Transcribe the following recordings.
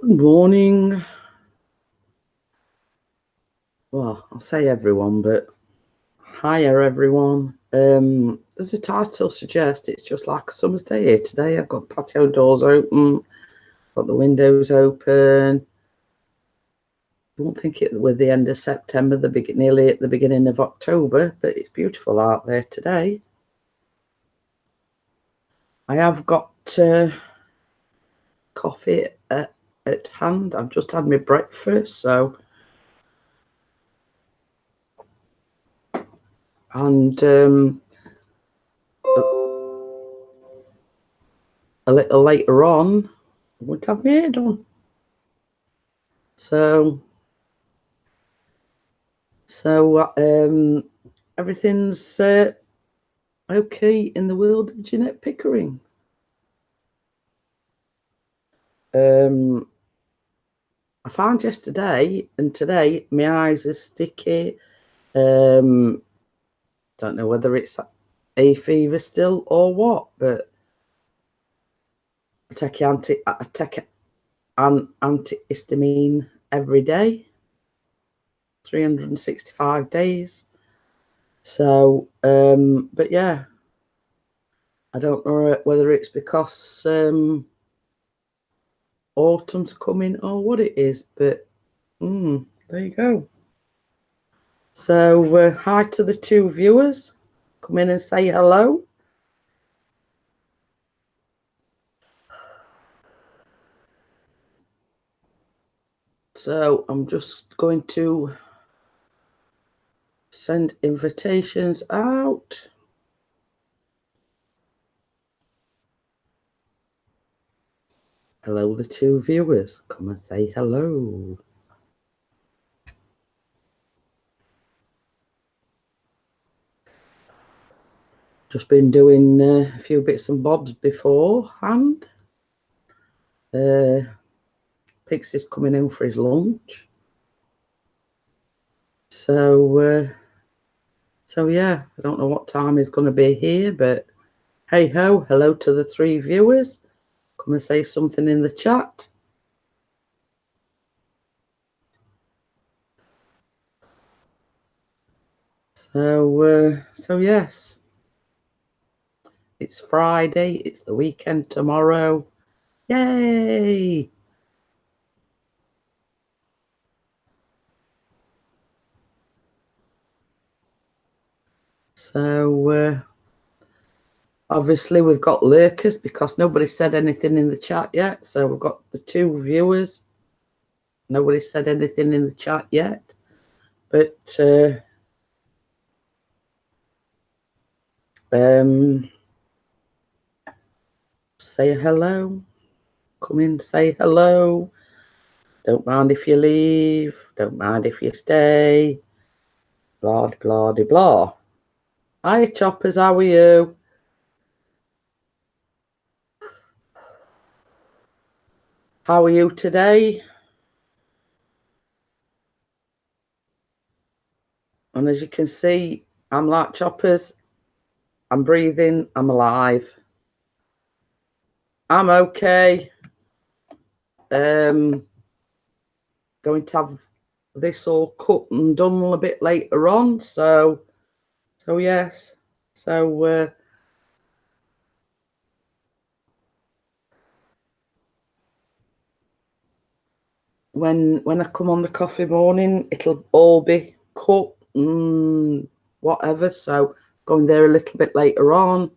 Good morning. Well, I'll say everyone, but hiya everyone. As the title suggests, it's just like a summer's day here today. I've got the patio doors open, got the windows open. I won't think it was the end of September, nearly at the beginning of October, but it's beautiful out there today. I have got coffee at hand. I've just had my breakfast, and a little later on, I won't have my hair done. So everything's okay in the world of Jeanette Pickering. I found yesterday and today my eyes are sticky. Don't know whether it's hay fever still or what, but I take an antihistamine every day, 365 days. So, but yeah, I don't know whether it's because autumn's coming or what it is, but there you go. So hi to the two viewers. Come in and say hello. So I'm just going to send invitations out. Hello, the two viewers. Come and say hello. Just been doing a few bits and bobs beforehand. Pixie's coming in for his lunch. So yeah, I don't know what time he's going to be here, but hey ho, hello to the three viewers. Come and say something in the chat. So yes, it's Friday. It's the weekend tomorrow. Yay! So obviously we've got lurkers because nobody said anything in the chat yet. So we've got the two viewers. Nobody said anything in the chat yet, but say hello. Come in, say hello. Don't mind if you leave. Don't mind if you stay. Blah, blah, blah, blah. Hi, Choppers. How are you? How are you today? And as you can see, I'm like Choppers. I'm breathing. I'm alive. I'm okay. Going to have this all cut and done a bit later on. So yes. So when I come on the coffee morning, it'll all be cut and whatever. So going there a little bit later on.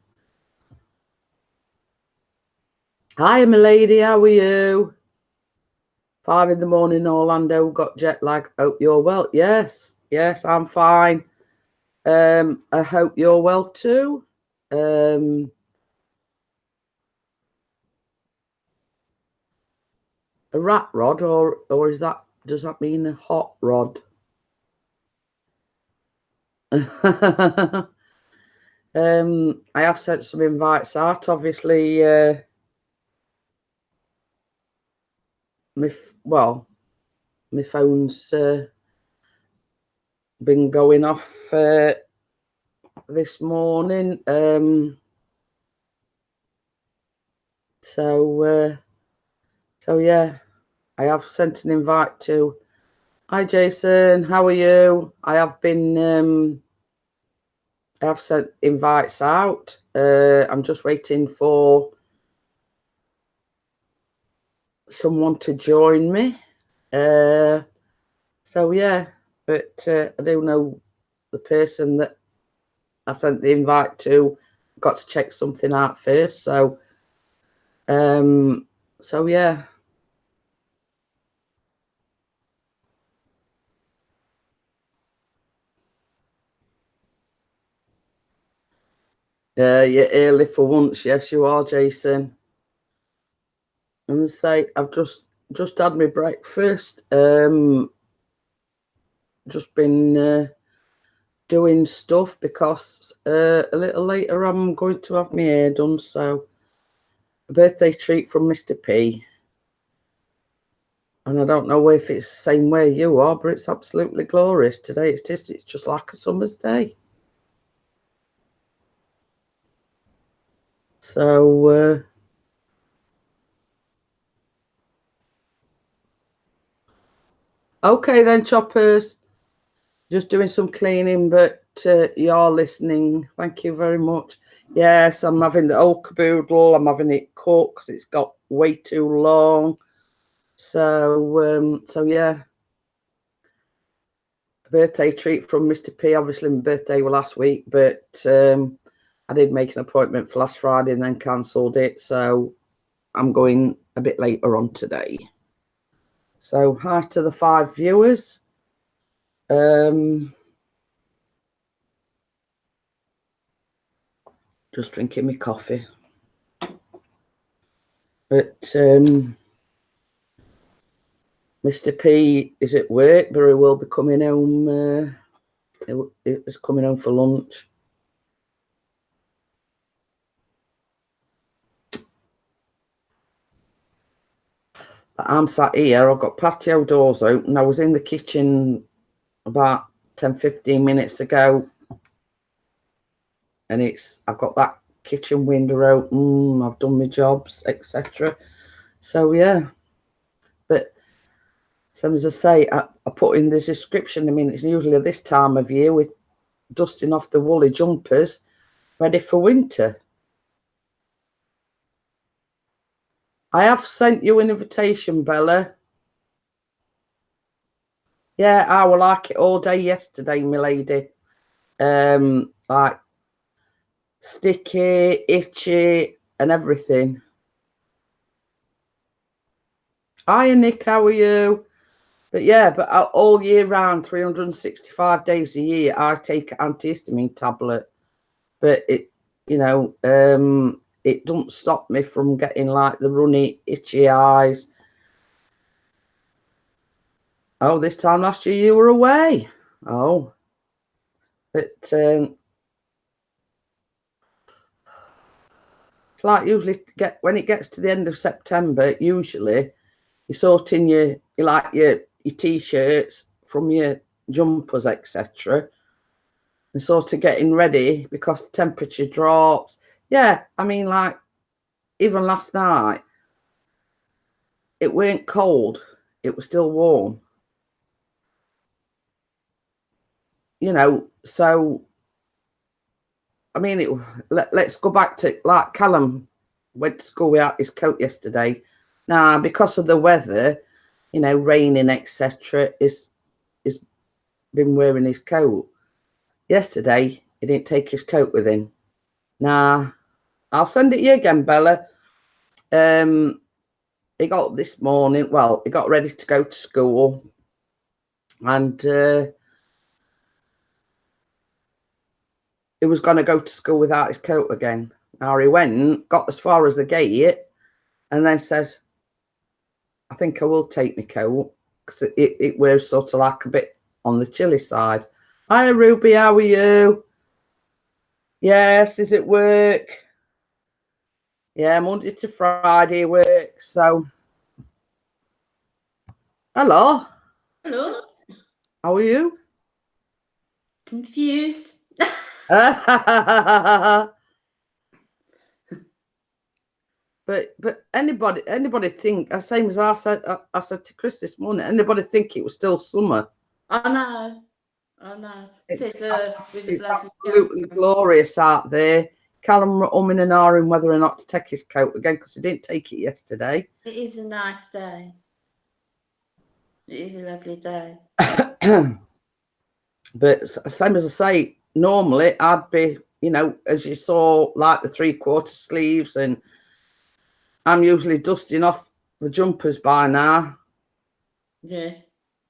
Hi, my lady. How are you? 5 in the morning, Orlando. Got jet lag. Hope you're well. Yes, I'm fine. I hope you're well too. A rat rod, or does that mean a hot rod? I have sent some invites out. Obviously, my phone's been going off this morning. So yeah, I have sent an invite to. Hi, Jason. How are you? I have sent invites out. I'm just waiting for someone to join me. So yeah, but I do know the person that I sent the invite to. Got to check something out first. So yeah. You're early for once. Yes, you are, Jason. I'm gonna say I've just had my breakfast. Just been doing stuff because a little later I'm going to have my hair done. So a birthday treat from Mr. P. And I don't know if it's the same way you are, but it's absolutely glorious today. It's just like a summer's day. So okay then, choppers. Just doing some cleaning, but you're listening. Thank you very much. Yes, I'm having the old caboodle. I'm having it cut because it's got way too long. So yeah. Birthday treat from Mr. P. Obviously, my birthday was last week, but I did make an appointment for last Friday and then cancelled it. So I'm going a bit later on today. So hi to the 5 viewers. Just drinking my coffee. But Mr. P is at work, but he will be coming home. He's coming home for lunch. But I'm sat here. I've got patio doors open. I was in the kitchen about 10-15 minutes ago, and I've got that kitchen window open. I've done my jobs, etc. So yeah, but so as I say, I put in the description. I mean, it's usually this time of year with dusting off the woolly jumpers, ready for winter. I have sent you an invitation, Bella. Yeah, I will like it all day yesterday, my lady. Like sticky, itchy, and everything. Hi, Nick, how are you? But yeah, but all year round, 365 days a year, I take an antihistamine tablet. But it don't stop me from getting like the runny, itchy eyes. Oh, this time last year you were away. Oh, but it's like usually when it gets to the end of September, usually you're sorting your t-shirts from your jumpers, etc. And sort of getting ready because the temperature drops. Yeah, I mean, like even last night, it weren't cold; it was still warm. So I mean, let's go back to like Callum went to school without his coat yesterday. Now, because of the weather, raining, etc., is been wearing his coat. Yesterday, he didn't take his coat with him. Nah, I'll send it you again, Bella. He got this morning. Well, he got ready to go to school, and he was going to go to school without his coat again. Now he went, got as far as the gate, and then says, I think I will take my coat because it wears sort of like a bit on the chilly side. Hi, Ruby, how are you? Yes, is it work? Yeah, Monday to Friday work. So, hello. Hello. How are you? Confused. But But anybody think, same as I said to Chris this morning, anybody think it was still summer? I know. It's, With the it's bloody absolutely glorious out there. Callum umming and ahhing whether or not to take his coat again because he didn't take it yesterday. It is a nice day. It is a lovely day. But same as I say, normally I'd be, as you saw, like the 3/4 sleeves, and I'm usually dusting off the jumpers by now. Yeah.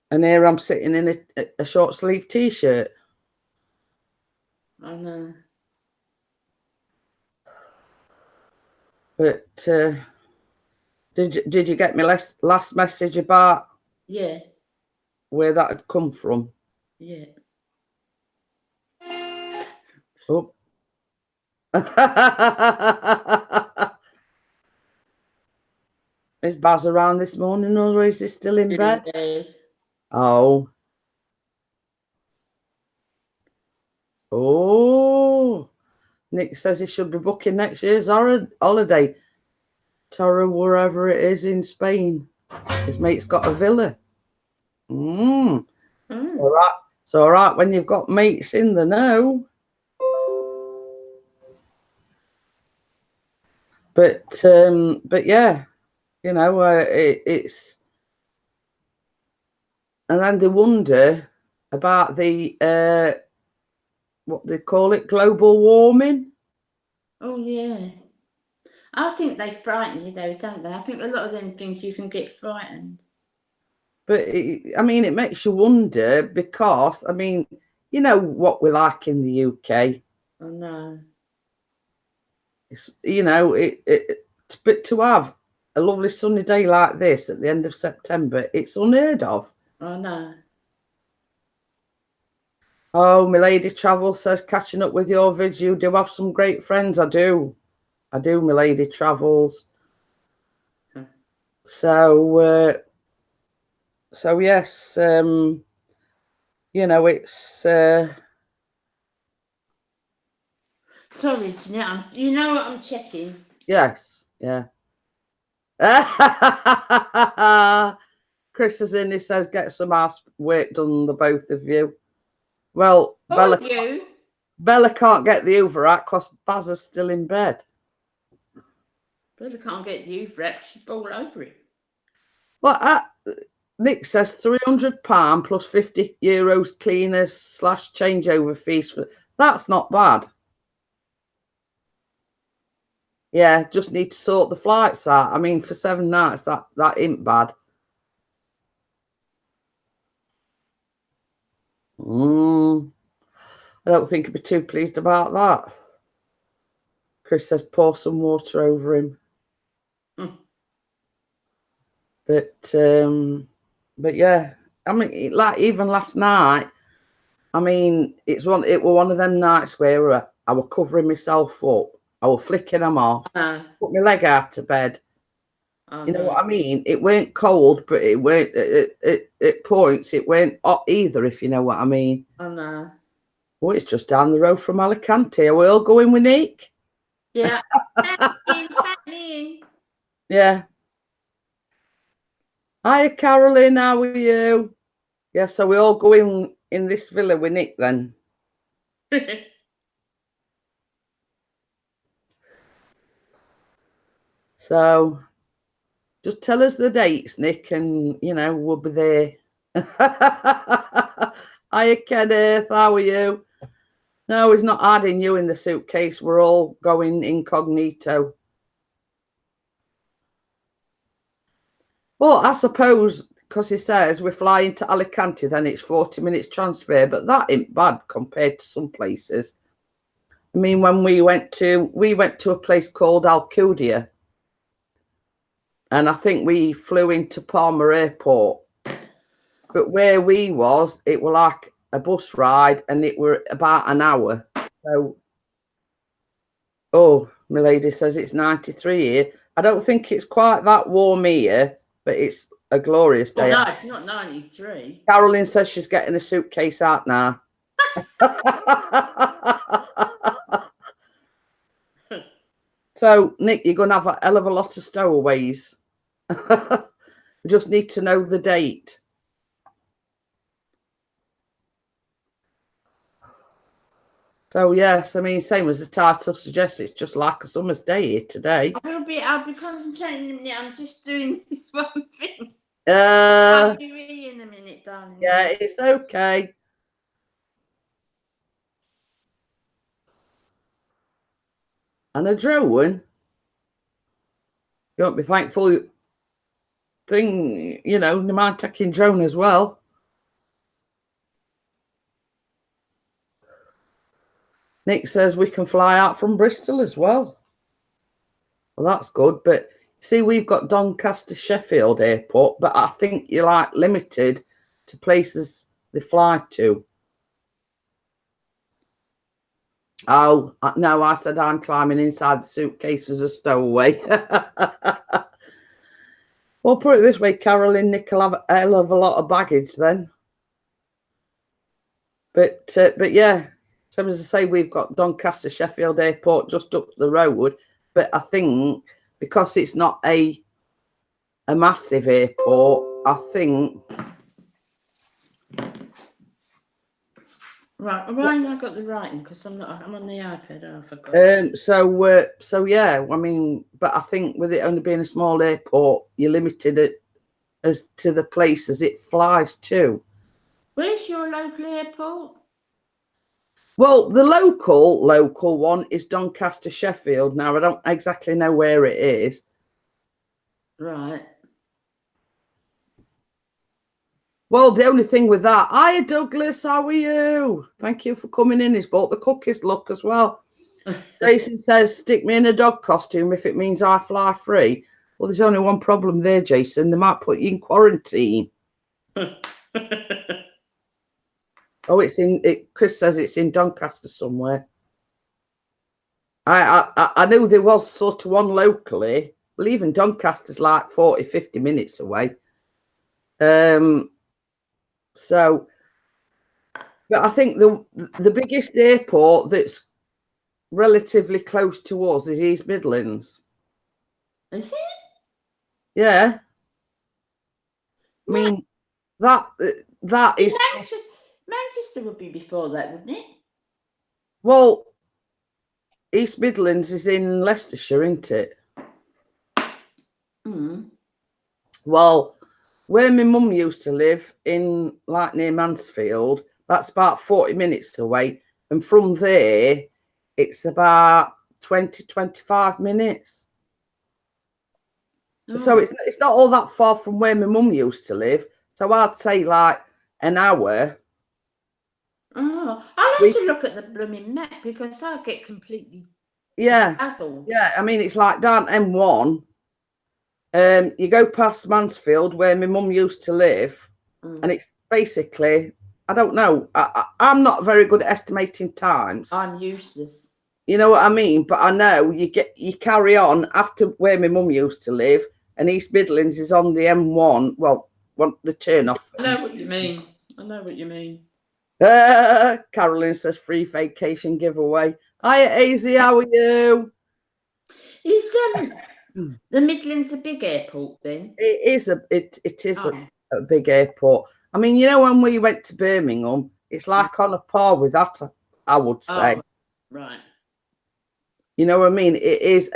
And here I'm sitting in a short sleeve t-shirt. I know. But did you get my last message about where that had come from? Yeah. Oh. Is Baz around this morning, or is he still in bed? Oh. Oh. Nick says he should be booking next year's holiday to wherever it is in Spain. His mate's got a villa. It's all right when you've got mates in the know. But yeah, it's, and then they wonder about the what they call it, global warming. Oh yeah. I think they frighten you though, don't they? I think a lot of them things you can get frightened. But it makes you wonder because, you know what we're like in the UK. Oh no. It's, but to have a lovely sunny day like this at the end of September, it's unheard of. Oh no. Oh, my lady Travel says, catching up with your vids, you do have some great friends. I do, my lady Travels. So yes, it's. Sorry, you know what I'm checking? Yes, yeah. Chris is in, he says, get some ass work done, the both of you. Well, Bella can't get the Uber out because Baz is still in bed. Bella can't get the Uber out, she'd fall over it. Well, Nick says £300 plus €50 cleaners / changeover fees. That's not bad. Yeah, just need to sort the flights out. For 7 nights, that ain't bad. I don't think he'd be too pleased about that. Chris says pour some water over him. But yeah, like even last night, it was one of them nights where I was covering myself up. I was flicking them off, put my leg out of bed. You know what I mean? It weren't cold, but it weren't at points. It weren't hot either, if you know what I mean. Oh no. Oh, it's just down the road from Alicante. Are we all going with Nick? Yeah. Yeah. Hi, Caroline. How are you? Yeah, so we all going in this villa with Nick then. So just tell us the dates, Nick, and we'll be there. Hiya, Kenneth. How are you? No, he's not adding you in the suitcase. We're all going incognito. Well, I suppose because he says we're flying to Alicante, then it's 40 minutes transfer, but that ain't bad compared to some places. When we went to a place called Alcudia, and I think we flew into Palma Airport. But where we was, it were like a bus ride, and it were about an hour. So, oh, my lady says it's 93 here. I don't think it's quite that warm here, but it's a glorious day. Oh, no, it's not 93. Caroline says she's getting a suitcase out now. So, Nick, you're going to have a hell of a lot of stowaways. You just need to know the date. So, yes, I mean, same as the title suggests, it's just like a summer's day here today. I'll be concentrating in a minute. I'm just doing this one thing. Uh, I'll be ready in a minute, darling. yeah, it's okay. And a drone. You won't be thankful thing, you know, they might taking drone as well. Nick says we can fly out from Bristol as well. Well, that's good. But see, we've got Doncaster Sheffield Airport, but I think you're like limited to places they fly to. Oh, no, I said I'm climbing inside the suitcase as a stowaway. Well, put it this way, Carolyn, Nick will have a hell of a lot of baggage then. But yeah, so as I say, we've got Doncaster Sheffield Airport just up the road. But I think because it's not a massive airport, I think. Right, why have I got the writing? Because I'm on the iPad. Oh, I forgot. So yeah, I mean, but I think with it only being a small airport, you're limited as to the places it flies to. Where's your local airport? Well, the local one is Doncaster Sheffield. Now, I don't exactly know where it is. Right. Well, the only thing with that, hiya Douglas, how are you? Thank you for coming in. He's bought the cookies, look, as well. Jason says, stick me in a dog costume if it means I fly free. Well, there's only one problem there, Jason. They might put you in quarantine. Oh, Chris says it's in Doncaster somewhere. I knew there was sort of one locally. Well, even Doncaster's like 40, 50 minutes away. So, but I think the biggest airport that's relatively close to us is East Midlands. Is it? Yeah. I mean, that is... Manchester would be before that, wouldn't it? Well, East Midlands is in Leicestershire, isn't it? Mm. Well, where my mum used to live in, like near Mansfield, that's about 40 minutes away. And from there, it's about 20, 25 minutes. Oh. So it's not all that far from where my mum used to live. So I'd say like an hour. Oh, I'll have to look at the blooming map because I get completely baffled. Yeah, I mean, it's like down M1. You go past Mansfield where my mum used to live, and it's basically, I don't know. I'm not very good at estimating times. I'm useless. You know what I mean? But I know you carry on after where my mum used to live, and East Midlands is on the M1. Well, the turn off. I know what you mean. I know what you mean. Carolyn says free vacation giveaway. Hiya, AZ, how are you? Is the Midlands a big airport then? It is a big airport. I mean, you know, when we went to Birmingham, it's like on a par with that, I would say. Oh, right. You know what I mean? It is,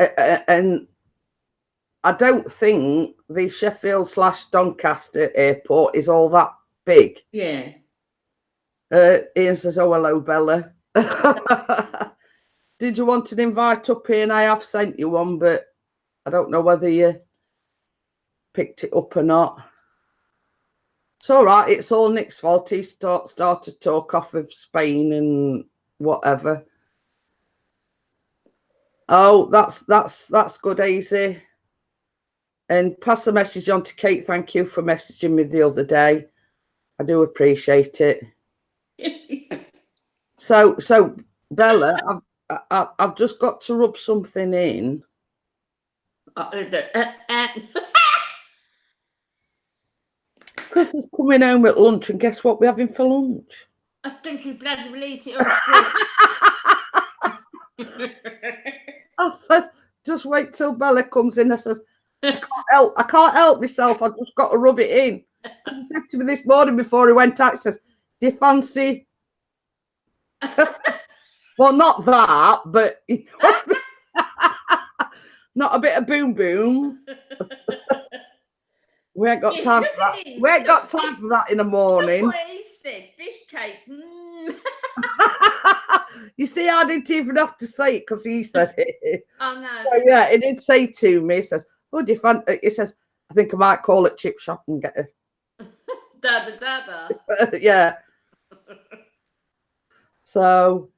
and I don't think the Sheffield/Doncaster airport is all that big. Yeah. Ian says, oh, hello, Bella. Did you want an invite up here? And I have sent you one, but I don't know whether you picked it up or not. It's all right. It's all Nick's fault. He started talk off of Spain and whatever. Oh, that's good, Easy. And pass the message on to Kate. Thank you for messaging me the other day. I do appreciate it. So Bella, I've just got to rub something in. Chris is coming home at lunch, and guess what we're having for lunch? I think you bloody eat it. I said, just wait till Bella comes in. I says, I can't help myself. I've just got to rub it in. He said to me this morning before he went out, he says, do you fancy? Well, not that, but not a bit of boom boom. We ain't got time for that. We ain't got time for that in the morning. Look what he said. Fish cakes. You see, I didn't even have to say it because he said it. Oh no. So, yeah, he did say to me, he says, oh, do you fancy? He says, I think I might call it Chip Shop and get it. Da. Yeah. So.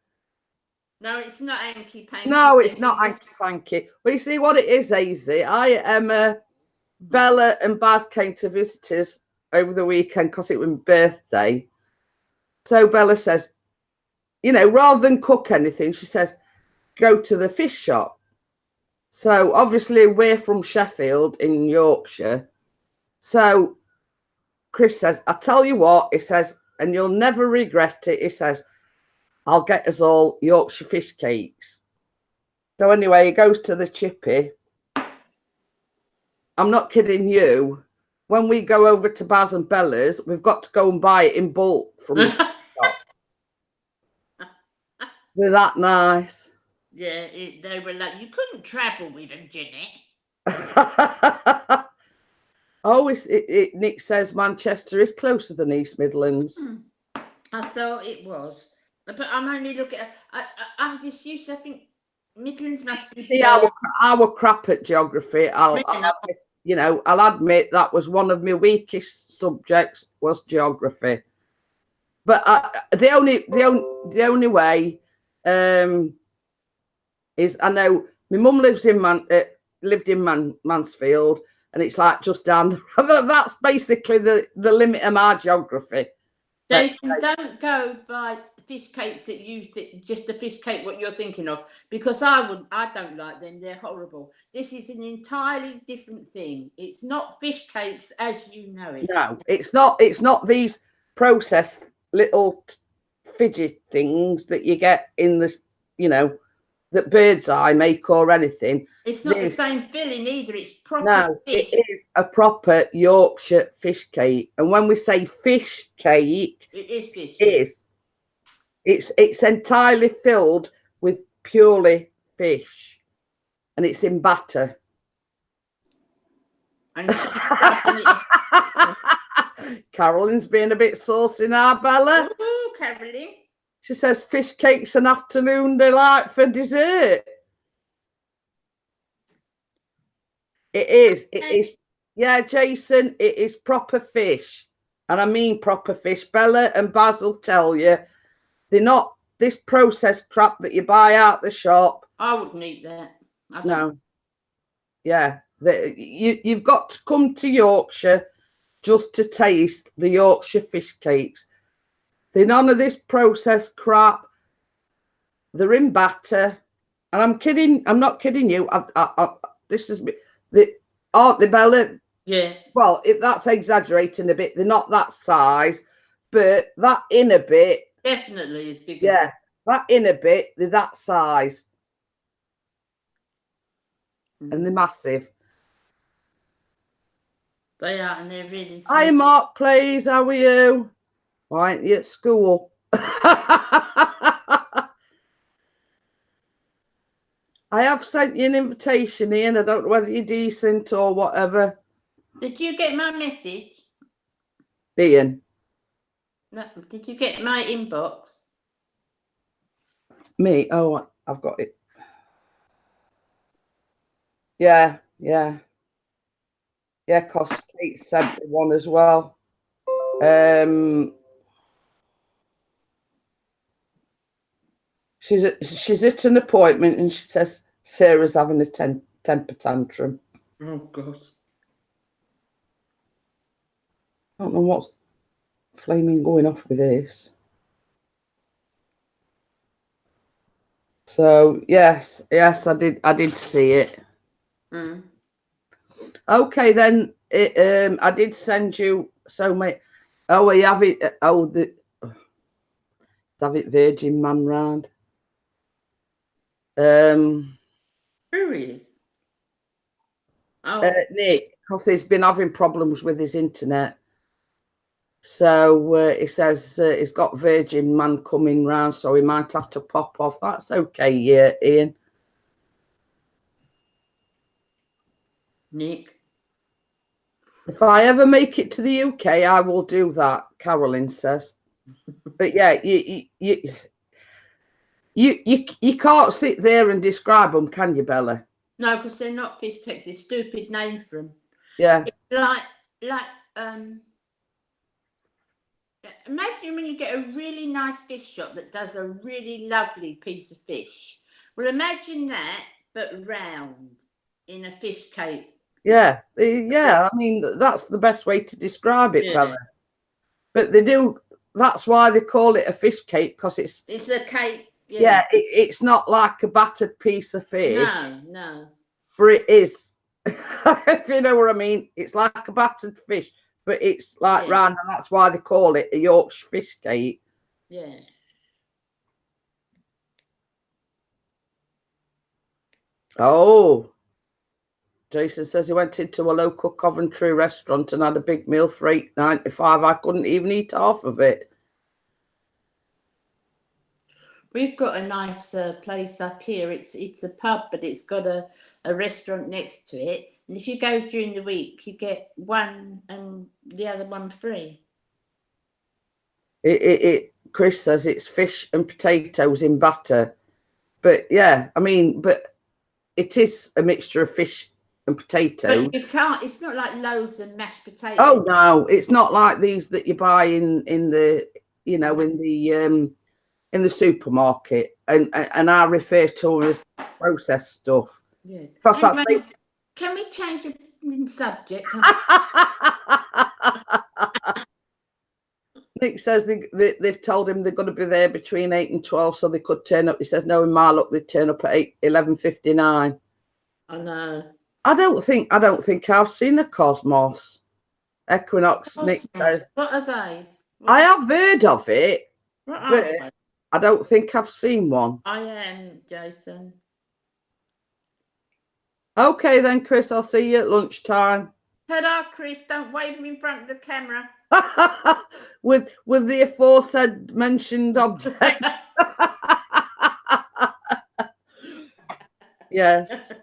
No, it's not hanky panky. No, it's not hanky panky. But you see what it is, Easy. Bella and Baz came to visit us over the weekend because it was my birthday. So Bella says, you know, rather than cook anything, she says, go to the fish shop. So obviously we're from Sheffield in Yorkshire. So Chris says, I tell you what, he says, and you'll never regret it. He says, I'll get us all Yorkshire fish cakes. So anyway, he goes to the chippy. I'm not kidding you. When we go over to Baz and Bella's, we've got to go and buy it in bulk from the shop. They're that nice. Yeah, they were like, you couldn't travel with them, Jeanette. Oh, Nick says Manchester is closer than East Midlands. I thought it was. But I'm only looking at, I'm just used to, I think Midlands must be. See, our crap at geography. I'll admit that was one of my weakest subjects was geography. But the only way is I know my mum lived in Mansfield, and it's like just down. That's basically the limit of my geography. Jason, don't go by fish cakes that you think, just the fish cake what you're thinking of, because I don't like them. They're horrible. This is an entirely different thing. It's not fish cakes as you know it. No, it's not. It's not these processed little fidget things that you get in this, you know, that Bird's Eye make or anything. It's not the same filling either. It's proper fish. It is a proper Yorkshire fish cake. And when we say fish cake, it is fish. It's entirely filled with purely fish, and it's in batter. Carolyn's being a bit saucy now, Bella. Ooh, Carolyn. She says fish cake's an afternoon delight for dessert. It is. It is. Yeah, Jason, it is proper fish. And I mean proper fish. Bella and Basil tell you, they're not this processed crap that you buy out the shop. I wouldn't eat that. No. Yeah. You've got to come to Yorkshire just to taste the Yorkshire fish cakes. They're none of this processed crap. They're in batter. And I'm kidding. I'm not kidding you. This is aren't they, Bella? Yeah. Well, that's exaggerating a bit. They're not that size, but that inner bit definitely is bigger. Yeah, that inner bit, they're that size. And they're massive. They are, and they're really. Hi, Mark, please. How are you? Why aren't you at school? I have sent you an invitation, Ian. I don't know whether you're decent or whatever. Did you get my message? Ian. No, did you get my inbox? Me? Oh, I've got it. Yeah. Yeah, because Kate sent me one as well. She's at an appointment and she says Sarah's having a temper tantrum. Oh God. I don't know what's flaming going off with this. So yes, I did see it. Okay, then I did send you so many. Oh, we have it. Oh, have it Virgin Man round. Who is? Oh, Nick, because he's been having problems with his internet. So he says he's got Virgin Man coming round, so he might have to pop off. That's okay, yeah, Ian. Nick. If I ever make it to the UK, I will do that, Carolyn says. But yeah, you can't sit there and describe them, can you, Bella? No, because they're not fish cakes. It's a stupid name for them. Yeah. It's like imagine when you get a really nice fish shop that does a really lovely piece of fish. Well, imagine that, but round in a fish cake. Yeah, I mean, that's the best way to describe it, Yeah. Bella. But they do, that's why they call it a fish cake, because it's a cake. Yeah, it's not like a battered piece of fish. No. But it is. If you know what I mean. It's like a battered fish, but it's like round, and that's why they call it a Yorkshire fish cake. Yeah. Oh. Jason says he went into a local Coventry restaurant and had a big meal for £8.95. I couldn't even eat half of it. We've got a nice place up here. It's a pub, but it's got a restaurant next to it. And if you go during the week, you get one and the other one free. Chris says it's fish and potatoes in batter. But yeah, I mean, but it is a mixture of fish and potatoes. But you can't, it's not like loads of mashed potatoes. Oh no, it's not like these that you buy in the, you know, in the supermarket, and I refer to them as processed stuff. Yes. Anyway, can we change the subject? Nick says they've told him they're going to be there between 8 and 12, so they could turn up. He says, no, in my luck, they'd turn up at 11:59. I know. I don't think I've seen a Cosmos. Equinox, Cosmos. Nick says. What are they? I have heard of it, what are but they? I don't think I've seen one. I am, Jason. Okay then, Chris, I'll see you at lunchtime. Ta-da, Chris, don't wave me in front of the camera. with the aforesaid mentioned object. Yes.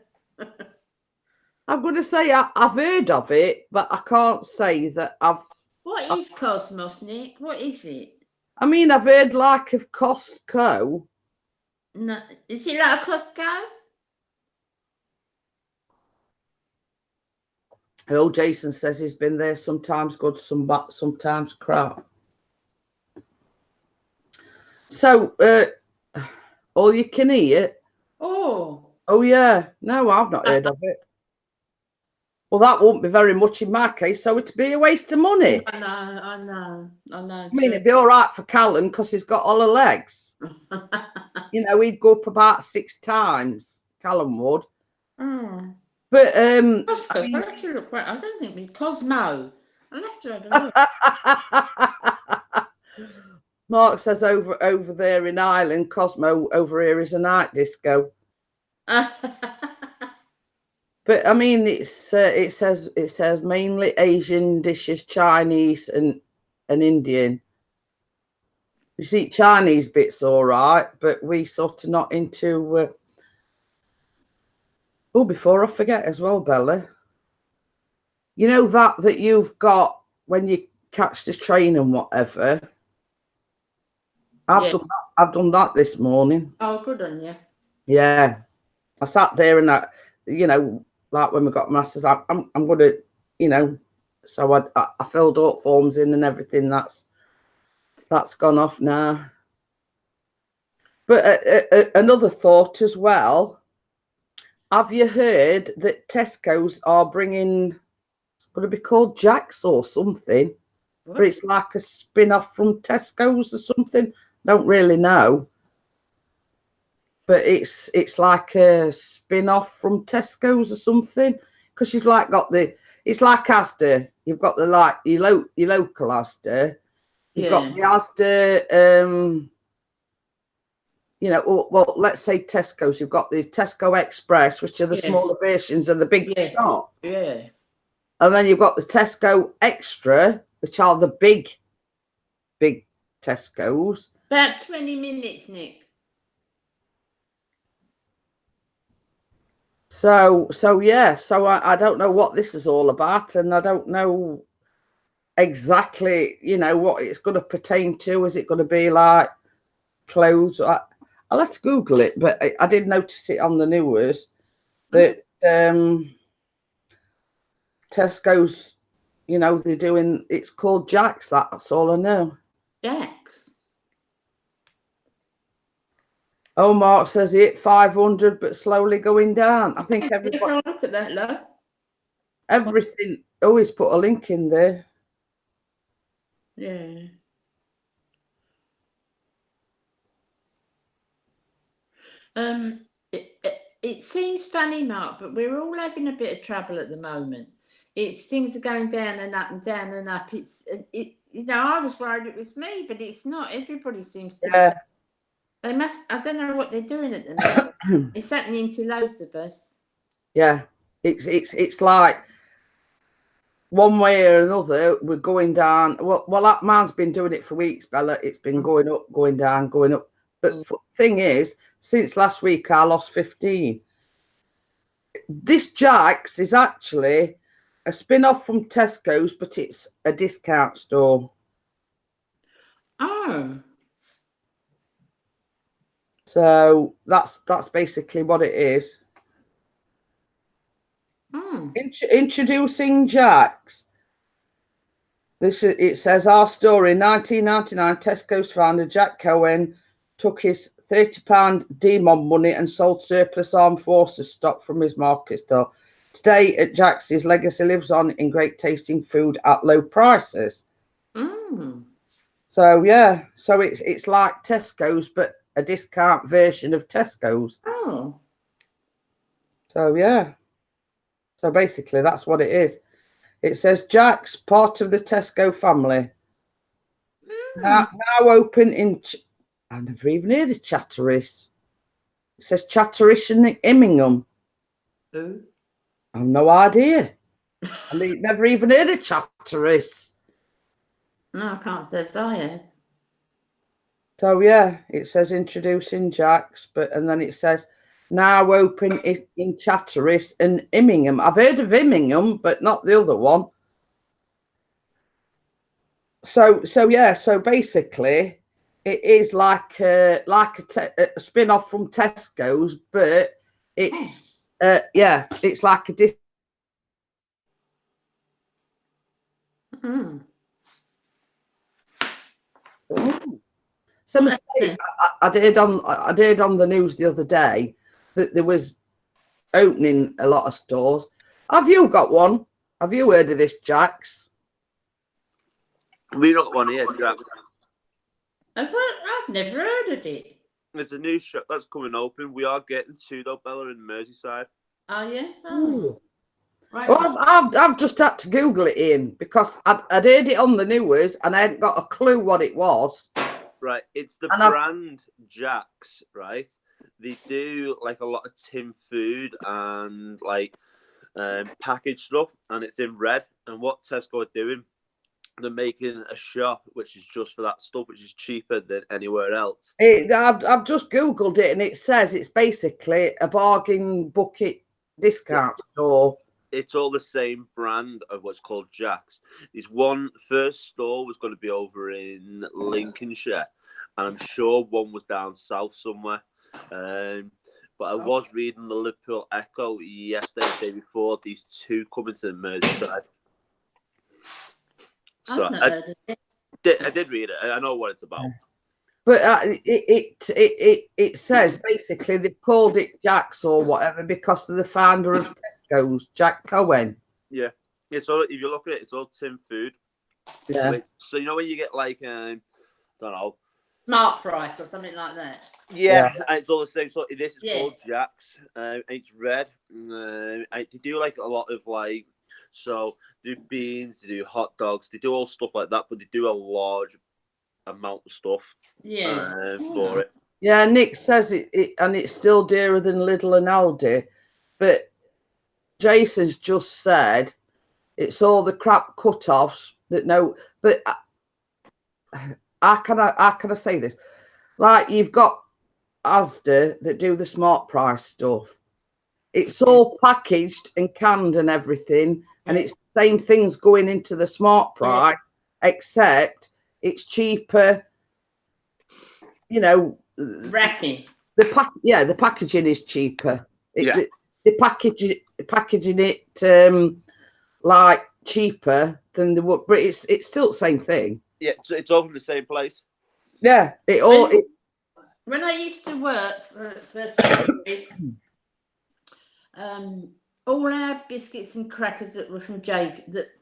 I'm going to say I've heard of it, but I can't say that I've... What is Cosmos, Nick? What is it? I mean, I've heard like of Costco. No, is it like a Costco? Oh, Jason says he's been there. Sometimes good, sometimes crap. So, all you can eat. Oh yeah. No, I've not heard of it. Well, that won't be very much in my case, so it'd be a waste of money. I know. I mean, it'd be all right for Callum because he's got all the legs. You know, he'd go up about 6 times. Callum would. Mm. But Costco, I have to look right. I don't think we Cosmo. I'll have to have a look. Mark says over there in Ireland, Cosmo over here is a night disco. But I mean, it says mainly Asian dishes, Chinese and Indian. You see, Chinese bits all right, but we sort of not into. Oh, before I forget as well, Bella. You know that you've got when you catch the train and whatever. I've done that this morning. Oh, good on you. Yeah, I sat there and that, you know, like when we got masters, I'm gonna, you know, so I filled up forms in and everything. That's gone off now. But another thought as well. Have you heard that Tesco's are bringing? It's going to be called Jack's or something. What? But it's like a spin-off from Tesco's or something. Don't really know. But it's like a spin-off from Tesco's or something, because you've like got it's like Asda. You've got the like your local Asda. You've got the Asda. you know, well, let's say Tesco's. You've got the Tesco Express, which are the Yes. smaller versions of the big Yeah. shop. Yeah. And then you've got the Tesco Extra, which are the big Tesco's. About 20 minutes, Nick. So yeah, so I don't know what this is all about, and I don't know exactly, you know, what it's going to pertain to. Is it going to be like clothes? I'll have to Google it, but I did notice it on the news that Tesco's, you know, they're doing, it's called Jack's. That's all I know. Jack's. Oh, Mark says he hit 500, but slowly going down. I think everybody. Look at that, love. Everything. Always put a link in there. Yeah. It seems funny, Mark, but we're all having a bit of trouble at the moment. Things are going down and up and down and up. You know, I was worried it was me, but it's not. Everybody seems to. Yeah. They must. I don't know what they're doing at the moment. It's happening to loads of us. Yeah, it's like one way or another we're going down. Well, that man's been doing it for weeks, Bella. It's been going up, going down, going up. But thing is, since last week I lost 15. This Jack's is actually a spin-off from Tesco's, but it's a discount store. Oh. So that's basically what it is. Introducing Jack's. It says our story. In 1999, Tesco's founder Jack Cohen took his £30 demon money and sold surplus armed forces stock from his market store. Today at Jack's, his legacy lives on in great tasting food at low prices. So yeah, so it's like Tesco's, but a discount version of Tesco's. Oh. So yeah. So basically, that's what it is. It says Jack's, part of the Tesco family. Now open in. I've never even heard of Chatteris. It says Chatteris and Immingham. Who? I've no idea. I mean, never even heard of Chatteris. No, I can't say so yet. So yeah, it says introducing Jack's, and then it says now open in Chatteris and Immingham. I've heard of Immingham, but not the other one. So yeah, so basically, it is like a spin-off from Tesco's, but it's it's like a So I did on the news the other day that there was opening a lot of stores. Have you got one? Have you heard of this, Jack's? We've not got one here, Jack's. I've never heard of it. It's a new shop that's coming open. We are getting two though, Bella, in Merseyside. Oh yeah. Oh. Right. Well, I've just had to Google it in because I'd heard it on the news and I hadn't got a clue what it was. Right, it's the brand Jack's, right? They do like a lot of tin food and like packaged stuff, and it's in red. And what Tesco are doing, they're making a shop which is just for that stuff, which is cheaper than anywhere else. I've just Googled it, and it says it's basically a bargain bucket discount store. It's all the same brand of what's called Jack's. There's one first store was going to be over in Lincolnshire, and I'm sure one was down south somewhere. But I was reading the Liverpool Echo yesterday, the day before, these two coming to the Merseyside. So I did read it. I know what it's about. But it says basically they've called it Jack's or whatever because of the founder of Tesco's, Jack Cohen. Yeah, it's all. If you look at it, it's all tin food. Yeah. So you know when you get like I don't know, Smart Price or something like that. Yeah, and it's all the same. So this is called Jack's. It's red. They do like a lot of like, so they do beans, they do hot dogs, they do all stuff like that, but they do a large amount of stuff. For it. Yeah, Nick says and it's still dearer than Lidl and Aldi, but Jason's just said it's all the crap cut-offs that no. But how can I say this? Like you've got Asda that do the Smart Price stuff. It's all packaged and canned and everything, and it's the same things going into the Smart Price, except it's cheaper. You know, Wrapping. the packaging is cheaper. The packaging it like cheaper than the wood, but it's still the same thing. Yeah, it's all from the same place. Yeah, When I used to work for Sainsbury's, all our biscuits and crackers that were from Jake that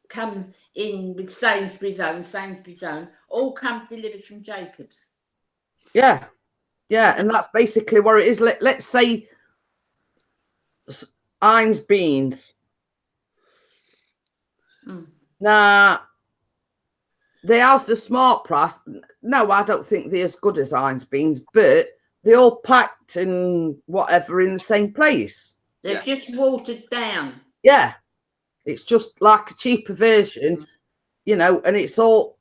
come in with Sainsbury's own, all come delivered from Jacobs. Yeah, and that's basically what it is. Let's say Heinz beans. Now, they has the Smart Price. No, I don't think they're as good as Heinz beans, but they're all packed and whatever in the same place. They're just watered down. Yeah, it's just like a cheaper version, you know, and it's all,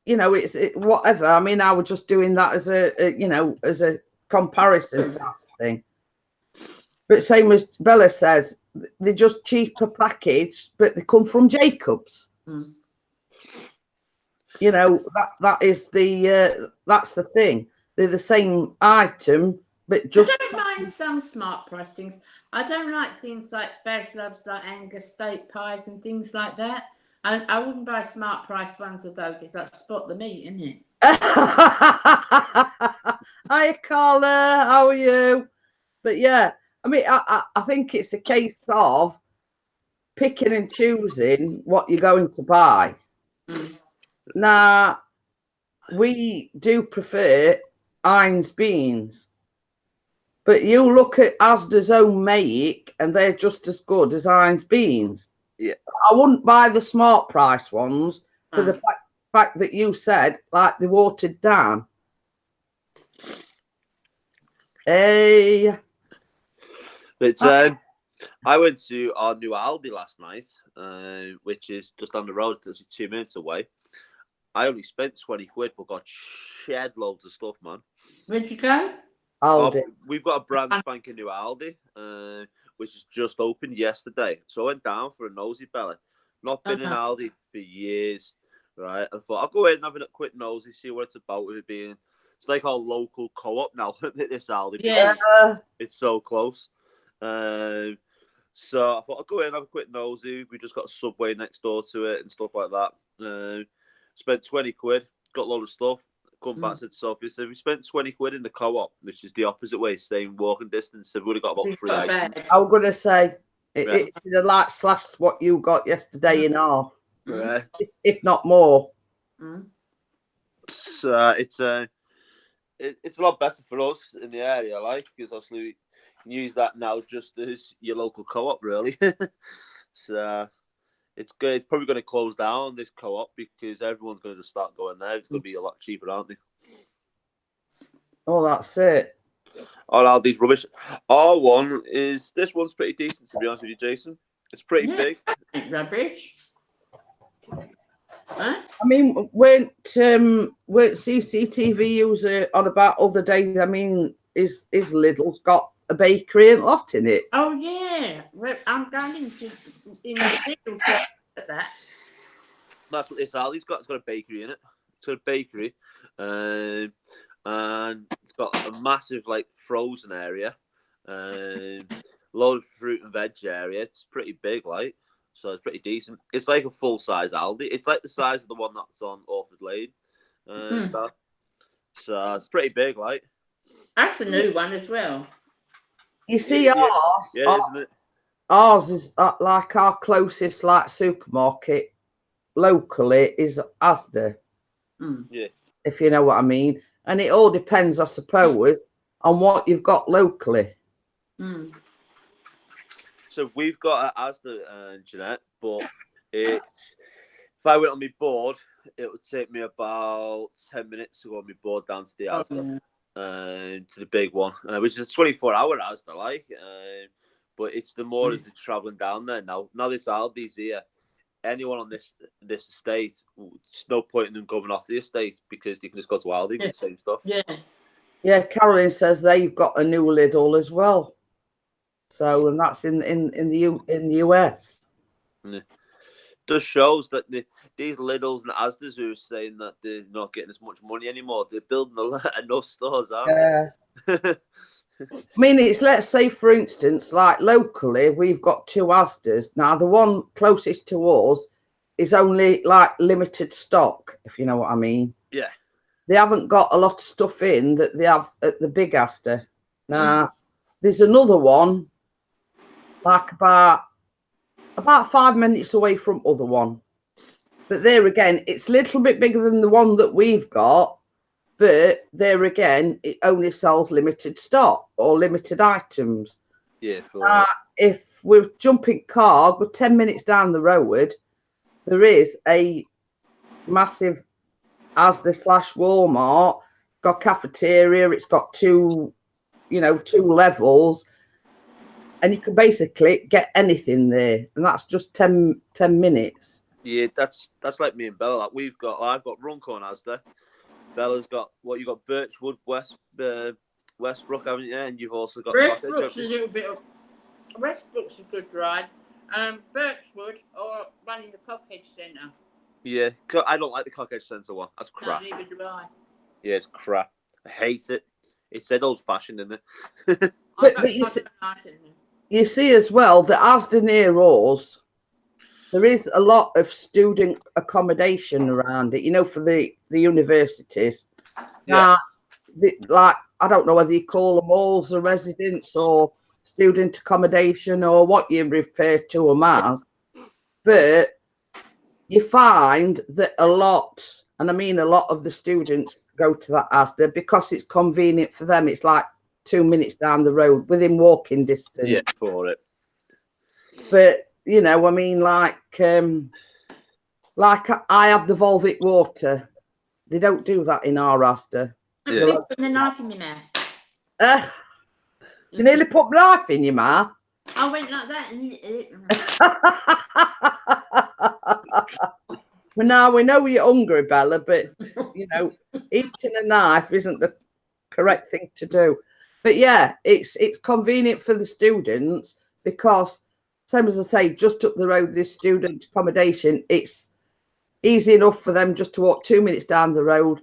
you know, it's whatever. I mean, I was just doing that as as a comparison type of thing. But same as Bella says, they're just cheaper packaged, but they come from Jacobs. You know, that is that's the thing. They're the same item, but just. I don't mind some Smart Price things. I don't like things like Best Loves, like Angus steak pies and things like that. I wouldn't buy Smart Price ones of those. It's like Spot the Meat, isn't it? Hi, Carla. How are you? But yeah, I mean, I think it's a case of picking and choosing what you're going to buy. Now, we do prefer Heinz beans, but you look at Asda's own make, and they're just as good as Heinz beans. Yeah, I wouldn't buy the Smart Price ones for the fact that you said like they watered down. Hey. But I went to our new Aldi last night, which is just down the road. It's 2 minutes away. I only spent 20 quid, but got shed loads of stuff, man. Where'd you go? Aldi. We've got a brand spanking new Aldi, which has just opened yesterday. So I went down for a nosy, Bella. Not been in Aldi for years, right? I thought I'll go in and have a quick nosy, see what it's about with it being. It's like our local co-op now, this Aldi. Yeah. It's so close. So I thought I'll go in and have a quick nosy. We just got a Subway next door to it and stuff like that. Spent 20 quid, got a load of stuff. Come back to Sophie. So we spent 20 quid in the co-op, which is the opposite way, same walking distance. So we would have got about 3 items. I was gonna say it's like slash what you got yesterday in half, if not more. So it's a lot better for us in the area, like, because obviously we can use that now just as your local co-op, really. So it's good. It's probably going to close down this co-op because everyone's going to just start going there. It's going to be a lot cheaper, aren't they? Oh, that's it. All these rubbish. This one's pretty decent, to be honest with you, Jason. It's pretty big. Rubbish. Huh? I mean, weren't CCTV user on about other days? I mean, is Lidl's got a bakery and lot in it? Oh yeah, I'm going in the middle at that. That's what this Aldi's got. It's got a bakery in it. It's got a bakery, and it's got a massive like frozen area, load of fruit and veg area. It's pretty big, like. So it's pretty decent. It's like a full-size Aldi. It's like the size of the one that's on Orford Lane. So it's pretty big, like. That's a new one as well. You see, ours is like our closest like supermarket locally is Asda. Yeah. If you know what I mean. And it all depends, I suppose, on what you've got locally. So we've got Asda, Jeanette, but if I went on my board, it would take me about 10 minutes to go on my board down to the Asda. to the big one, which is a 24-hour Asda, like. But it's the more as they're travelling down there now. Now this Aldi's here. Anyone on this estate, there's no point in them going off the estate because they can just go to Aldi with the same stuff. Yeah, Caroline says they've got a new Lidl as well. So, and that's in the US. Yeah. Just shows that these Lidls and Asdas who are saying that they're not getting as much money anymore, they're building enough stores, aren't they? I mean, it's, let's say, for instance, like locally, we've got 2 Asdas. Now, the one closest to us is only like limited stock, if you know what I mean. Yeah. They haven't got a lot of stuff in that they have at the big Asda. Now, there's another one, like about 5 minutes away from other one. But there again, it's a little bit bigger than the one that we've got. But there again, it only sells limited stock or limited items. Yeah. If we're jumping car, we're 10 minutes down the road, there is a massive Asda/Walmart. Got cafeteria. It's got 2 levels, and you can basically get anything there, and that's just 10 minutes. Yeah, that's like me and Bella. Like I've got Runcorn Asda. Bella's got you got Birchwood, Westbrook, haven't you? And you've also got Westbrook's a little bit of. Westbrook's a good ride. Birchwood or running the Cockhead Centre. Yeah, I don't like the Cockhead Centre one. That's crap. No, neither do I. Yeah, it's crap. I hate it. It said old-fashioned, didn't it? But you see as well that Asda near us, there is a lot of student accommodation around it, for the universities. Yeah. Like, I don't know whether you call them halls of residence or student accommodation or what you refer to them as. But you find that a lot, and I mean a lot of the students go to that Asda because it's convenient for them. It's like 2 minutes down the road within walking distance. Yeah, for it. But I mean, like I have the Volvic water. They don't do that in our Asda. Yeah. Put the knife in your mouth. You nearly put knife in your mouth. I went like that and. Well, now we know you're hungry, Bella, but eating a knife isn't the correct thing to do. But yeah, it's convenient for the students because, same as I say, just up the road, this student accommodation, it's easy enough for them just to walk 2 minutes down the road.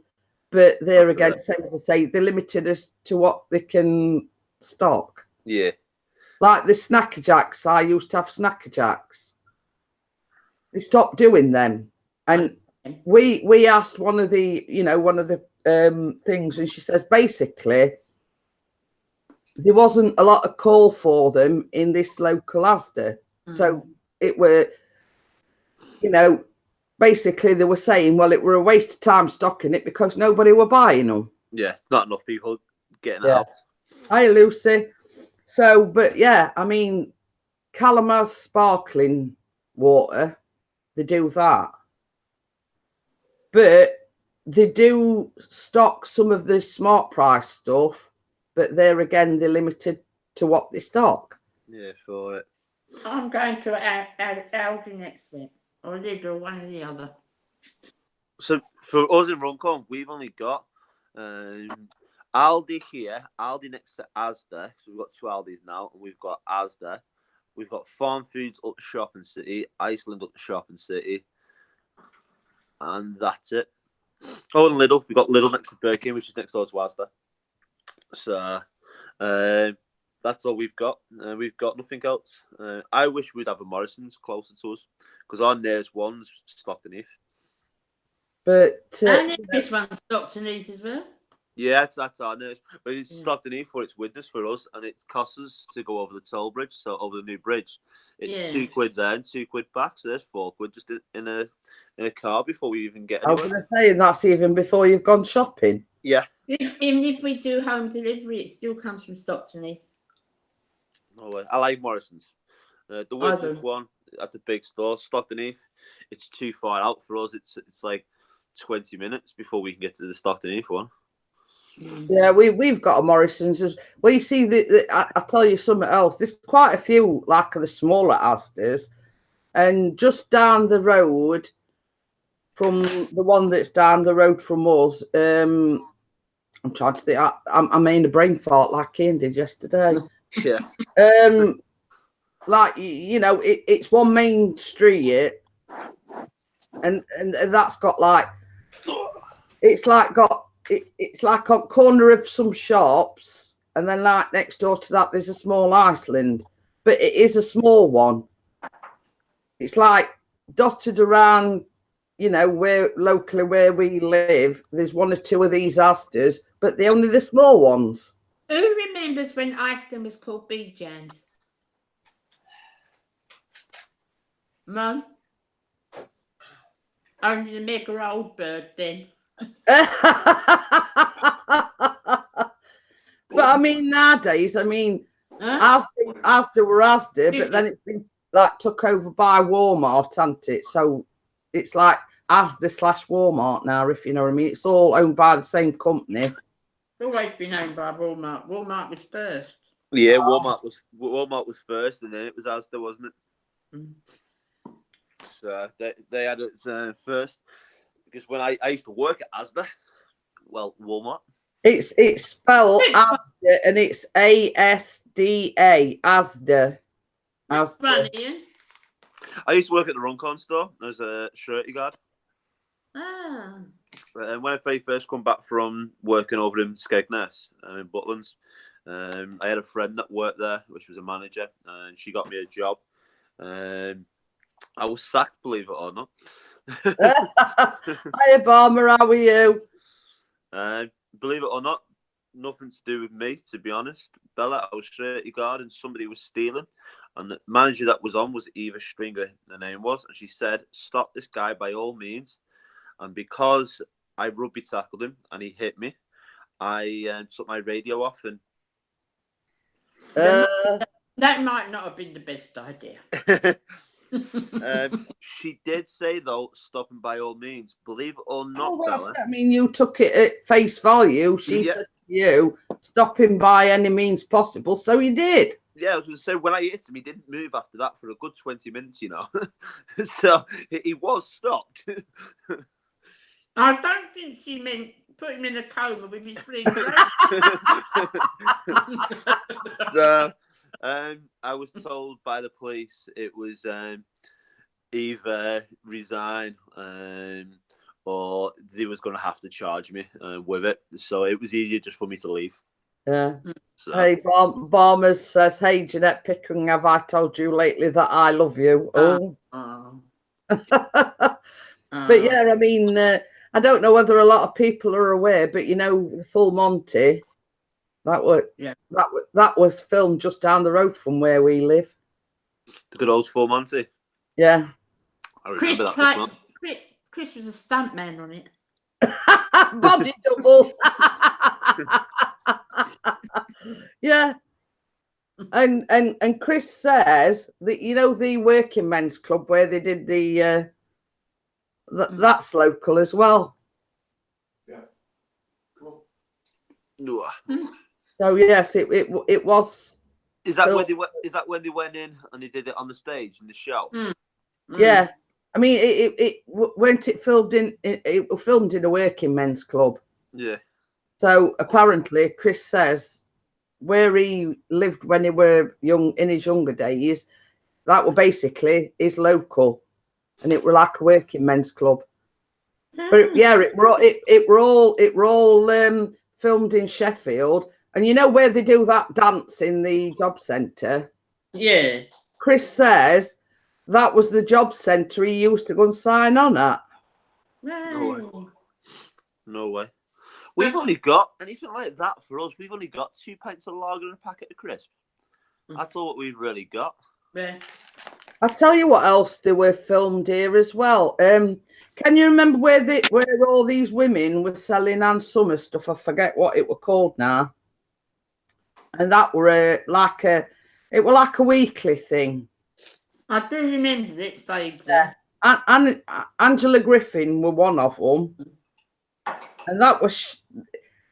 But there again, same as I say, they're limited as to what they can stock. Yeah. Like the Snacker Jacks, I used to have Snacker Jacks. They stopped doing them. And we asked one of the things, and she says basically there wasn't a lot of call for them in this local Asda. So it were, basically they were saying, well, it were a waste of time stocking it because nobody were buying them. Yeah, not enough people getting it out. Hi, Lucy. So, but yeah, I mean, Callum sparkling water, they do that. But they do stock some of the Smart Price stuff, but there again, they're limited to what they stock. Yeah, for it. I'm going to Aldi next week, or Lidl, one or the other. So for us in Runcorn, we've only got Aldi here, Aldi next to Asda. So we've got 2 Aldis now, and we've got Asda. We've got Farm Foods up the shopping city, Iceland up the shopping city, and that's it. Oh, and Lidl. We've got Lidl next to Birkin, which is next door to Asda. So that's all we've got. We've got nothing else. I wish we'd have a Morrison's closer to us because our nearest one's Stockton-Heath. But and this one's Stockton-Heath as well. Yeah, that's our nearest. But it's Stockton-Heath for its witness for us, and it costs us to go over the toll bridge, so over the new bridge. It's £2 there and £2 back, so there's £4 just in a car before we even get anywhere. I was going to say, that's even before you've gone shopping. Yeah. Even if we do home delivery, it still comes from Stockton-Heath. No way. I like Morrison's. The Witness one, that's a big store. Stockton-Heath, it's too far out for us. It's like 20 minutes before we can get to the Stockton-Heath one. Yeah, we've got a Morrison's. Well, you see, I tell you something else. There's quite a few like the smaller Asdas, and just down the road from the one that's down the road from us. I'm trying to think. I mean, a brain fart like Ian did yesterday. Yeah. Like you know, it's one main street, and that's got like it's like a corner of some shops, and then like next door to that there's a small Iceland, but it is a small one. It's like dotted around, you know, where locally where we live. There's one or two of these Asdas, but they're only the small ones. Who remembers when Iceland was called Bejans? Mum? Only the mega old bird then. But I mean, nowadays, I mean, Asda were Asda, but then it's been like took over by Walmart, hasn't it? So it's like Asda / Walmart now, if you know what I mean. It's all owned by the same company. It's always been owned by Walmart. Walmart was first. Yeah, Walmart was first, and then it was Asda, wasn't it? Mm. So they had it first, because when I used to work at Asda, well, Walmart. It's spelled Asda, and it's ASDA, Asda. Asda. Right, Ian. I used to work at the Runcorn store as a security guard. Ah. And when I very first come back from working over in Skegness, in Butlins, I had a friend that worked there, which was a manager, and she got me a job. I was sacked, believe it or not. Hiya, Barmer, how are you? Believe it or not, nothing to do with me, to be honest. Bella, I was security guard and somebody was stealing. And the manager that was on was Eva Stringer, the name was. And she said, stop this guy by all means. And because I rugby tackled him and he hit me, I took my radio off. And that might not have been the best idea. She did say, though, stop him by all means. Believe it or not, Bella. I mean, you took it at face value. She said to you, stop him by any means possible. So you did. Yeah, I was going to say, when I hit him, he didn't move after that for a good 20 minutes, you know. So he was stopped. I don't think she meant put him in a coma with his brain. So I was told by the police it was either resign or they was going to have to charge me with it. So it was easier just for me to leave. Yeah. So. Hey, Barmers says, hey, Jeanette Pickering, have I told you lately that I love you? But yeah, I mean, I don't know whether a lot of people are aware, but you know, the Full Monty, that was filmed just down the road from where we live. The good old Full Monty. Yeah. I remember that one. Chris was a stuntman on it. Body double. Yeah. And Chris says that, you know, the Working Men's Club where they did the that's local as well. Yeah. Cool. So yes, it was. Is that when they went in and they did it on the stage in the show? Yeah. I mean, it filmed in a Working Men's Club. Yeah. So apparently, Chris says where he lived when he were young, in his younger days, that were basically his local, and it were like a Working Men's Club. But yeah, it were all filmed in Sheffield, and you know where they do that dance in the job centre. Yeah. Chris says that was the job centre he used to go and sign on at. No way. We've only got anything like that for us. We've only got 2 pints of lager and a packet of crisps. That's all what we've really got. Yeah. I'll tell you what else they were filmed here as well. Can you remember where all these women were selling Ann Summer stuff? I forget what it were called now. And that were like a weekly thing. I do remember it vaguely. Yeah. And Angela Griffin were one of them. And that was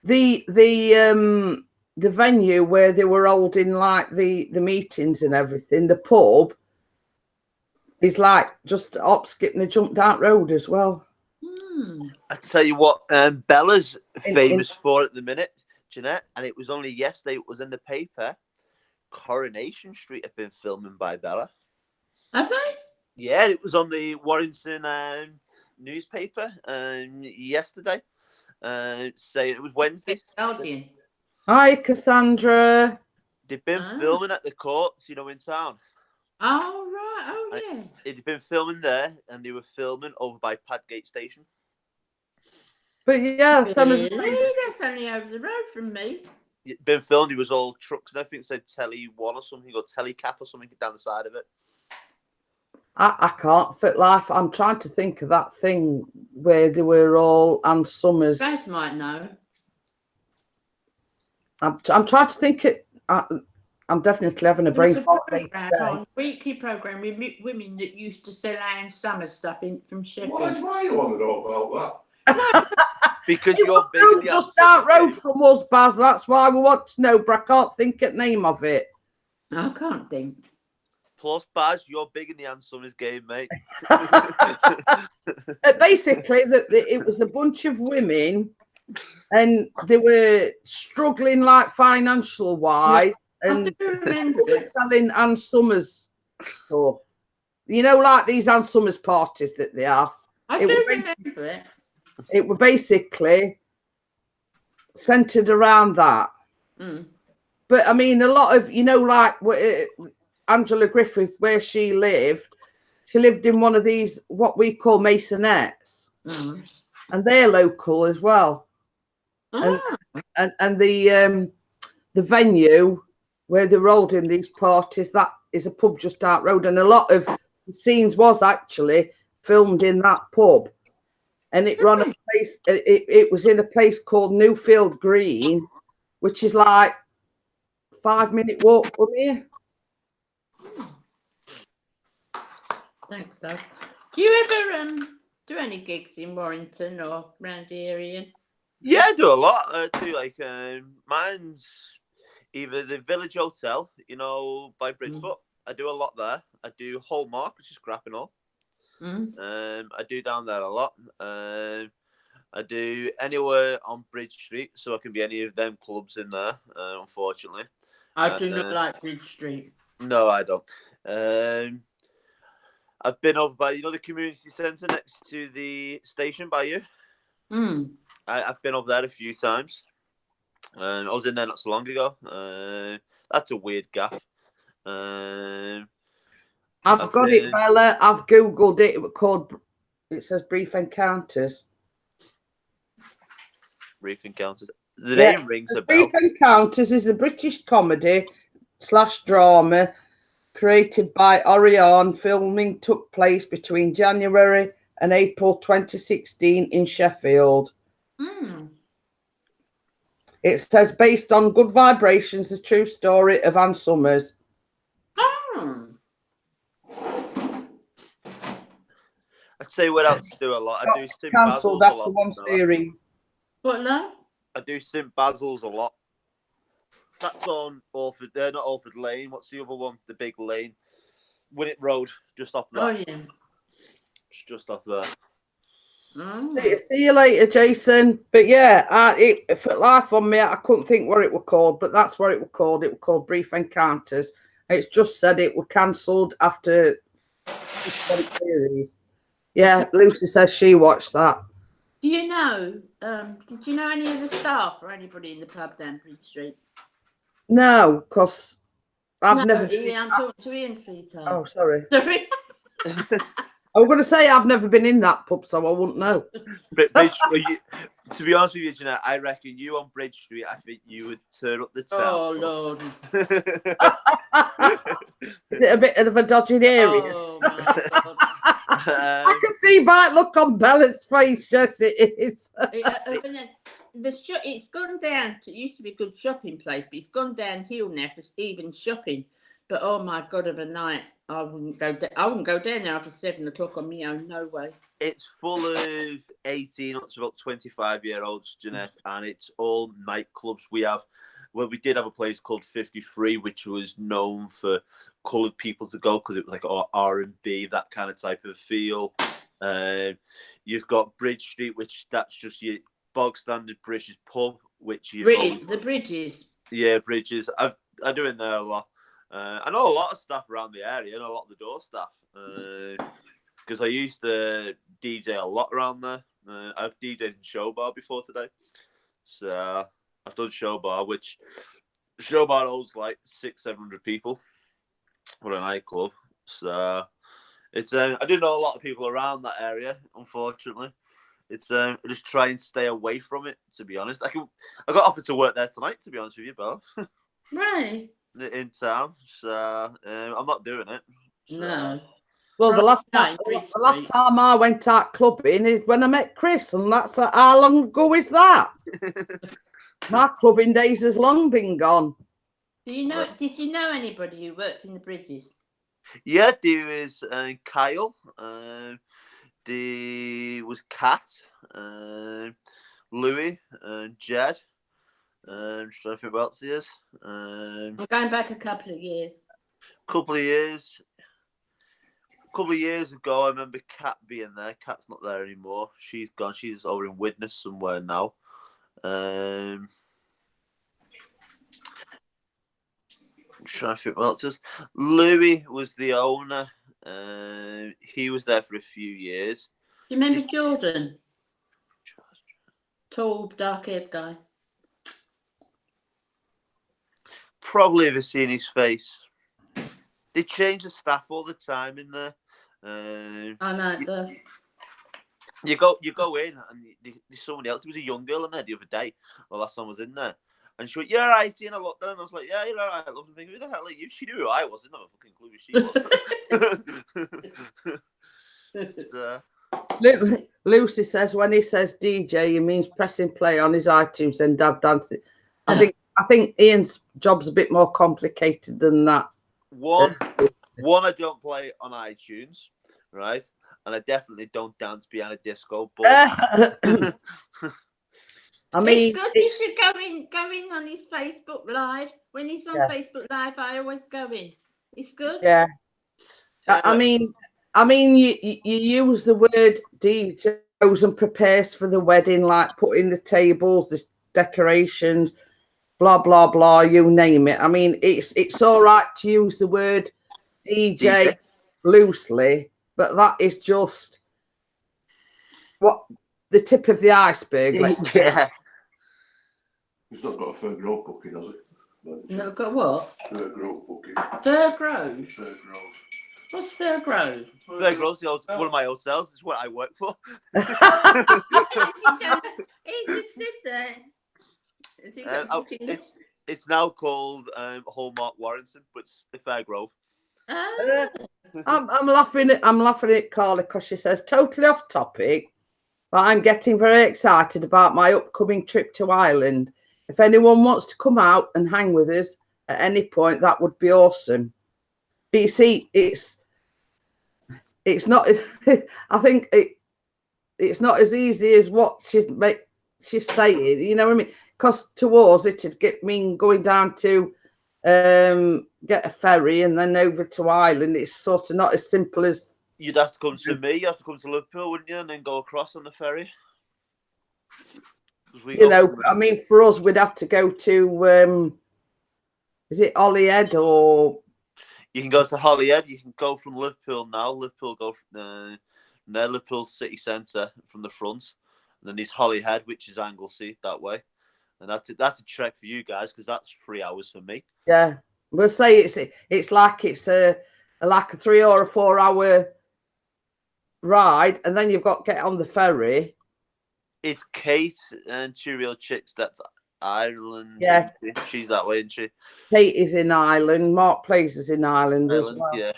the venue where they were holding like the meetings and everything, the pub is like just up, skipping a jump down road as well. I tell you what, Bella's In- famous for at the minute, Jeanette, and it was only yesterday. It was in the paper. Coronation Street have been filming by Bella. Have they? Yeah, it was on the Warrington newspaper yesterday. Saying it was Wednesday. Guardian. Hi, Cassandra. They've been filming at the courts, you know, in town. Oh, right. Oh, yeah. They've been filming there, and they were filming over by Padgate Station. But yeah, Really? That's only over the road from me. It'd been filmed. It was all trucks and everything. It said Telly 1 or something, or Telecaf or something down the side of it. I can't fit life. I'm trying to think of that thing where they were all Ann Summers. Guys might know. I'm trying to think it. I'm definitely having a brain fart later today. Weekly program with women that used to sell Ann Summer stuff from Sheffield. Why do I want to know about that? Because It you're was big in the just Ann out Summers road game. from us, Baz. That's why we want to know, but I can't think of the name of it. I can't think. Plus, Baz, you're big in the Ann Summers game, mate. Basically, it was a bunch of women, and they were struggling like financial wise, and I do remember they were it. selling Ann Summers stuff. You know, like these Ann Summers parties that they have. I It do was remember it. It were basically centered around that. Mm. But I mean, a lot of, you know, like Angela Griffith, where she lived in one of these, what we call masonettes, and they're local as well. And the venue where they're holding these parties, that is a pub just out road, and a lot of the scenes was actually filmed in that pub. And it ran a place. It was in a place called Newfield Green, which is like 5-minute walk from here. Thanks, Doug. Do you ever do any gigs in Warrington or around the area? Yeah, I do a lot. I do like mine's either the Village Hotel, you know, by Bridgefoot. I do a lot there. I do Hallmark, which is crap and all. I do down there a lot. I do anywhere on Bridge Street, so I can be any of them clubs in there. Unfortunately, I do not like Bridge Street. No, I don't. I've been over by, you know, the community centre next to the station by you. I've been over there a few times. I was in there not so long ago. That's a weird gaff. I've got it, Bella. I've googled it. It was called. It says Brief Encounters. Brief Encounters. The name rings a bell. Brief Encounters is a British comedy / drama created by Orion. Filming took place between January and April 2016 in Sheffield. It says based on Good Vibrations, the true story of Ann Summers. I'd say what else to do a lot. I do St. Cancelled Basil's a after lot. one series. What now? I do St. Basil's a lot. That's on Alford. Not Alford Lane. What's the other one? The big lane. Winnet Road, just off there. Oh yeah. It's just off there. See you later, Jason. But yeah, it for life on me, I couldn't think what it was called, but that's what it was called. It was called Brief Encounters. It's just said it was cancelled after series. Yeah, Lucy says she watched that. Do you know? Did you know any of the staff or anybody in the pub down Bridge Street? No, because I've never. I'm talking to Ian, sweetheart. Oh, sorry. Sorry. I was going to say I've never been in that pub, so I wouldn't know. To be honest with you, Jeanette, I reckon you on Bridge Street, I think you would turn up the town. Oh, Lord. Is it a bit of a dodgy area? Oh, my God. I can see by the look on Bella's face. Yes, it is. It's gone down to, it used to be a good shopping place, but it's gone downhill now for even shopping. But oh my God, of a night, I wouldn't go. I wouldn't go down there after 7 o'clock on my own. No way. It's full of 18 up to about 25-year-olds, Jeanette, and it's all nightclubs. We did have a place called 53, which was known for coloured people to go because it was like R&B, that kind of type of feel. You've got Bridge Street, which that's just your bog standard British pub, which the Bridges. Yeah, Bridges. I do in there a lot. I know a lot of staff around the area. I know a lot of the door staff because I used to DJ a lot around there. I've DJed in Show Bar before today, so I've done Show Bar, which Show Bar holds like 600-700 people for a nightclub. So it's I do know a lot of people around that area. Unfortunately, it's I just try and stay away from it. To be honest, I got offered to work there tonight. To be honest with you, Belle. Right. In town, so I'm not doing it. So. No. Well, the last time I went out clubbing is when I met Chris, and that's how long ago is that? My clubbing days has long been gone. Did you know anybody who worked in the Bridges? Yeah, there was Kyle. There was Kat, Louis, and Jed. Trying to think what else he is. I'm going back a couple of years. Couple of years ago, I remember Kat being there. Kat's not there anymore. She's gone. She's over in Widnes somewhere now. I'm trying to think what else is. Louis was the owner. He was there for a few years. Do you remember Jordan? Tall, dark-haired guy. Probably ever seen his face. They change the staff all the time in there. I know it does. You go in and there's somebody else. There was a young girl in there the other day. The last time I was in there, and she went, "You're right." And I looked down and I was like, "Yeah, you're right." I love the thing. Who the hell are you? She knew who I was. I didn't have a fucking clue who she was. Lucy says when he says DJ, he means pressing play on his iTunes and dad dancing. I think Ian's job's a bit more complicated than that. One, I don't play on iTunes, right? And I definitely don't dance behind a disco ball. I mean, it's good. You should go in on his Facebook Live. When he's on Facebook Live, I always go in. It's good. Yeah. I mean, you use the word DJ and prepares for the wedding, like putting the tables, the decorations, blah blah blah, you name it. I mean, it's all right to use the word DJ loosely, but that is just what the tip of the iceberg. Yeah. He's not got a Fir Grove booking, has he? No, got what? Fir Grove booking. Fir Grove. Fir Grove. What's Fir Grove? Fir Grove's one of my hotels. It's what I work for. He just sit there. It's now called Hallmark Warrington, but it's the Fir Grove. I'm laughing at Carly because she says totally off topic, but I'm getting very excited about my upcoming trip to Ireland. If anyone wants to come out and hang with us at any point, that would be awesome. But you see, it's not. I think it's not as easy as what she's saying. You know what I mean? Because towards it'd mean going down to get a ferry and then over to Ireland. It's sort of not as simple as. You'd have to come to me. You have to come to Liverpool, wouldn't you, and then go across on the ferry. I mean, for us, we'd have to go to. Is it Holyhead or? You can go to Holyhead. You can go from Liverpool now. Liverpool go from there. Liverpool city centre from the front, and then there's Holyhead, which is Anglesey that way, and that's a trek for you guys because that's 3 hours for me. Yeah, we'll say it's like a 3 or a 4 hour ride, and then you've got to get on the ferry. It's Kate and Two Real Chicks. That's Ireland. Yeah, she's that way, isn't she? Kate is in Ireland. Mark Place is in Ireland as well. Yeah.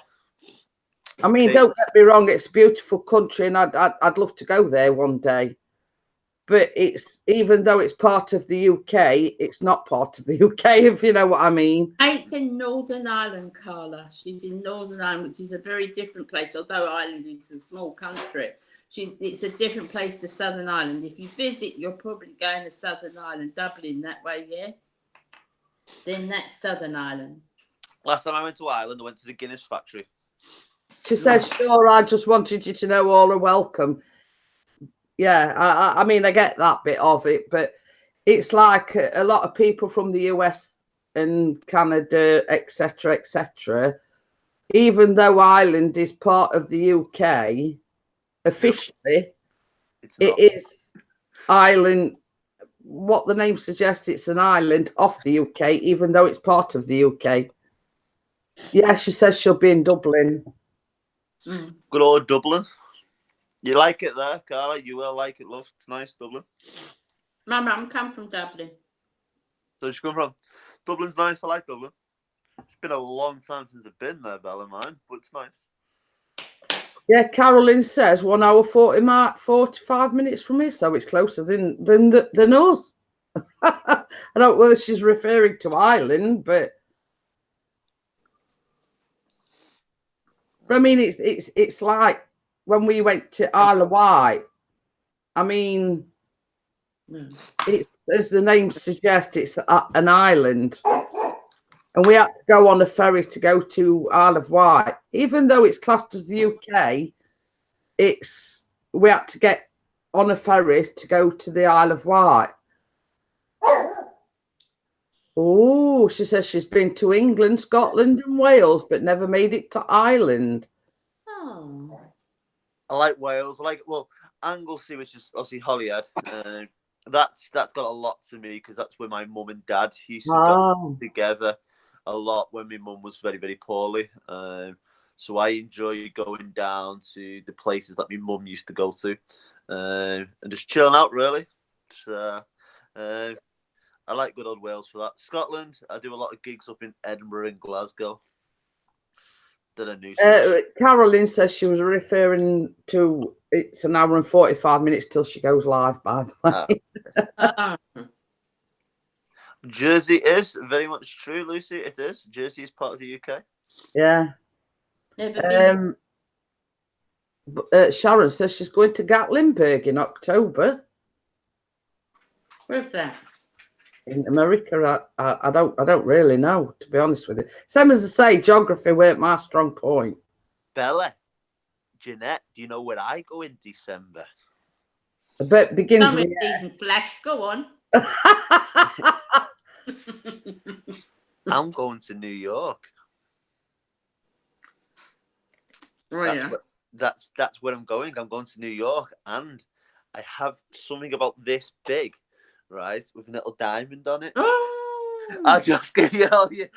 I mean, don't get me wrong; it's a beautiful country, and I'd love to go there one day. but it's, even though it's part of the UK, it's not part of the UK, if you know what I mean. It's in Northern Ireland, Carla. She's in Northern Ireland, which is a very different place. Although Ireland is a small country, it's a different place to Southern Ireland. If you visit, you're probably going to Southern Ireland, Dublin that way, yeah? Then that's Southern Ireland. Last time I went to Ireland, I went to the Guinness factory. She says, sure, I just wanted you to know all are welcome. Yeah, I mean, I get that bit of it, but it's like a lot of people from the US and Canada, etc., even though Ireland is part of the UK, officially, it is Ireland. What the name suggests, it's an island off the UK, even though it's part of the UK. Yeah, she says she'll be in Dublin. Good old Dublin. You like it there, Carla? You will like it, love. It's nice, Dublin. My mum come from Dublin. So she come from? Dublin's nice. I like Dublin. It's been a long time since I've been there, Bella, mine, but it's nice. Yeah, Carolyn says 1 hour 45 minutes from here, so it's closer than us. I don't know whether she's referring to Ireland, but I mean, it's like when we went to Isle of Wight. I mean, as the name suggests, it's an island, and we had to go on a ferry to go to Isle of Wight. Even though it's classed as the UK, we had to get on a ferry to go to the Isle of Wight. Oh, she says she's been to England, Scotland, and Wales, but never made it to Ireland. Oh. I like Wales. I like, well, Anglesey, which is obviously Holyhead. That's got a lot to me because that's where my mum and dad used to go together a lot when my mum was very, very poorly. So I enjoy going down to the places that my mum used to go to and just chilling out, really. So I like good old Wales for that. Scotland, I do a lot of gigs up in Edinburgh and Glasgow. Caroline says she was referring to it's an hour and 45 minutes till she goes live, by the way. Jersey is very much true, Lucy. It is. Jersey is part of the UK. Yeah. Sharon says she's going to Gatlinburg in October. Where's that? In America, I don't really know, to be honest with you. Same as I say, geography weren't my strong point. Bella, Jeanette, do you know where I go in December? But begins with Flash. Go on. I'm going to New York. That's where I'm going. I'm going to New York, and I have something about this big. Right, with a little diamond on it. Oh. I'll just give you all you.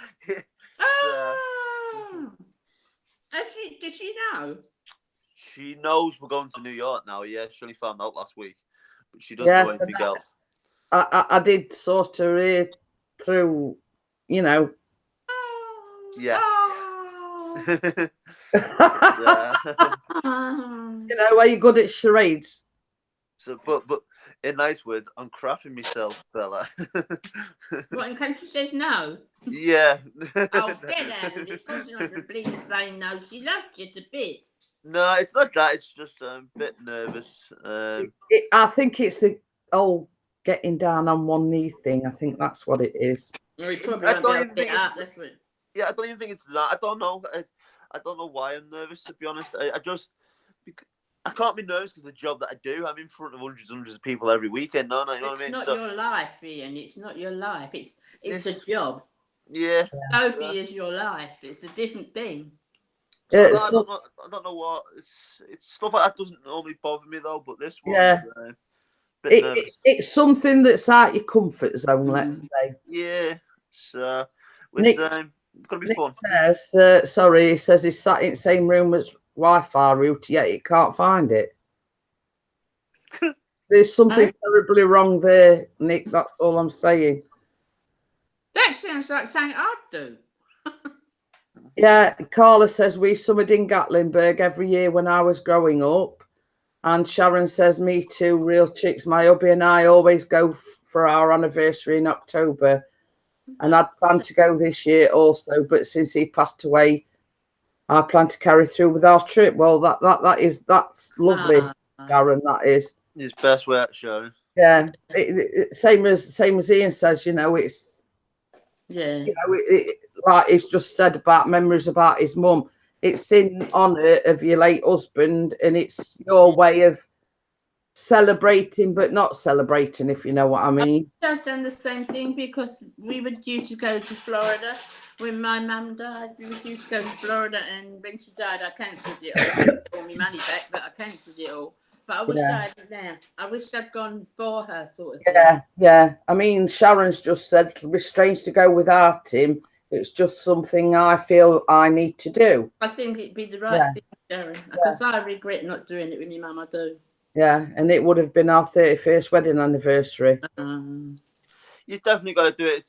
Does she know? She knows we're going to New York now. Yeah, she only found out last week, but she doesn't know anything else. I did sort of read through, you know. Yeah. Yeah. You know, are you good at charades? So, but in nice words, I'm crapping myself, Bella. What, in case she says no? Yeah. Oh, get out of it. It's not the bleeding saying no. She loves you to bits. No, it's not that. It's just I'm a bit nervous. I think it's the old getting down on one knee thing. I think that's what it is. Well, I don't even think it's, yeah, I don't even think it's that. I don't know. I don't know why I'm nervous, to be honest. I can't be nervous because of the job that I do. I'm in front of hundreds of people every weekend, don't I? You know what I mean? It's not your life, Ian. It's not your life. It's a job. Yeah. Sophie is your life. It's a different thing. I don't know what. It's stuff like that doesn't normally bother me though, but this one. Yeah. It's something that's out your comfort zone, let's say. Yeah. So Nick, it's gonna be fun. Says, sorry, he says he's sat in the same room as Wi-Fi router, yet he can't find it. There's something terribly wrong there, Nick. That's all I'm saying. That sounds like something I'd do. Yeah, Carla says we summered in Gatlinburg every year when I was growing up. And Sharon says, me too, real chicks. My hubby and I always go for our anniversary in October. And I'd planned to go this year also, but since he passed away, I plan to carry through with our trip. Well, that's lovely, Sharon. That is His best work, Sharon. Yeah, same as Ian says. It's like he's just said about memories about his mum. It's in honour of your late husband, and it's your way of celebrating, but not celebrating, if you know what I mean. I've done the same thing because we were due to go to Florida when my mum died. We were due to go to Florida, and when she died, I cancelled it. I got all my money back, but I cancelled it all. But I wish I had now. I wish I'd gone for her, sort of thing. Yeah. I mean, Sharon's just said it'll be strange to go without him. It's just something I feel I need to do. I think it'd be the right thing, Sharon, because I regret not doing it with my mum. I do. Yeah, and it would have been our 31st wedding anniversary. You definitely got to do it.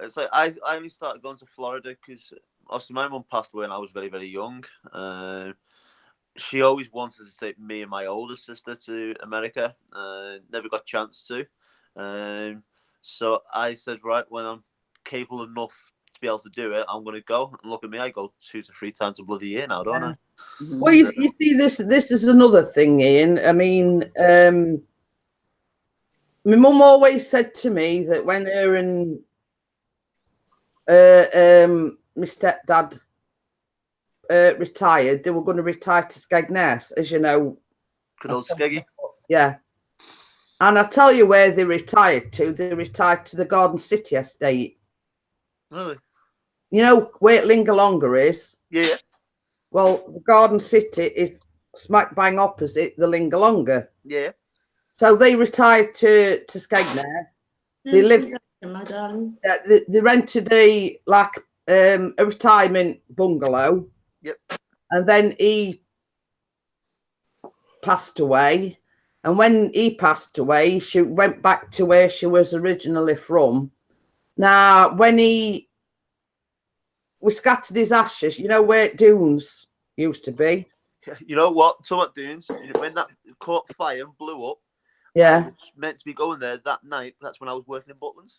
It's like I only started going to Florida because obviously my mum passed away when I was very, very young. She always wanted to take me and my older sister to America. Never got a chance to. So I said, right, when I'm capable enough to be able to do it, I'm going to go. And look at me, I go 2 to 3 times a bloody year now, don't I? Well, you see, this is another thing, Ian. I mean, my mum always said to me that when her and my stepdad retired, they were going to retire to Skegness, as you know. Good old Skeggy. Yeah. And I tell you where they retired to. They retired to the Garden City estate. Really? You know where Lingalonga is? Yeah. Well, the Garden City is smack bang opposite the Lingalonga. Yeah. So they retired to Skegness. They lived. They rented a retirement bungalow. Yep. And then he passed away. And when he passed away, she went back to where she was originally from. Now, when we scattered his ashes, you know where Dunes used to be? You know what? Talking about Dunes, when that caught fire and blew up, yeah, I was meant to be going there that night. That's when I was working in Butlins.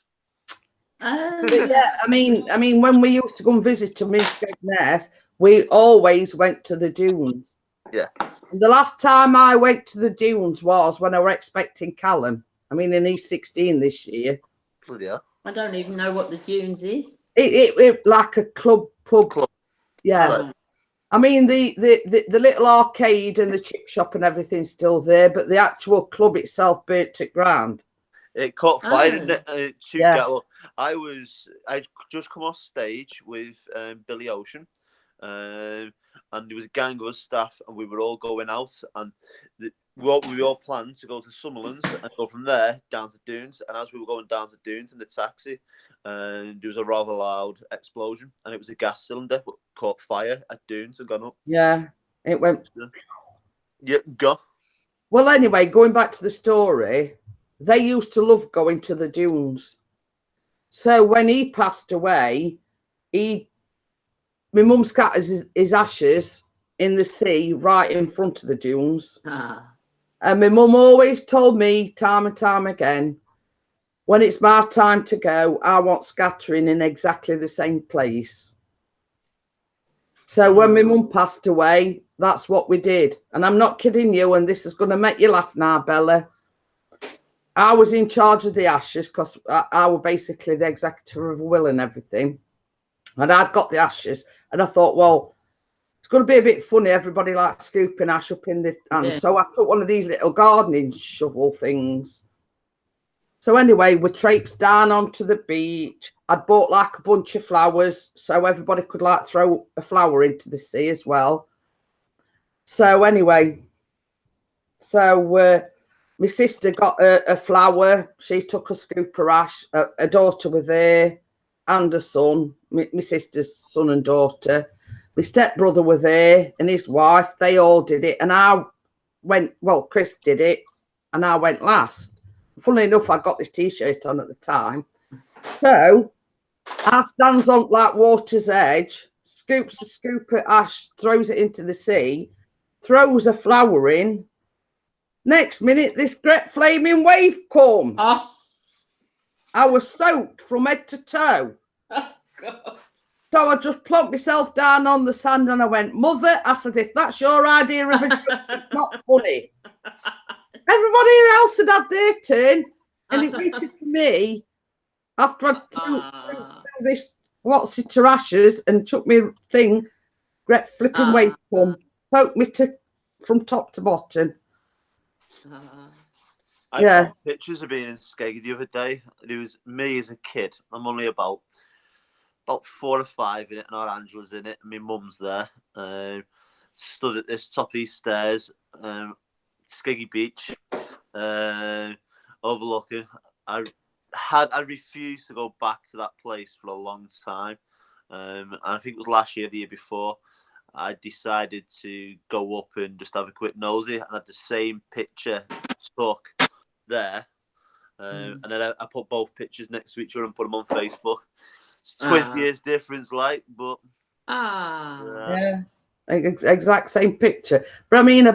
Yeah, I mean, when we used to go and visit to Skegness, we always went to the Dunes. Yeah. And the last time I went to the Dunes was when I was expecting Callum. I mean, and he's 16 this year. Bloody hell. I don't even know what the Dunes is. It like a pub. Yeah. Right. I mean, the little arcade and the chip shop and everything's still there, but the actual club itself burnt to ground. It caught fire, didn't it? I'd just come off stage with Billy Ocean, and there was a gang of us staff, and we were all going out, and we all planned to go to Summerlands and go from there down to Dunes. And as we were going down to Dunes in the taxi, there was a rather loud explosion, and it was a gas cylinder that caught fire at Dunes and gone up. Yeah, it went. Yeah, go. Well, anyway, going back to the story, they used to love going to the Dunes. So when he passed away, my mum scattered his ashes in the sea right in front of the Dunes. And my mum always told me time and time again, when it's my time to go, I want scattering in exactly the same place. So when my mum passed away, that's what we did. And I'm not kidding you, and this is going to make you laugh now, Bella. I was in charge of the ashes because I was basically the executor of a will and everything. And I'd got the ashes. And I thought, well, it's going to be a bit funny. Everybody likes scooping ash up in the hand. Yeah. So I took one of these little gardening shovel things. So anyway, we traipsed down onto the beach. I'd bought like a bunch of flowers so everybody could like throw a flower into the sea as well. So anyway, my sister got a flower. She took a scoop of ash. A daughter was there and a son, my sister's son and daughter. My stepbrother were there and his wife. They all did it. And I went, well, Chris did it and I went last. Funnily enough, I got this T-shirt on at the time. So I stands on like water's edge, scoops a scoop of ash, throws it into the sea, throws a flower in, Next minute, this great flaming wave come. Oh, I was soaked from head to toe. oh God. So I just plumped myself down on the sand and I went, Mother, I said, if that's your idea of a joke, it's not funny. Everybody else had their turn, and it waited for me after I'd threw this what's it to ashes and took me thing, great flipping wave come, soaked me from top to bottom. I got pictures of being in Skeggy the other day. It was me as a kid. I'm only about 4 or 5 in it, and our Angela's in it, and my mum's there. Stood at this top of these stairs, Skeggy Beach, overlooking. I refused to go back to that place for a long time. And I think it was last year, the year before, I decided to go up and just have a quick nosy, and had the same picture stuck there. And then I put both pictures next to each other and put them on Facebook. It's 20 years difference, like, but yeah, exact same picture. But I mean, I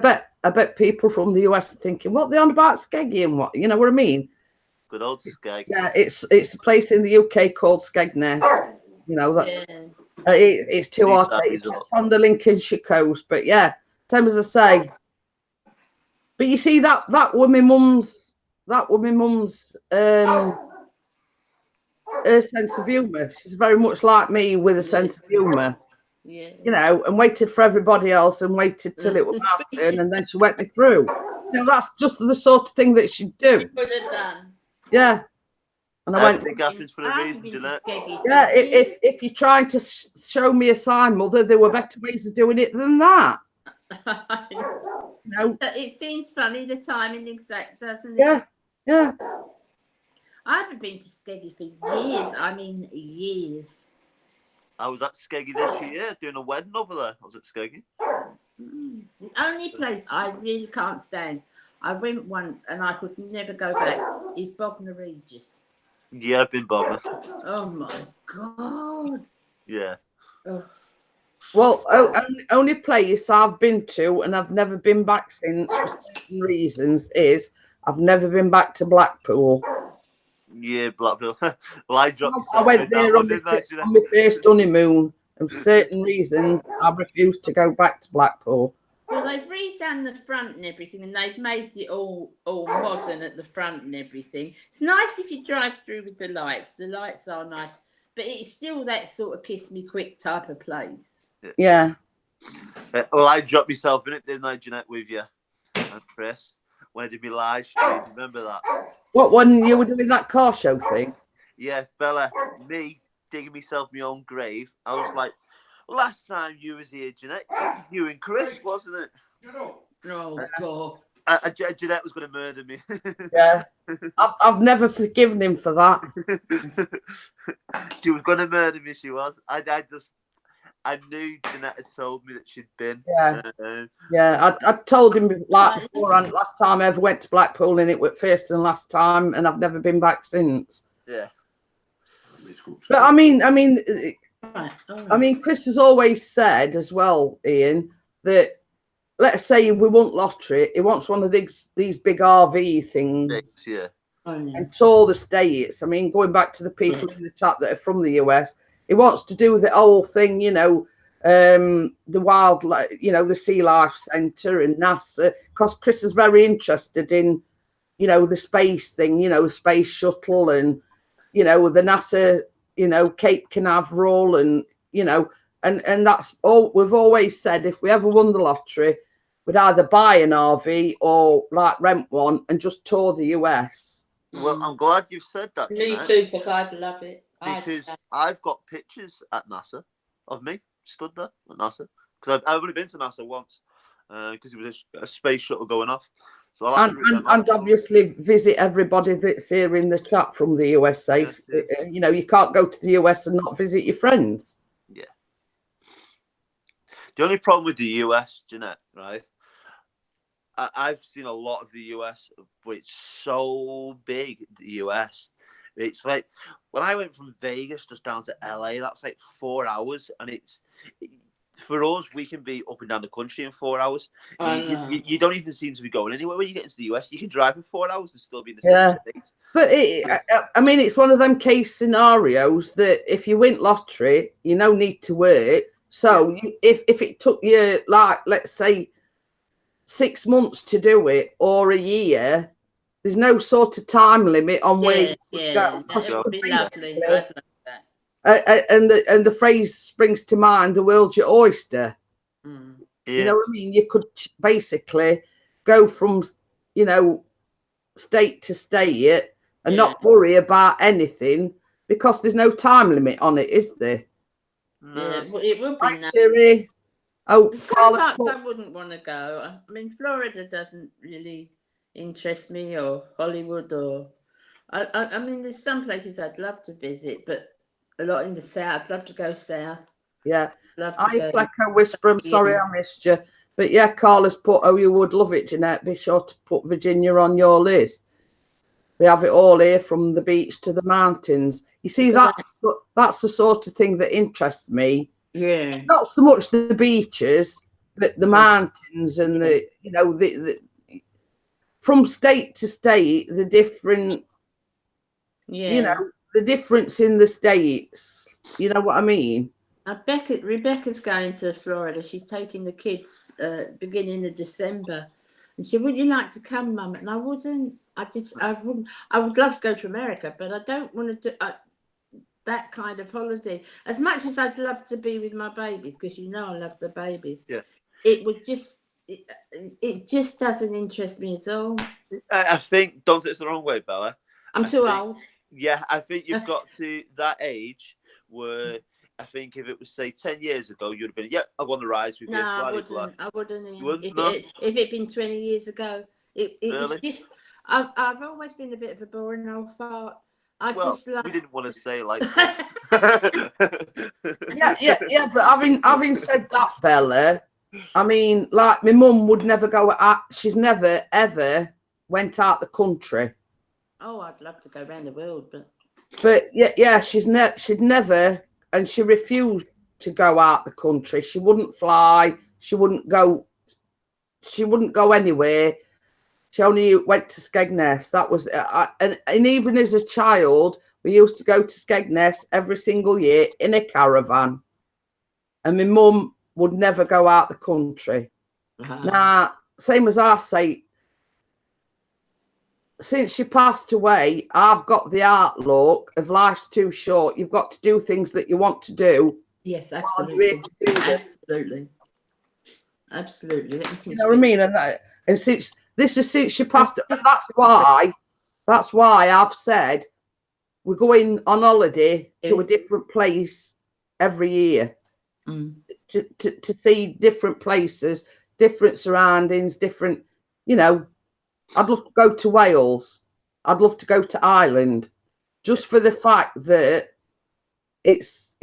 bet people from the US are thinking, what they on about Skeggy and what, you know what I mean? Good old Skeg. Yeah, it's a place in the UK called Skegness. You know that it's too hard. It's on the Lincolnshire coast, but yeah, same as I say. But you see that was my mum's her sense of humour. She's very much like me with a sense of humour. Yeah. You know, and waited for everybody else and waited till it was my turn, and then she went me through. You know, that's just the sort of thing that she'd do. You could have done. Yeah. And I went, Everything happens for a reason, Jeanette. yeah, if you're trying to show me a sign, Mother, there were better ways of doing it than that. No. It seems funny, the timing exact, doesn't it? Yeah, yeah. I haven't been to Skeggy for years. I mean, years. I was at Skeggy this year doing a wedding over there. I was at Skeggy. The only place I really can't stand, I went once and I could never go back, is Bognor Regis. Yeah, I've been Bognor. Oh my God. Yeah. Oh. Well, only place I've been to and I've never been back since for certain reasons is I've never been back to Blackpool. Yeah, Blackpool. Well, I went there on my first honeymoon, and for certain reasons I refused to go back to Blackpool. Well, they've redone the front and everything, and they've made it all modern at the front and everything. It's nice if you drive through with the lights. The lights are nice, but it's still that sort of kiss me quick type of place. Yeah. Well, I dropped myself in it, didn't I, Jeanette, with you and Chris, when I did my live stream. Remember that? What, when you were doing that car show thing? Yeah, Bella, me digging myself my own grave. I was like, last time you was here, Jeanette, it was you and Chris, wasn't it? Oh, God. Jeanette was going to murder me. Yeah. I've never forgiven him for that. She was going to murder me, she was. I knew Jeanette had told me that she'd been. Yeah. Yeah, I told him like beforehand, last time I ever went to Blackpool, and it was first and last time, and I've never been back since. Yeah. But I mean, Chris has always said as well, Ian, that let's say we want lottery, he wants one of these big RV things. Yeah. And tour the states. I mean, going back to the people in the chat that are from the US, he wants to do the whole thing, you know, the wildlife, you know, the Sea Life Centre and NASA, because Chris is very interested in, you know, the space thing, you know, space shuttle and, you know, the NASA, you know, Cape Canaveral and, you know, and that's all we've always said. If we ever won the lottery, we'd either buy an RV or like rent one and just tour the US. Well, I'm glad you've said that. Me too, because I'd love it. Because I've got pictures at NASA of me stood there at NASA. Because I've only been to NASA once, because it was a space shuttle going off. So I'll have and obviously visit everybody that's here in the chat from the USA. Yeah. You know, you can't go to the US and not visit your friends. Yeah. The only problem with the US, Jeanette, right? I've seen a lot of the US, but it's so big, the US. It's like when I went from Vegas just down to LA, that's like 4 hours, and for us, we can be up and down the country in 4 hours. I You, know. you don't even seem to be going anywhere when you get into the US. You can drive for 4 hours and still be in the Yeah. same state. But I mean, it's one of them case scenarios that if you win lottery, you no need to work. So if it took you, like, let's say 6 months to do it or a year, there's no sort of time limit on where you could go. 'Cause That would be lovely. basically, I'd like that. and the phrase springs to mind, the world's your oyster. Mm. You know what I mean? You could basically go from, you know, state to state and not worry about anything because there's no time limit on it, is there? Yeah, it would be Right, nice. Terry? Oh, Some parts I wouldn't want to go. I mean, Florida doesn't really interest me, or Hollywood, or I mean, there's some places I'd love to visit, but a lot in the south. I'd love to go south. yeah. Love to I go. Flecko Whisper, I'm sorry I missed you. But yeah, Carla's put, oh, you would love it, Jeanette. Be sure to put Virginia on your list. We have it all here from the beach to the mountains. You see, that's the sort of thing that interests me. Yeah. Not so much the beaches, but the mountains and the, you know, the from state to state, the different, you know, the difference in the states. You know what I mean? Rebecca's going to Florida. She's taking the kids beginning of December. And she, would you like to come, Mum? And I wouldn't. I would love to go to America, but I don't want to do that kind of holiday. As much as I'd love to be with my babies, because you know I love the babies. Yeah. It would just, it just doesn't interest me at all. I think, don't take it the wrong way, Bella. I'm too old. Yeah, I think you've got to that age where I think if it was, say, 10 years ago, you'd have been, yeah, I want to rise with you. No, I wouldn't. You wouldn't? If it'd been 20 years ago, it's Really? just, I've always been a bit of a boring old fart. We didn't want to say like yeah, but having said that, Bella, I mean, like, my mum would never go out, she's never ever went out the country. Oh, I'd love to go around the world, but she'd never, and she refused to go out the country. She wouldn't fly, she wouldn't go anywhere. She only went to Skegness. That was, and even as a child, we used to go to Skegness every single year in a caravan. And my mum would never go out the country. Now, same as I say, since she passed away, I've got the outlook of life's too short. You've got to do things that you want to do. Yes, absolutely. Absolutely. You know what I mean? And since she passed, and that's why I've said we're going on holiday to a different place every year to see different places, different surroundings, different, you know. I'd love to go to Wales. I'd love to go to Ireland, just for the fact that it's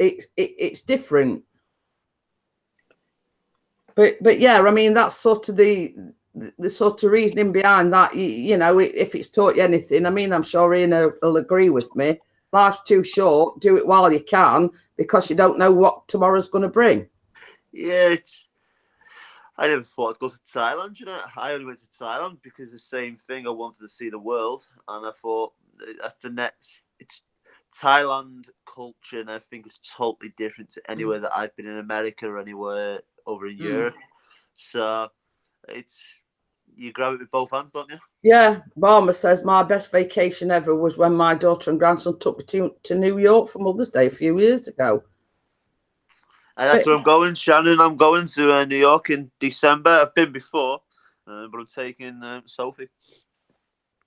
different. But yeah, I mean, that's sort of the sort of reasoning behind that. You know, if it's taught you anything, I mean, I'm sure Ian will agree with me. Life's too short. Do it while you can, because you don't know what tomorrow's going to bring. Yeah, I never thought I'd go to Thailand, you know. I only went to Thailand because the same thing. I wanted to see the world, and I thought that's the next. It's Thailand culture, and I think it's totally different to anywhere that I've been in America or anywhere over in Europe. So you grab it with both hands, don't you? Yeah, Barmer says my best vacation ever was when my daughter and grandson took me to New York for Mother's Day a few years ago. And that's where I'm going, Shannon. I'm going to New York in December. I've been before, but I'm taking Sophie.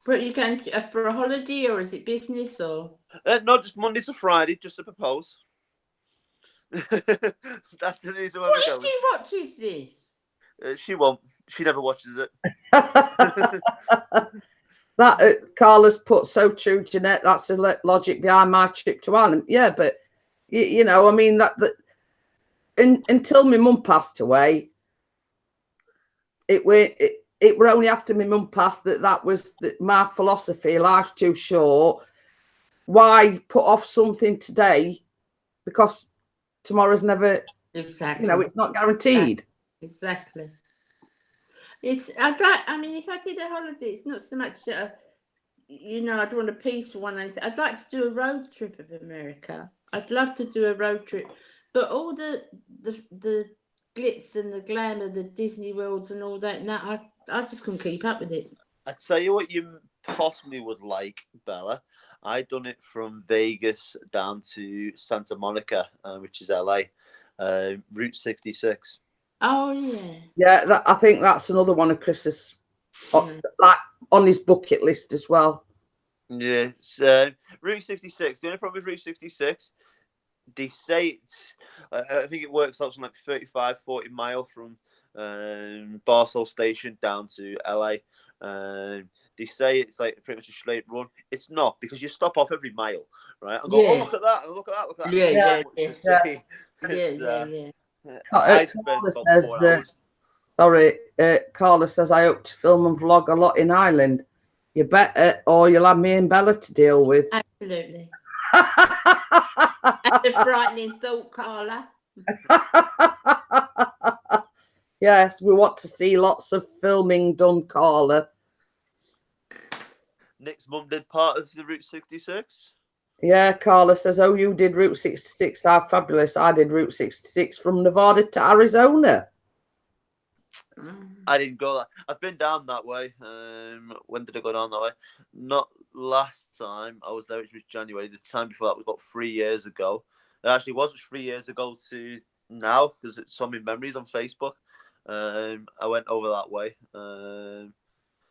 But you going for a holiday, or is it business, or? No, just Monday to Friday, just to propose. That's the reason why we're going. What if she watches this? She won't. She never watches it. That Carla's put so true, Jeanette. That's the logic behind my trip to Ireland. Yeah, but you know, I mean that. Until my mum passed away, it were only after my mum passed that was my philosophy. Life's too short. Why put off something today? Because tomorrow's never Exactly. You know, it's not guaranteed. Exactly. I mean, if I did a holiday, it's not so much that, I'd want a peaceful one. I'd like to do a road trip of America. I'd love to do a road trip, but all the glitz and the glamour, the Disney worlds and all that, no, I just couldn't keep up with it. I tell you what, you possibly would like, Bella. I done it from Vegas down to Santa Monica, which is LA, Route 66. Oh yeah. Yeah, I think that's another one of Chris's, like on his bucket list as well. Yeah, it's, Route 66. The only problem with Route 66, they say it's, I think it works out from like 35, 40 mile from Barstow Station down to LA. They say it's like pretty much a straight run. It's not, because you stop off every mile, right? And go, oh, look at that, and look at that, look at that. Yeah. I spent about 4 hours. Carla says, I hope to film and vlog a lot in Ireland. You better, or you'll have me and Bella to deal with. Absolutely. That's a frightening thought, Carla. Yes, we want to see lots of filming done, Carla. Nick's mum did part of the Route 66. Yeah, Carla says, oh, you did Route 66. How fabulous. I did Route 66 from Nevada to Arizona. I didn't go that. I've been down that way. When did I go down that way? Not last time I was there, which was January. The time before that was about 3 years ago. It actually was 3 years ago to now, because it's on my memories on Facebook. I went over that way.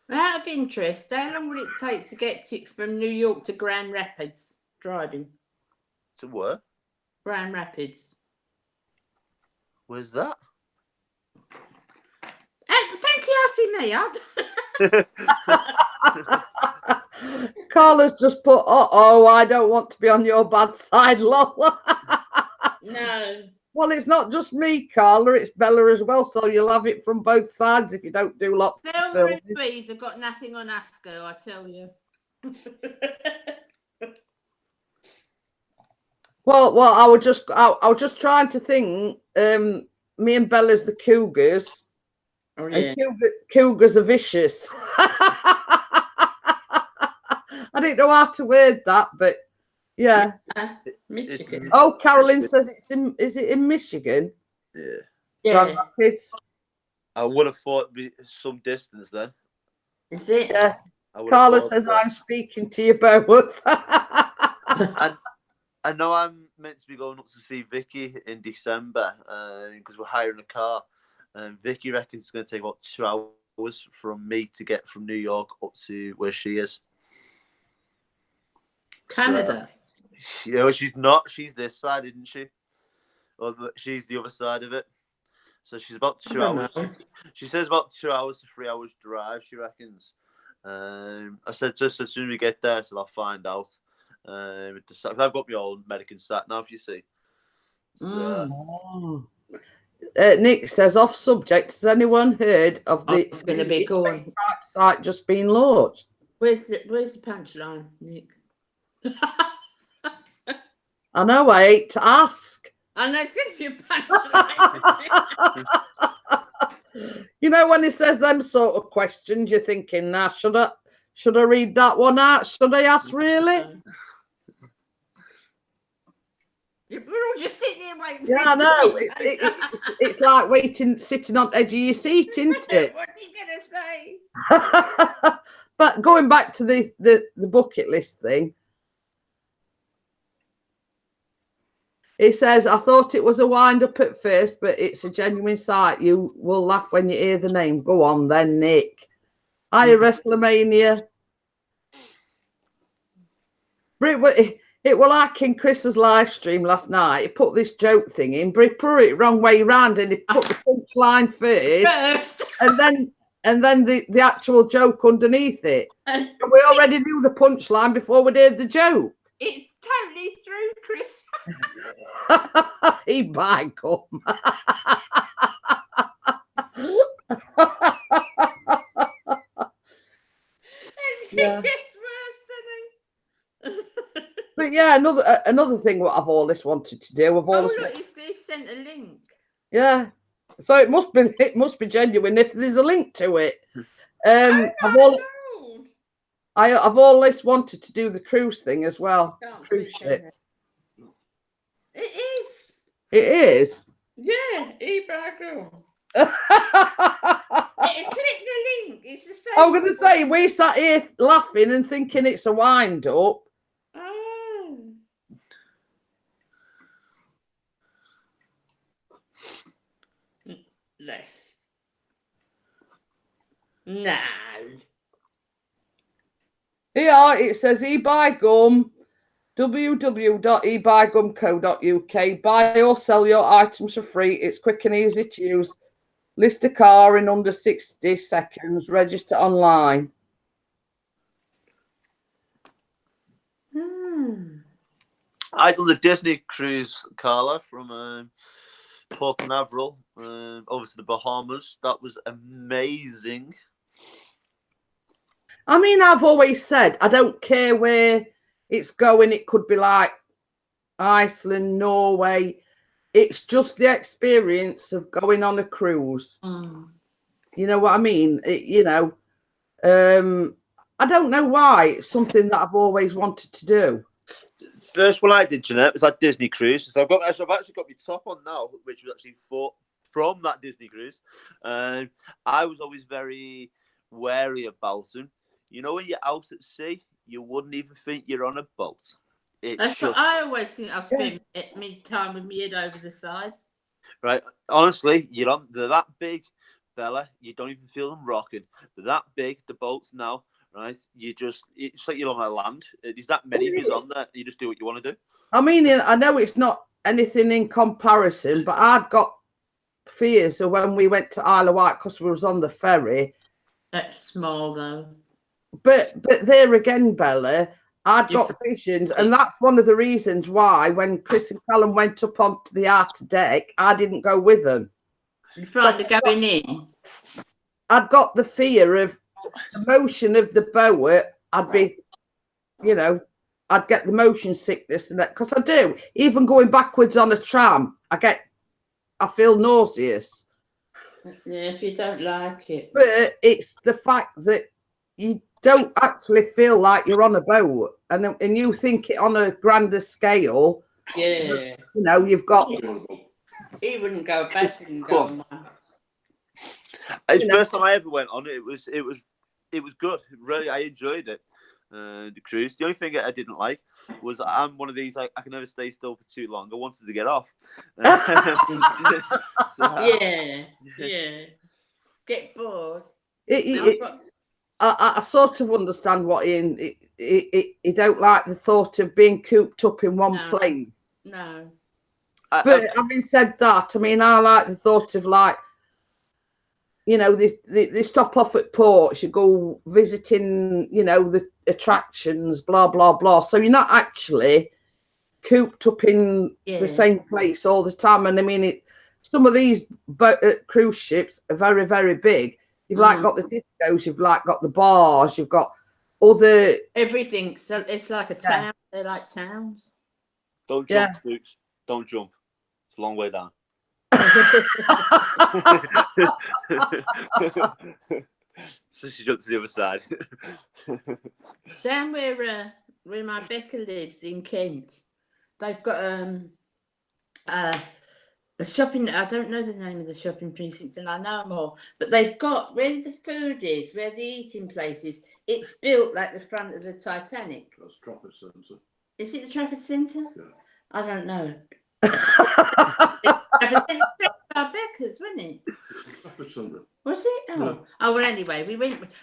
Out of interest, how long would it take to get from New York to Grand Rapids driving? To where? Grand Rapids. Where's that? Fancy asking me? Carla's just put, I don't want to be on your bad side, lol. No. Well, it's not just me, Carla, it's Bella as well, so you'll have it from both sides if you don't do lots of Thelma filming. and Louise have got nothing on Asco, I tell you. Well, I was just trying to think. Me and Bella's the Cougars, and Cougars are vicious. I didn't know how to word that, but yeah. Michigan. Oh, Carolyn says is it in Michigan? Yeah. Grand Rapids. I would have thought it'd be some distance then. Is it? Yeah. Carla says I'm speaking to you both. I know I'm meant to be going up to see Vicky in December because we're hiring a car. And Vicky reckons it's going to take about 2 hours from me to get from New York up to where she is. Canada. So, she's not. She's this side, isn't she? Or she's the other side of it. So she's about 2 hours. She says about 2 hours to 3 hours drive, she reckons. I said to her, so as soon as we get there, so I'll find out. I've got my old American sat nav, you see. So, Nick says, off subject, has anyone heard of the it's going to be going site just being launched? Where's the punchline, Nick? I know, I hate to ask. I know it's going to be a punchline. You know, when he says them sort of questions, you're thinking, nah, should I read that one out? Should I ask, really? We're all just sitting there waiting. Yeah, I know. It's like sitting on the edge of your seat, isn't it? What's he going to say? But going back to the bucket list thing, he says, I thought it was a wind-up at first, but it's a genuine sight. You will laugh when you hear the name. Go on then, Nick. Hiya, WrestleMania. It was like in Chris's live stream last night. He put this joke thing in, but he put it wrong way round, and he put the punchline first. and then the actual joke underneath it. And we already knew the punchline before we did the joke. It's totally through, Chris. He might come. Yeah. It gets worse, doesn't it? But yeah, another thing what I've always wanted to do. Look, he sent a link. Yeah. So it must be genuine if there's a link to it. Oh I've my all, Lord. I've always wanted to do the cruise thing as well. Can't Cruise see, ship. can it? It is. It is. Yeah, eBay. Click the link. It's the same. I'm going to say, we sat here laughing and thinking it's a wind up. Oh. Less. No. Here it says eBuyGum, www.ebuygum.co.uk. Buy or sell your items for free. It's quick and easy to use. List a car in under 60 seconds. Register online. I done the Disney cruise, Carla, from Port Canaveral over to the Bahamas. That was amazing. I mean, I've always said I don't care where it's going. It could be like Iceland, Norway. It's just the experience of going on a cruise. You know what I mean? I don't know why. It's something that I've always wanted to do. First one I did, Jeanette, was that Disney cruise. So I've actually got my top on now, which was actually from that Disney cruise. I was always very wary about them. You know, when you're out at sea, you wouldn't even think you're on a boat. That's what I always think. I spend me time with my head over the side. Right. Honestly, they're that big, Bella. You don't even feel them rocking. They're that big, the boats now, right? It's like you're on a land. There's that many of you on there. You just do what you want to do. I mean, I know it's not anything in comparison, but I'd got fears of when we went to Isle of Wight because we was on the ferry. That's small though. But there again, Bella, I'd got visions, and that's one of the reasons why when Chris and Callum went up onto the after deck, I didn't go with them. You're frightened of going in? I'd got the fear of the motion of the boat. I'd be, I'd get the motion sickness and that, because I do. Even going backwards on a tram, I feel nauseous. Yeah, if you don't like it. But it's the fact that you don't actually feel like you're on a boat, and you think it on a grander scale. Yeah. You've got. He wouldn't go. Bess wouldn't go on one. It's the first time I ever went on it. It was good. Really, I enjoyed it. The cruise. The only thing I didn't like was I'm one of these. I can never stay still for too long. I wanted to get off. Yeah. Get bored. I sort of understand what Ian. He don't like the thought of being cooped up in one place. No. But having said that, I mean, I like the thought of they stop off at ports, you go visiting, the attractions, blah, blah, blah. So you're not actually cooped up in the same place all the time. And I mean, some of these cruise ships are very, very big. You've got the discos, you've got the bars, you've got other everything. So it's like a town. They're like towns. Don't jump, Dukes. Don't jump. It's a long way down. So she jumped to the other side. Down where my Becca lives in Kent, they've got a shopping. I don't know the name of the shopping precinct, and I know them all. But they've got where the food is, where the eating place is. It's built like the front of the Titanic. That's Trafford Centre. Is it the Trafford Centre? Yeah. I don't know. Becca's, wasn't it? Trafford Centre. Was it? Oh. No. Oh, well, anyway,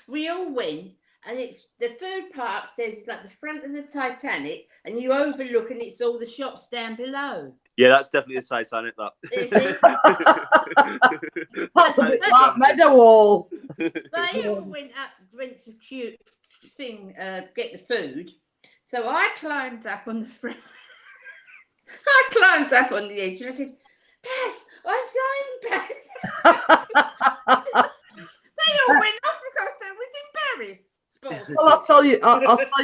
we all went, and it's the food part upstairs is like the front of the Titanic, and you overlook, and it's all the shops down below. Yeah, that's definitely the Titanic, that. Is it? That's a bit like Meadowhall. They all went to cute thing, get the food. So I climbed up on the front. I climbed up on the edge and I said, Bess, I'm flying, Bess. They all went off because I was embarrassed. Well, I'll tell you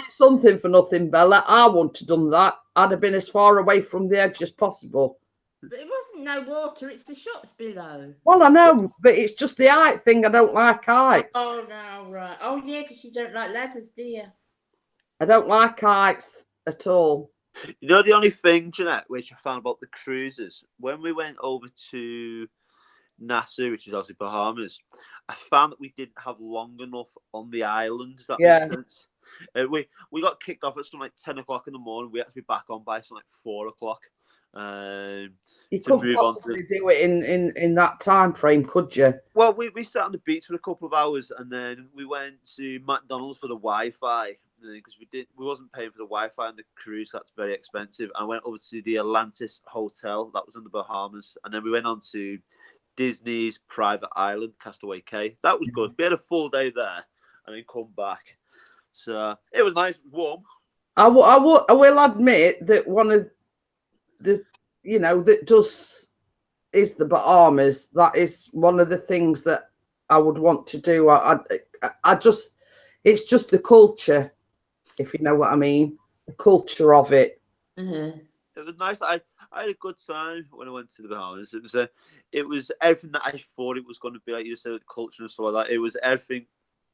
something for nothing, Bella. I wouldn't have done that. I'd have been as far away from the edge as possible. But it wasn't isn't no water. It's the shops below. Well, I know, but it's just the height thing. I don't like heights. Oh no, right. Oh yeah, because you don't like ladders, do you? I don't like heights at all. You know, the only thing, Jeanette, which I found about the cruises, when we went over to Nassau, which is obviously Bahamas, I found that we didn't have long enough on the island, if that makes sense. We got kicked off at something like 10 o'clock in the morning. We had to be back on by something like 4 o'clock. You couldn't possibly do it in that time frame, could you? Well, we sat on the beach for a couple of hours, and then we went to McDonald's for the Wi-Fi because we wasn't paying for the Wi-Fi on the cruise. That's very expensive. I went over to the Atlantis Hotel that was in the Bahamas, and then we went on to Disney's private island, Castaway Cay. That was good. We had a full day there, and then come back. So it was nice, warm. I will admit that one of the that is the Bahamas. That is one of the things that I would want to do. It's just the culture, if you know what I mean, the culture of it. Mm-hmm. It was nice. I had a good time when I went to the Bahamas. It was everything that I thought it was going to be, like you said, the culture and stuff like that. It was everything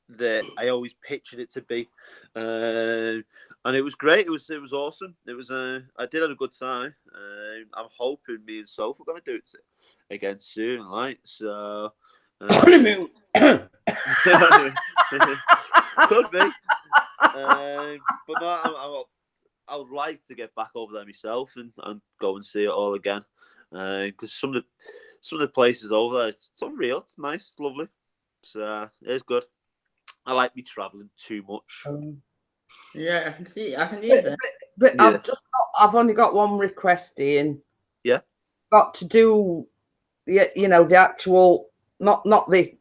that I always pictured it to be, and it was great. It was awesome. It was I did have a good time. I'm hoping me and Soph are going to do it again soon, right? So Honeymoon. could be, but no, I would like to get back over there myself and go and see it all again, because some of the places over there, it's unreal. It's nice, it's lovely. It's good. I like me traveling too much. Yeah, I can see. I can hear that. But Yeah. I've only got one request, Ian. Yeah. Got to do, the actual, not the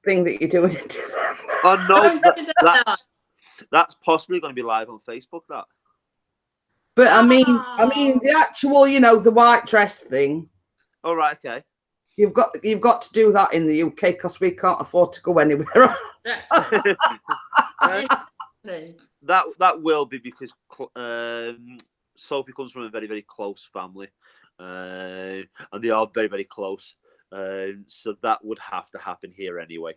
thing that you're doing in December. Oh no, that's possibly going to be live on Facebook. That. But I mean the actual, the white dress thing. All right. Okay. You've got to do that in the UK because we can't afford to go anywhere else. That will be because Sophie comes from a very, very close family, and they are very, very close. So that would have to happen here anyway.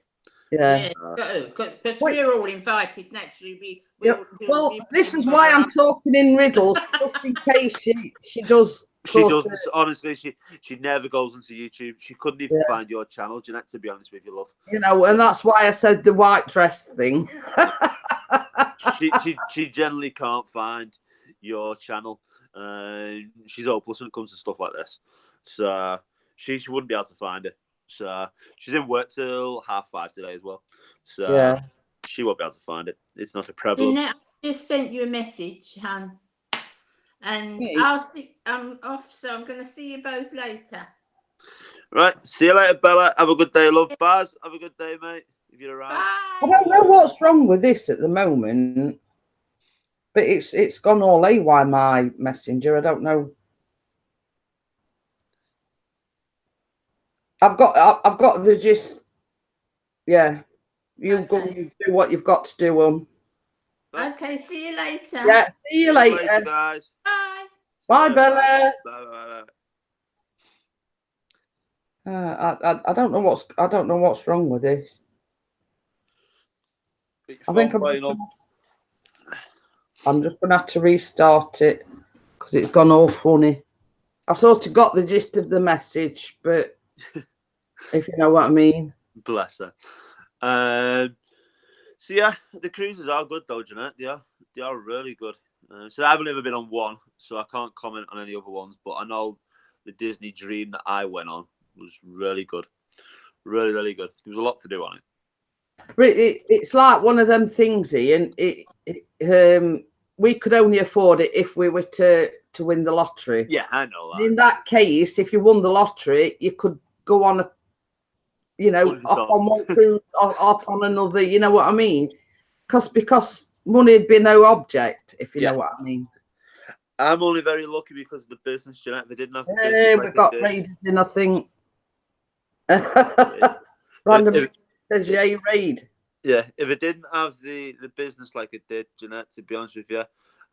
Yeah. Because we're all invited naturally. Well, this is why I'm talking in riddles, just in case she does. She doesn't. Honestly, she never goes onto YouTube. She couldn't even find your channel, Jeanette, to be honest with you, love. And that's why I said the white dress thing. she generally can't find your channel. She's hopeless when it comes to stuff like this. So she wouldn't be able to find it. So she's in work till 5:30 today as well. So she won't be able to find it. It's not a problem. I just sent you a message, Han. And I'll see. I'm off, so I'm going to see you both later. Right. See you later, Bella. Have a good day, love. Baz, have a good day, mate. If you're around. Bye. I don't know what's wrong with this at the moment, but it's gone all AY, my messenger. I don't know. I've got the gist. Yeah, you go. You do what you've got to do. Okay, see you later. Yeah, see you later, guys. Bye. Bye, Bella. Bye. I don't know what's wrong with this. I think I'm just gonna have to restart it because it's gone all funny. I sort of got the gist of the message, but if you know what I mean. Bless her. So yeah, the cruises are good though, Jeanette. They are really good. So I've never been on one, so I can't comment on any other ones. But I know the Disney Dream that I went on was really good, really, really good. There was a lot to do on it. It's like one of them things, Ian. We could only afford it if we were to win the lottery. Yeah, I know that. In that case, if you won the lottery, you could go on up on one cruise, up on another. You know what I mean? Because money'd be no object, if you know what I mean. I'm only very lucky because of the business, Jeanette. They didn't have the business. We got raided in, I think. Random says raid. Yeah, if it didn't have the business like it did, Jeanette, to be honest with you,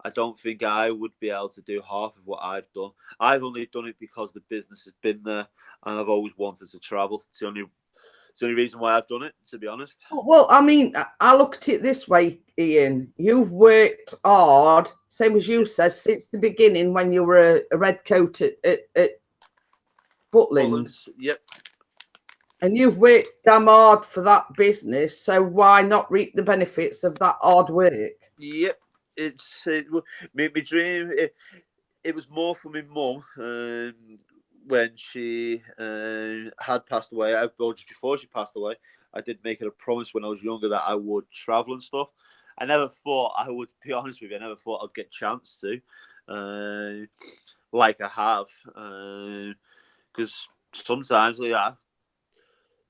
I don't think I would be able to do half of what I've done. I've only done it because the business has been there, and I've always wanted to travel. It's the only reason why I've done it, to be honest. Well, I mean, I look at it this way, Ian. You've worked hard, same as you said, since the beginning when you were a red coat at Butlins. Yep. And you've worked damn hard for that business, so why not reap the benefits of that hard work? Yep. My dream. It was more for my mum when she had passed away. Well, just before she passed away, I did make her a promise when I was younger that I would travel and stuff. I never thought I would. Be honest with you, I never thought I'd get a chance to, like I have, because sometimes,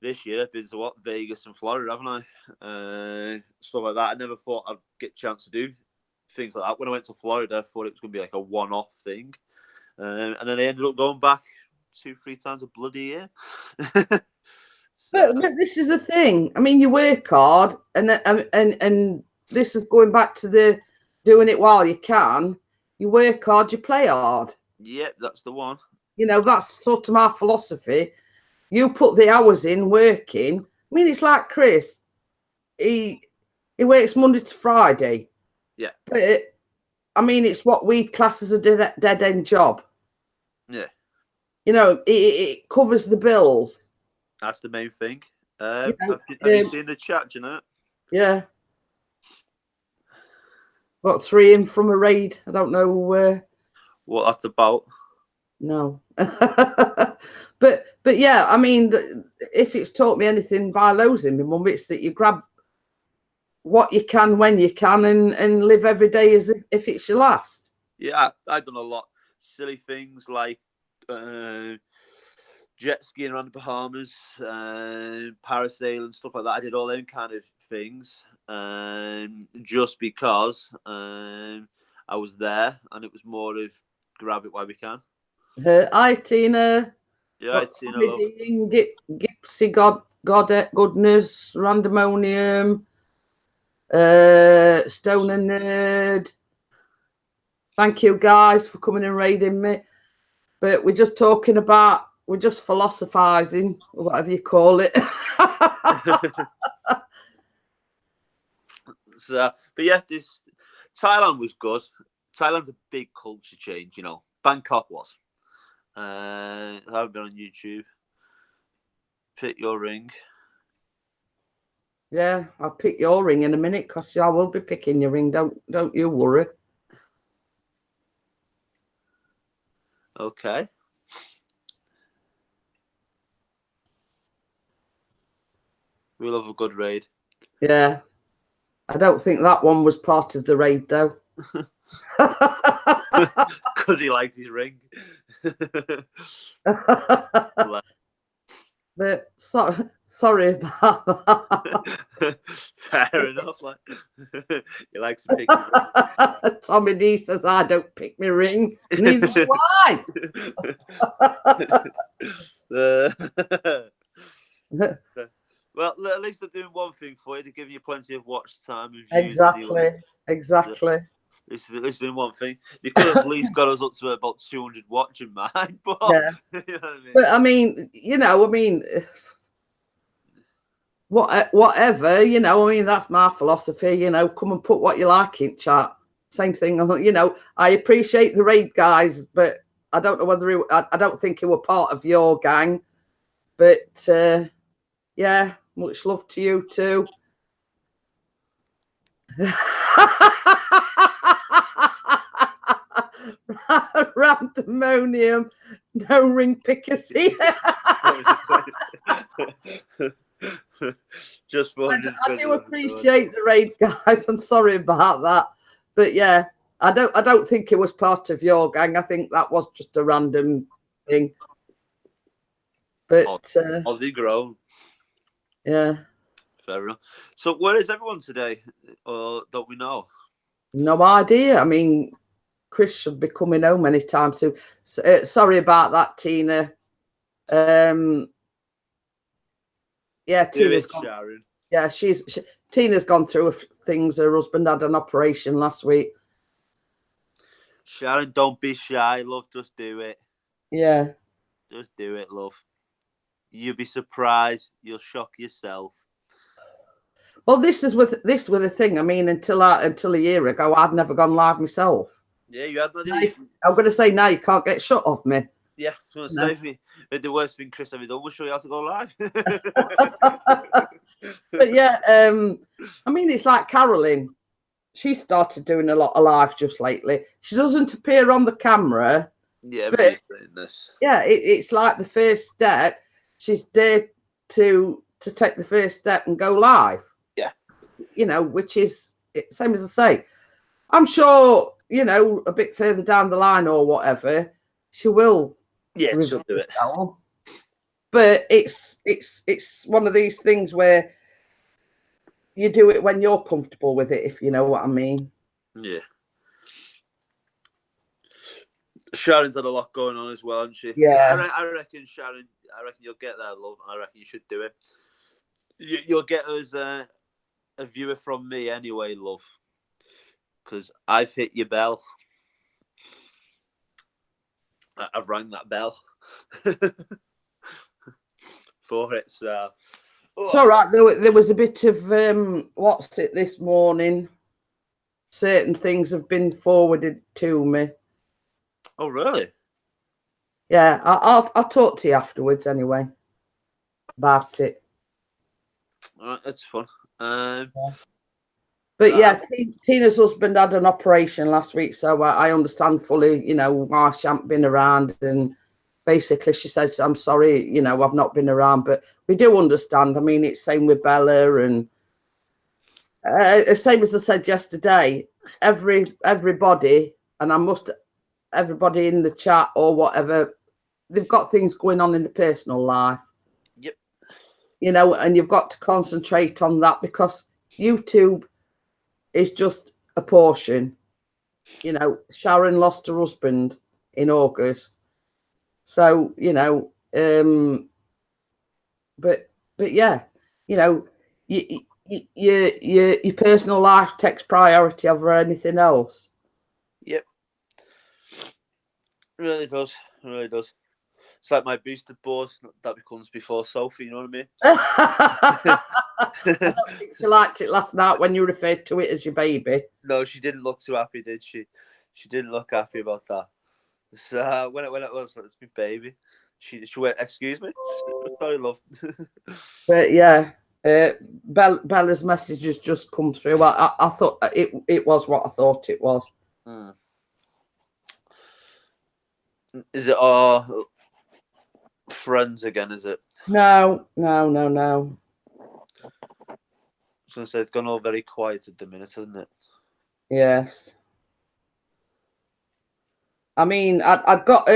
this year I've been to Vegas and Florida, haven't I? Stuff like that. I never thought I'd get a chance to do things like that. When I went to Florida, I thought it was going to be like a one-off thing, and then I ended up going back 2-3 times a bloody year. But this is the thing. I mean, you work hard, and this is going back to the doing it while you can. You work hard, you play hard. Yep, that's the one. You know, that's sort of my philosophy. You put the hours in working. I mean, it's like Chris. He works Monday to Friday. Yeah. But I mean, it's what we class as a dead end job. Yeah. You know, it covers the bills. That's the main thing. Yeah, have you seen the chat, Jeanette? Yeah. Got 3 in from a raid. I don't know what that's about. No. but yeah, I mean, if it's taught me anything by losing my mum, it's that you grab what you can when you can and live every day as if it's your last. Yeah, I've done a lot silly things like jet skiing around the Bahamas, parasailing, stuff like that. I did all them kind of things just because I was there, and it was more of grab it while we can. Hi, Tina. Yeah, I'd seen Gypsy Goodness, Randomonium, Stoner Nerd. Thank you guys for coming and raiding me. But we're just talking about, we're just philosophizing, or whatever you call it. So, but yeah, Thailand was good. Thailand's a big culture change, you know. Bangkok was. I haven't been on YouTube. Pick your ring. Yeah, I'll pick your ring in a minute, because I will be picking your ring. Don't you worry. Okay. We love a good raid. Yeah. I don't think that one was part of the raid, though. Because he likes his ring. But sorry about that. Fair enough. Like, he likes to pick his ring. Tommy D says, I don't pick my ring. Neither do I. Well, at least they're doing one thing for you. They're giving you plenty of watch time. And views. Exactly. At least doing one thing. They could have at least got us up to about 200 watching mine. But, yeah. You know what I mean? But I mean, whatever, that's my philosophy, come and put what you like in chat. Same thing, I appreciate the raid guys, but I don't know whether I don't think he were part of your gang. But yeah, much love to you too. Randomonium, no ring pickers here. Just for I do appreciate the raid, guys. I'm sorry about that, but yeah, I don't think it was part of your gang. I think that was just a random thing. But Aussie grown. Yeah. Fair enough. So where is everyone today? Or don't we know? No idea. I mean, Chris should be coming home anytime soon. Sorry about that, Tina. Yeah, Tina's gone. Sharon. Yeah, Tina's gone through things. Her husband had an operation last week, Sharon, don't be shy, love. Just do it. Yeah. Just do it, love. You'll be surprised. You'll shock yourself. Well, this was the thing. I mean, until a year ago, I'd never gone live myself. Yeah, you had no Now, idea. I'm going to say now you can't get shut of me. Yeah, I was No. going to say, the worst thing Chris ever done was show you how to go live. But yeah, I mean, it's like Carolyn. She started doing a lot of live just lately. She doesn't appear on the camera. Yeah, But- everybody's saying this. Yeah, it's like the first step. She's dared to take the first step and go live. Yeah. You know, which is same as I say. I'm sure, you know, a bit further down the line or whatever, she will Yeah, reveal she'll do it. herself. But it's one of these things where you do it when you're comfortable with it, if you know what I mean. Yeah. Sharon's had a lot going on as well, hasn't she? Yeah. I reckon, Sharon, you'll get there, love. I reckon you should do it. You'll get us a viewer from me anyway, love. Because I've hit your bell. I've rang that bell for it. So It's all right. There was a bit of what's it this morning. Certain things have been forwarded to me. Oh, really? Yeah, I'll talk to you afterwards anyway about it. All right, that's fun. But yeah, Tina's husband had an operation last week, so I understand fully, you know, why she hasn't been around. And basically, she said, "I'm sorry, you know, I've not been around," but we do understand. I mean, it's same with Bella, and same as I said yesterday. Everybody, and everybody in the chat or whatever, they've got things going on in the personal life. Yep. You know, and you've got to concentrate on that because YouTube is just a portion. You know, Sharon lost her husband in August, so you know, but yeah, you know, your personal life takes priority over anything else. Yep. It really does. It really does. It's like my boosted board that becomes before Sophie, you know what I mean? I don't think she liked it last night when you referred to it as your baby. No, she didn't look too happy, did she? She didn't look happy about that. So when it was like, it's my baby, she went, "Excuse me?" Sorry, love. But yeah, Bella's message has just come through. I thought it was what I thought it was. Is it our friends again? Is it? No. I was gonna say it's gone all very quiet at the minute, hasn't it? Yes. I mean, I'd got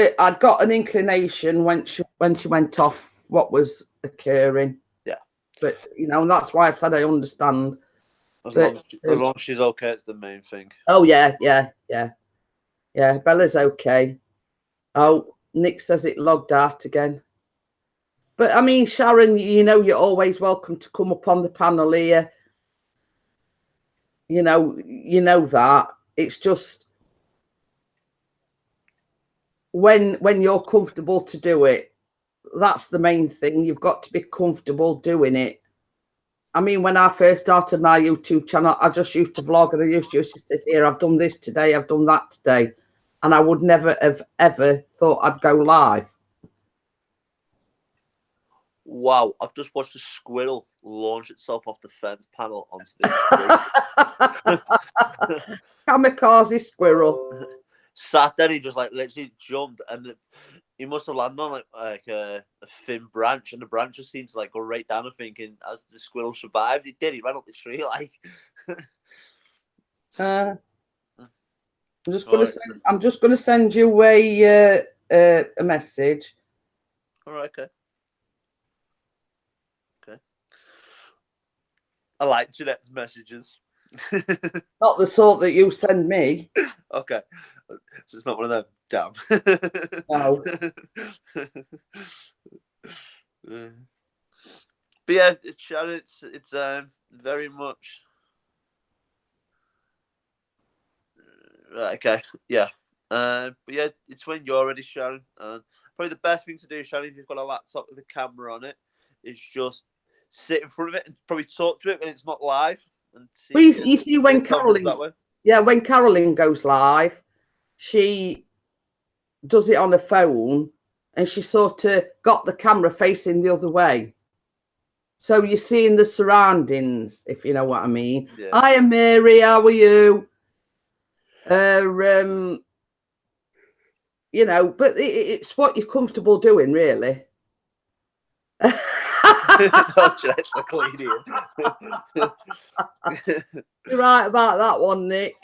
an inclination when she went off what was occurring. Yeah. But you know, and that's why I said I understand. As long as she's okay, it's the main thing. Oh yeah. Bella's okay. Oh, Nick says it logged out again. But I mean, Sharon, you know, you're always welcome to come up on the panel here. You know that. It's just when you're comfortable to do it, that's the main thing. You've got to be comfortable doing it. I mean, when I first started my YouTube channel, I just used to vlog and I used to sit here. I've done this today. I've done that today. And I would never have ever thought I'd go live. Wow, I've just watched a squirrel launch itself off the fence panel onto the Kamikaze squirrel. Sat there, he just like literally jumped, and he must have landed on like a thin branch, and the branch just seemed to like go right down. I'm thinking, as the squirrel survived, he did. He ran up the tree like. I'm just gonna send you a message. All right, okay. I like Jeanette's messages. Not the sort that you send me. Okay, so it's not one of them. Damn. No. But yeah, Sharon, it's very much. Right, okay, yeah. But yeah, it's when you're ready, Sharon. Probably the best thing to do, Sharon, if you've got a laptop with a camera on it, is just sit in front of it and probably talk to it when it's not live. And see, Well, you see when Caroline, that way. Yeah, when Caroline goes live, she does it on her phone and she sort of got the camera facing the other way. So you're seeing the surroundings, if you know what I mean. Yeah. Hi, Mary, how are you? You know, but it's what you're comfortable doing, really. No, Jeanette's a comedian. You're right about that one, Nick.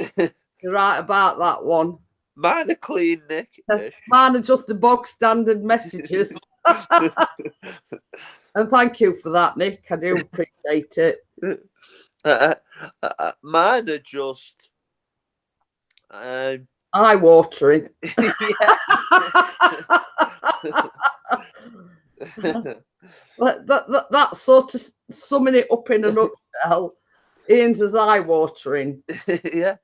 You're right about that one. Mine are clean, Nick. Mine are just the bog standard messages. And thank you for that, Nick. I do appreciate it. Mine are just eye-watering. That sort of summing it up in a nutshell. Ian's is eye-watering. Yeah.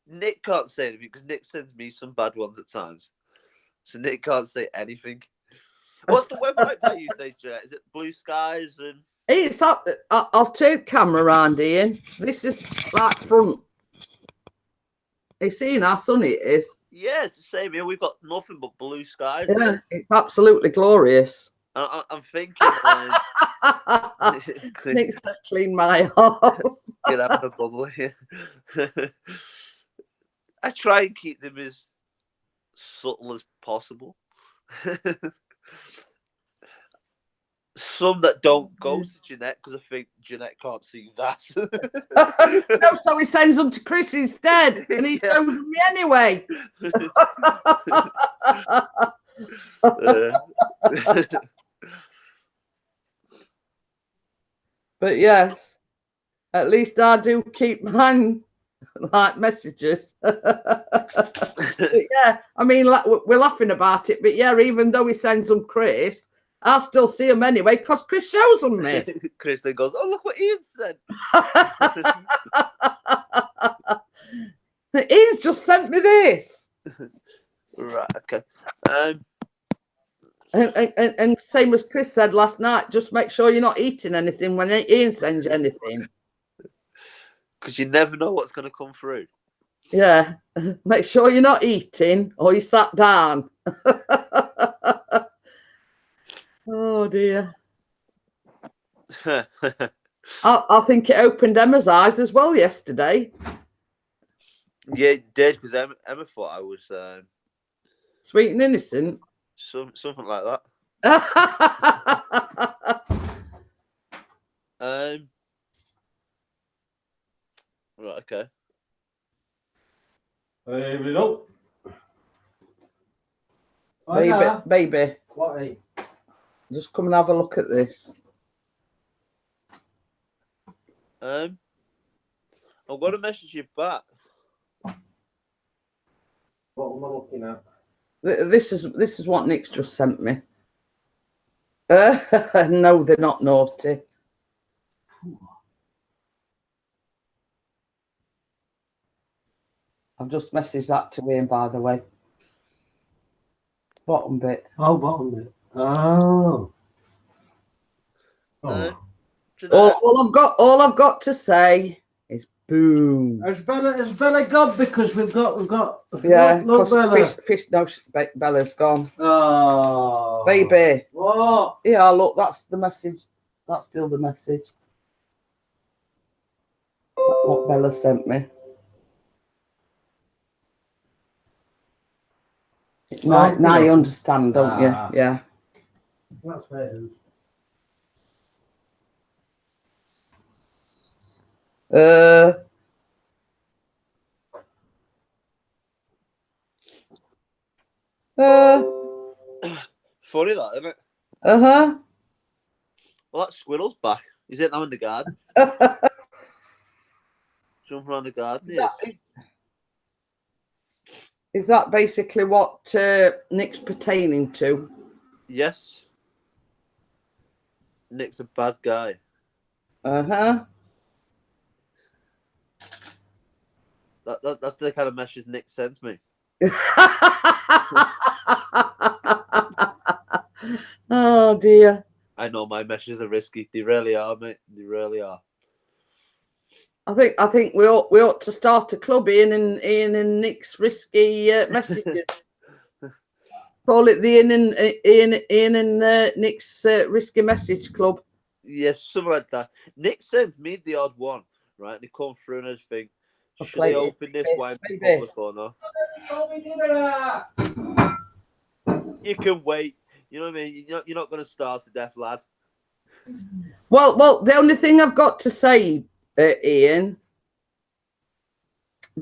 Nick can't say anything because Nick sends me some bad ones at times. So Nick can't say anything. What's the website that you say, Jet? Is it Blue Skies? And it's up. I'll turn camera around, Ian. This is right front. You seeing how sunny it is? Yeah, it's the same here. We've got nothing but blue skies. Yeah, it's absolutely glorious. I'm thinking. Nick says, "Clean my house." Get out of the bubble here. I try and keep them as subtle as possible. Some that don't go to Jeanette because I think Jeanette can't see that. No, so he sends them to Chris instead, and he shows me anyway. But yes, at least I do keep mine like messages. But yeah, I mean, we're laughing about it, but yeah, even though he sends them Chris, I'll still see them anyway because Chris shows them me. Chris then goes, "Oh, look what Ian said." Ian's just sent me this. Right. Okay. And same as Chris said last night, just make sure you're not eating anything when Ian sends you anything. Because you never know what's going to come through. Yeah. Make sure you're not eating or you sat down. Oh, dear. I think it opened Emma's eyes as well yesterday. Yeah, it did, because Emma thought I was... sweet and innocent. Something like that. Right, okay. Here we go. Baby. What? Just come and have a look at this. I'm going to message you back. What am I looking at? This is what Nick's just sent me. No, they're not naughty. I've just messaged that to Ian, by the way. Bottom bit. Oh, bottom bit. Oh. All I've got to say is boom. Has Bella gone? Because we've got. Yeah, look Bella. Fish. No, Bella's gone. Oh, baby. What? Yeah, look, that's the message. That's still the message. What Bella sent me. Now you understand, don't you? Yeah. That's fair. Funny that, isn't it? Uh-huh. Well, that squirrel's back. He's in now in the garden. Jump around the garden. Is that basically what Nick's pertaining to? Yes. Nick's a bad guy. Uh-huh. That's the kind of message Nick sent me. Oh dear. I know my messages are risky. They really are, mate. They really are. I think we ought to start a club, Ian and Nick's risky messages. Call it the Ian and Nick's risky message club. Yes, something like that. Nick sent me the odd one, right? And he come through and I think, I'll should play I it. open this wine Maybe. public or not? You can wait. You know what I mean? You're not going to starve to death, lad. Well, the only thing I've got to say, Ian,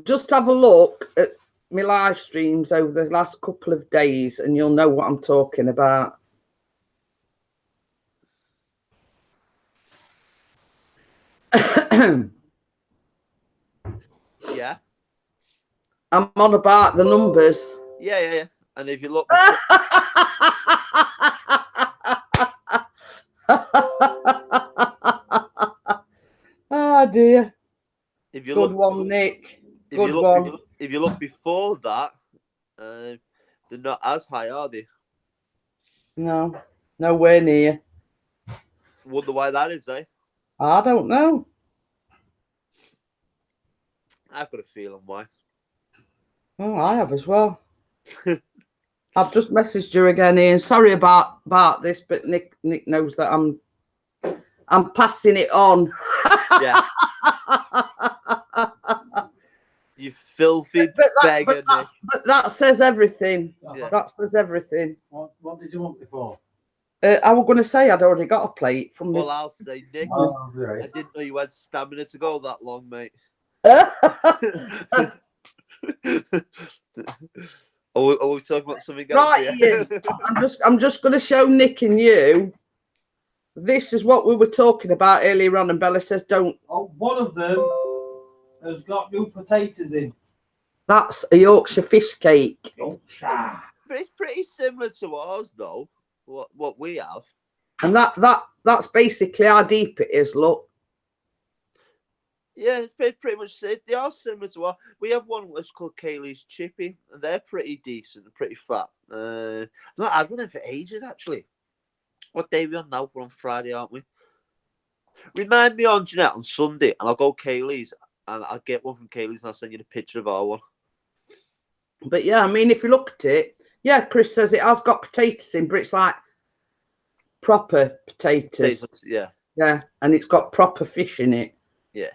just have a look at my live streams over the last couple of days and you'll know what I'm talking about. Yeah. I'm on about the numbers. Yeah. And if you look... Oh dear. If you Good look, one, Nick. if Good you look, one. If you look before that, they're not as high, are they? No, nowhere near. Wonder why that is, eh? I don't know. I've got a feeling why. Oh, I have as well. I've just messaged you again, Ian. Sorry about this, but Nick knows that I'm passing it on. Yeah. You filthy beggar, Nick. But that says everything. Yeah. That says everything. What did you want before? I was going to say I'd already got a plate from Well, I'll say, Nick, Oh, right. I didn't know you had stamina to go that long, mate. Are we talking about something else? Right, Ian. I'm just going to show Nick and you. This is what we were talking about earlier on, and Bella says, "Don't." Oh, one of them has got new potatoes in. That's a Yorkshire fish cake. Yorkshire. But it's pretty similar to ours, though. What we have. And that's basically how deep it is. Look. Yeah, it's pretty much it. They are similar to ours. We have one that's called Kaylee's Chippy, and they're pretty decent and pretty fat. I've not had one of them for ages, actually. What day are we on now? We're on Friday, aren't we? Remind me on Jeanette on Sunday, and I'll go Kaylee's, and I'll get one from Kaylee's, and I'll send you the picture of our one. But yeah, I mean, if you look at it, yeah, Chris says it has got potatoes in, but it's like proper potatoes. Yeah. Yeah, and it's got proper fish in it. Yeah.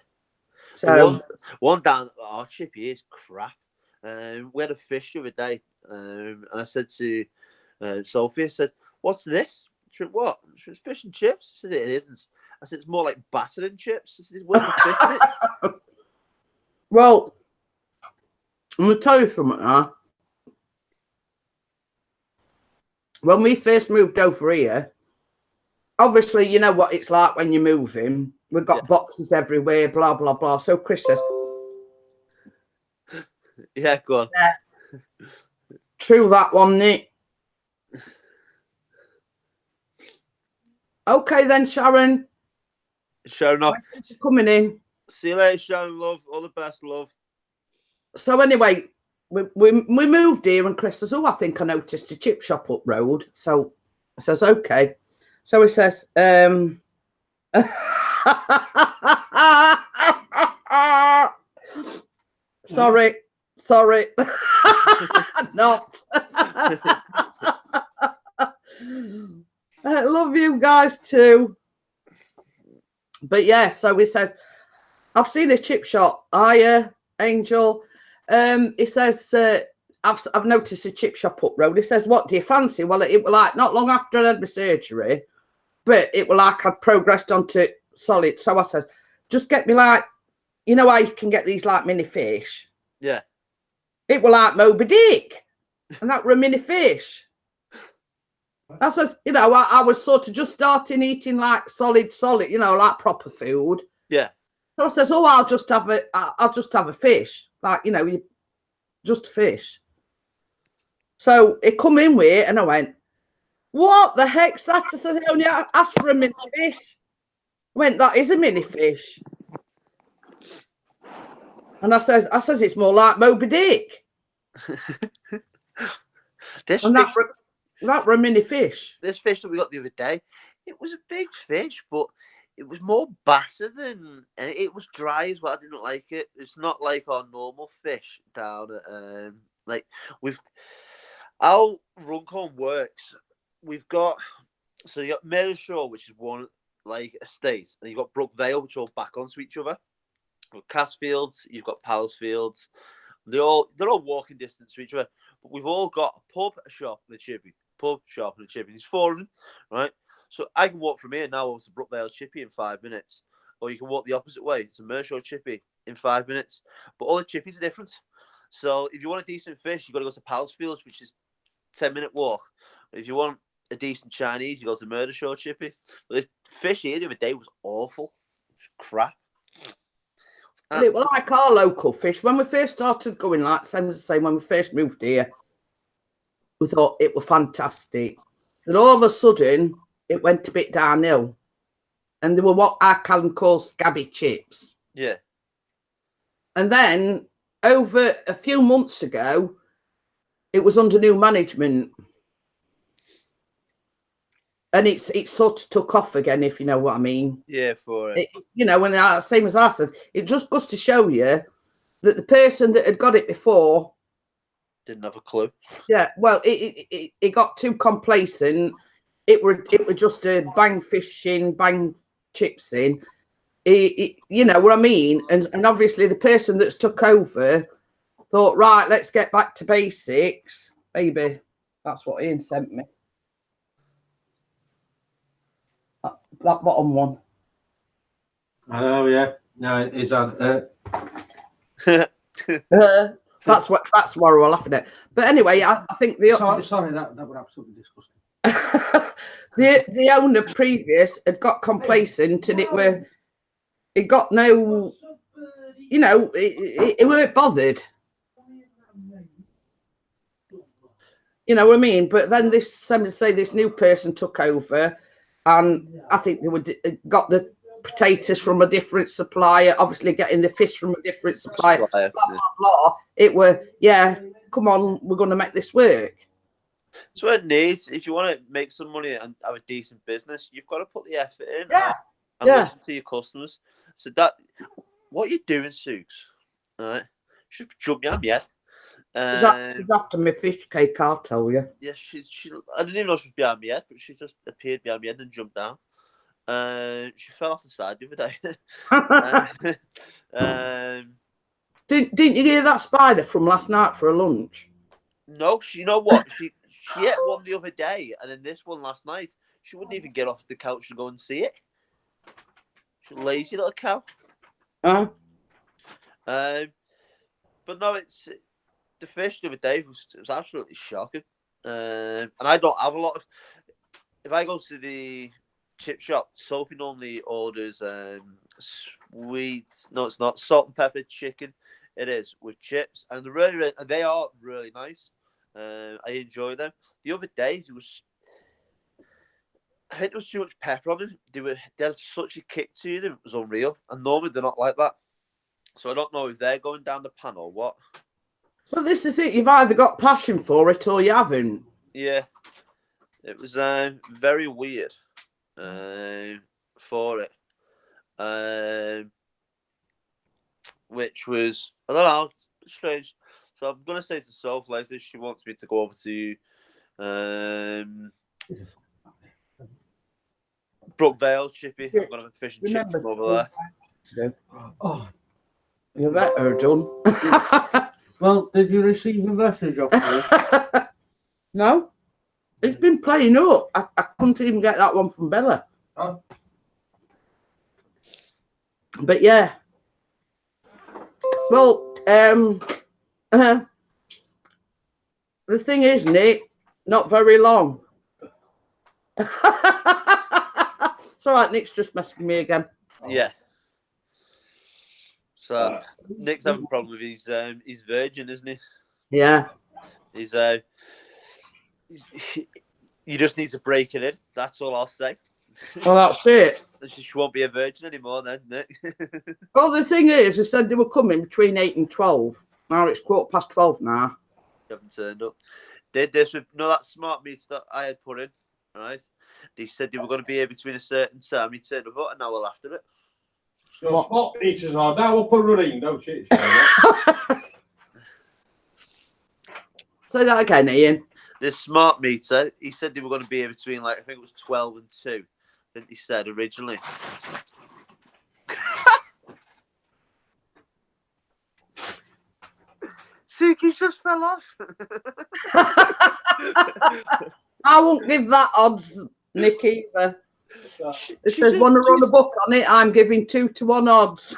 So one down our Chippy is crap. We had a fish the other day, and I said to Sophie, I said, "What's this?" She went, "What?" She was fish and chips. I said, "It isn't." I said, "It's more like batter and chips." I said, "Where's the fish in it?" Well, I'm going to tell you something now. When we first moved over here, obviously, you know what it's like when you're moving. We've got boxes everywhere, blah, blah, blah. So Chris says, "Yeah, go on." Yeah. True that one, Nick. Okay then, Sharon. Sharon, off. Thanks for coming in. See you later, Sharon, love. All the best, love. So anyway, we moved here and Chris says, "Oh, I think I noticed a chip shop up road." So I says, "Okay." So he says, sorry, not. I love you guys too. But yeah, so he says, "I've seen a chip shop. Hiya, Angel." He says, I've noticed a chip shop up road. He says, "What do you fancy?" Well, it was like not long after I had my surgery, but it was like I'd progressed onto solid. So I says, "Just get me like, you know how you can get these like mini fish?" Yeah. It was like Moby Dick, and that were a mini fish. I says, you know, I was sort of just starting eating like solid, you know, like proper food. Yeah. So I says, "Oh, I'll just have a fish, like, you know, just a fish." So it come in with it, and I went, "What the heck's that?" I said, "I only asked for a mini fish." I went, "That is a mini fish." And I says it's more like Moby Dick. This And fish, that were a mini fish. this fish that we got the other day, it was a big fish, but it was more basser than, and it was dry as well. I didn't like it. It's not like our normal fish down at like how Runcorn works. We've got, so you got Mershaw, which is one like estate, and you've got Brookvale, which are all back onto each other. You've got Castfields, you've got Pallasfields. They're all walking distance to each other, but we've all got a pub, a shop, and a chippy. Pub, shop, and a chippy. There's 4 of them, right? So I can walk from here now over to Brookvale Chippy in 5 minutes, or you can walk the opposite way to Mershaw Chippy in 5 minutes. But all the chippies are different. So if you want a decent fish, you've got to go to Pallasfields, which is 10-minute walk. But if you want a decent Chinese, you go to Mershaw Chippy. But the fish here the other day was awful. It was crap. And it was like our local fish. When we first started going, like same as the same, when we first moved here, we thought it was fantastic. Then all of a sudden, it went a bit downhill. And they were what I can call scabby chips. Yeah. And then, over a few months ago, it was under new management. And it's sort of took off again, if you know what I mean. Yeah, for it. You know, when same as I said, it just goes to show you that the person that had got it before Didn't have a clue. Yeah, well, it got too complacent. It were just a bang fishing, bang chips in. You know what I mean? And obviously the person that's took over thought, right, let's get back to basics. Maybe that's what Ian sent me. That bottom one. Oh yeah, no, it's on. That's where we're laughing at. But anyway, I think Sorry, that was absolutely disgusting. the owner previous had got complacent, and it got no, you know, it weren't bothered. You know what I mean? But then this new person took over, and I think they would got the potatoes from a different supplier, obviously getting the fish from a different supplier, blah, blah, blah. It were, yeah, come on, we're going to make this work. So it needs, if you want to make some money and have a decent business, you've got to put the effort in and listen to your customers. So that, what you're doing, Suits, all right, should jump behind me head. She's after my fish cake, I'll tell you. Yeah, she I didn't even know she was behind me head, but she just appeared behind me head and jumped down. She fell off the side the other day. Didn't you hear that spider from last night for a lunch? No, you know what? She ate one the other day, and then this one last night. She wouldn't even get off the couch and go and see it. She's a lazy little cow. Huh? But no, it's the fish the other day was absolutely shocking. And I don't have a lot of. If I go to the chip shop, Sophie normally orders sweet. No, it's not salt and pepper chicken. It is with chips, and they are really nice. I enjoy them. The other day, I think there was too much pepper on them. They had such a kick to them. It was unreal, and normally they're not like that. So I don't know if they're going down the pan or what. Well, this is it. You've either got passion for it or you haven't. Yeah, it was very weird for it, which was, I don't know, strange. So I'm gonna say to Soph later, she wants me to go over to Brookvale Chippy. I'm gonna have a fish and chip from over there. Oh, you're better done. Well, did you receive a message off me? No, it's been playing up. I couldn't even get that one from Bella. Oh. But yeah. Well, the thing is, Nick, not very long. It's all right, Nick's just messaging me again. Yeah. So Nick's having a problem with his virgin, isn't he? Yeah. He's you just need to break it in. That's all I'll say. Well, that's it. She won't be a virgin anymore then, Nick. Well, the thing is, they said they were coming between 8 and 12. Now it's 12:15 now. They haven't turned up. Did this with that smart meter that I had put in, right? They said they were going to be here between a certain time. He turned up an hour after it. Your spot meters are now up and running. No shit. Say that again, Ian. This smart meter, he said they were going to be here between, like, I think it was 12 and 2. I think he said originally. Suki's just fell off. I won't give that odds, Nick, either. It She says, just- want to run a book on it? I'm giving 2-1 odds.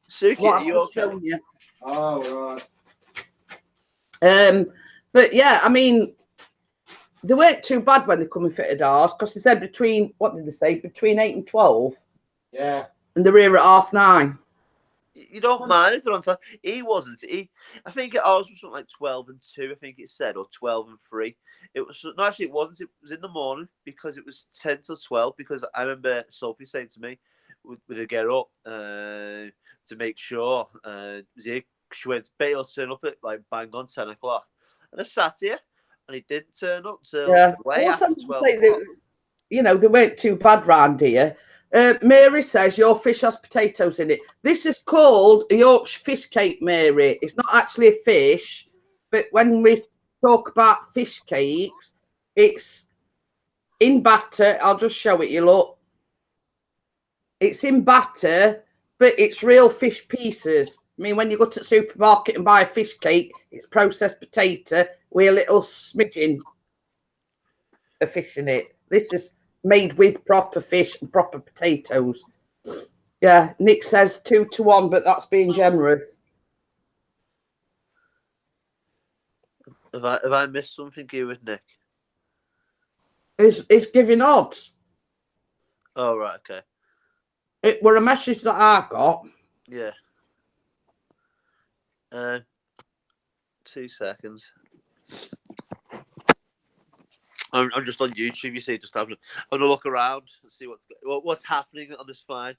Suki, What are I've you just okay? shown you. Oh, right. But yeah, I mean, they weren't too bad when they come and fitted ours because they said between, what did they say? Between 8 and 12. Yeah. And they're here at 9:30. You don't mind if they're on time. He wasn't. I think ours was something like 12 and 2, I think it said, or 12 and 3. It was no, actually it wasn't. It was in the morning because it was 10 till 12. Because I remember Sophie saying to me, "Would they get up to make sure?" She went, "Bale turn up at like bang on 10 o'clock," and I sat here, and he didn't turn up till way Also, after 12 they, o'clock. you know, they weren't too bad round here. Mary says your fish has potatoes in it. This is called a Yorkshire fish cake, Mary. It's not actually a fish, but when we talk about fish cakes, it's in batter. I'll just show it you, look. It's in batter, but it's real fish pieces. I mean, when you go to the supermarket and buy a fish cake, it's processed potato with a little smidgen of fish in it. This is made with proper fish and proper potatoes. Yeah, Nick says 2-1, but that's being generous. Have I missed something here with Nick? It's giving odds. Oh, right, okay. It were a message that I got. Yeah. 2 seconds. I'm just on YouTube. You see, just having a look around and see what's happening on this fine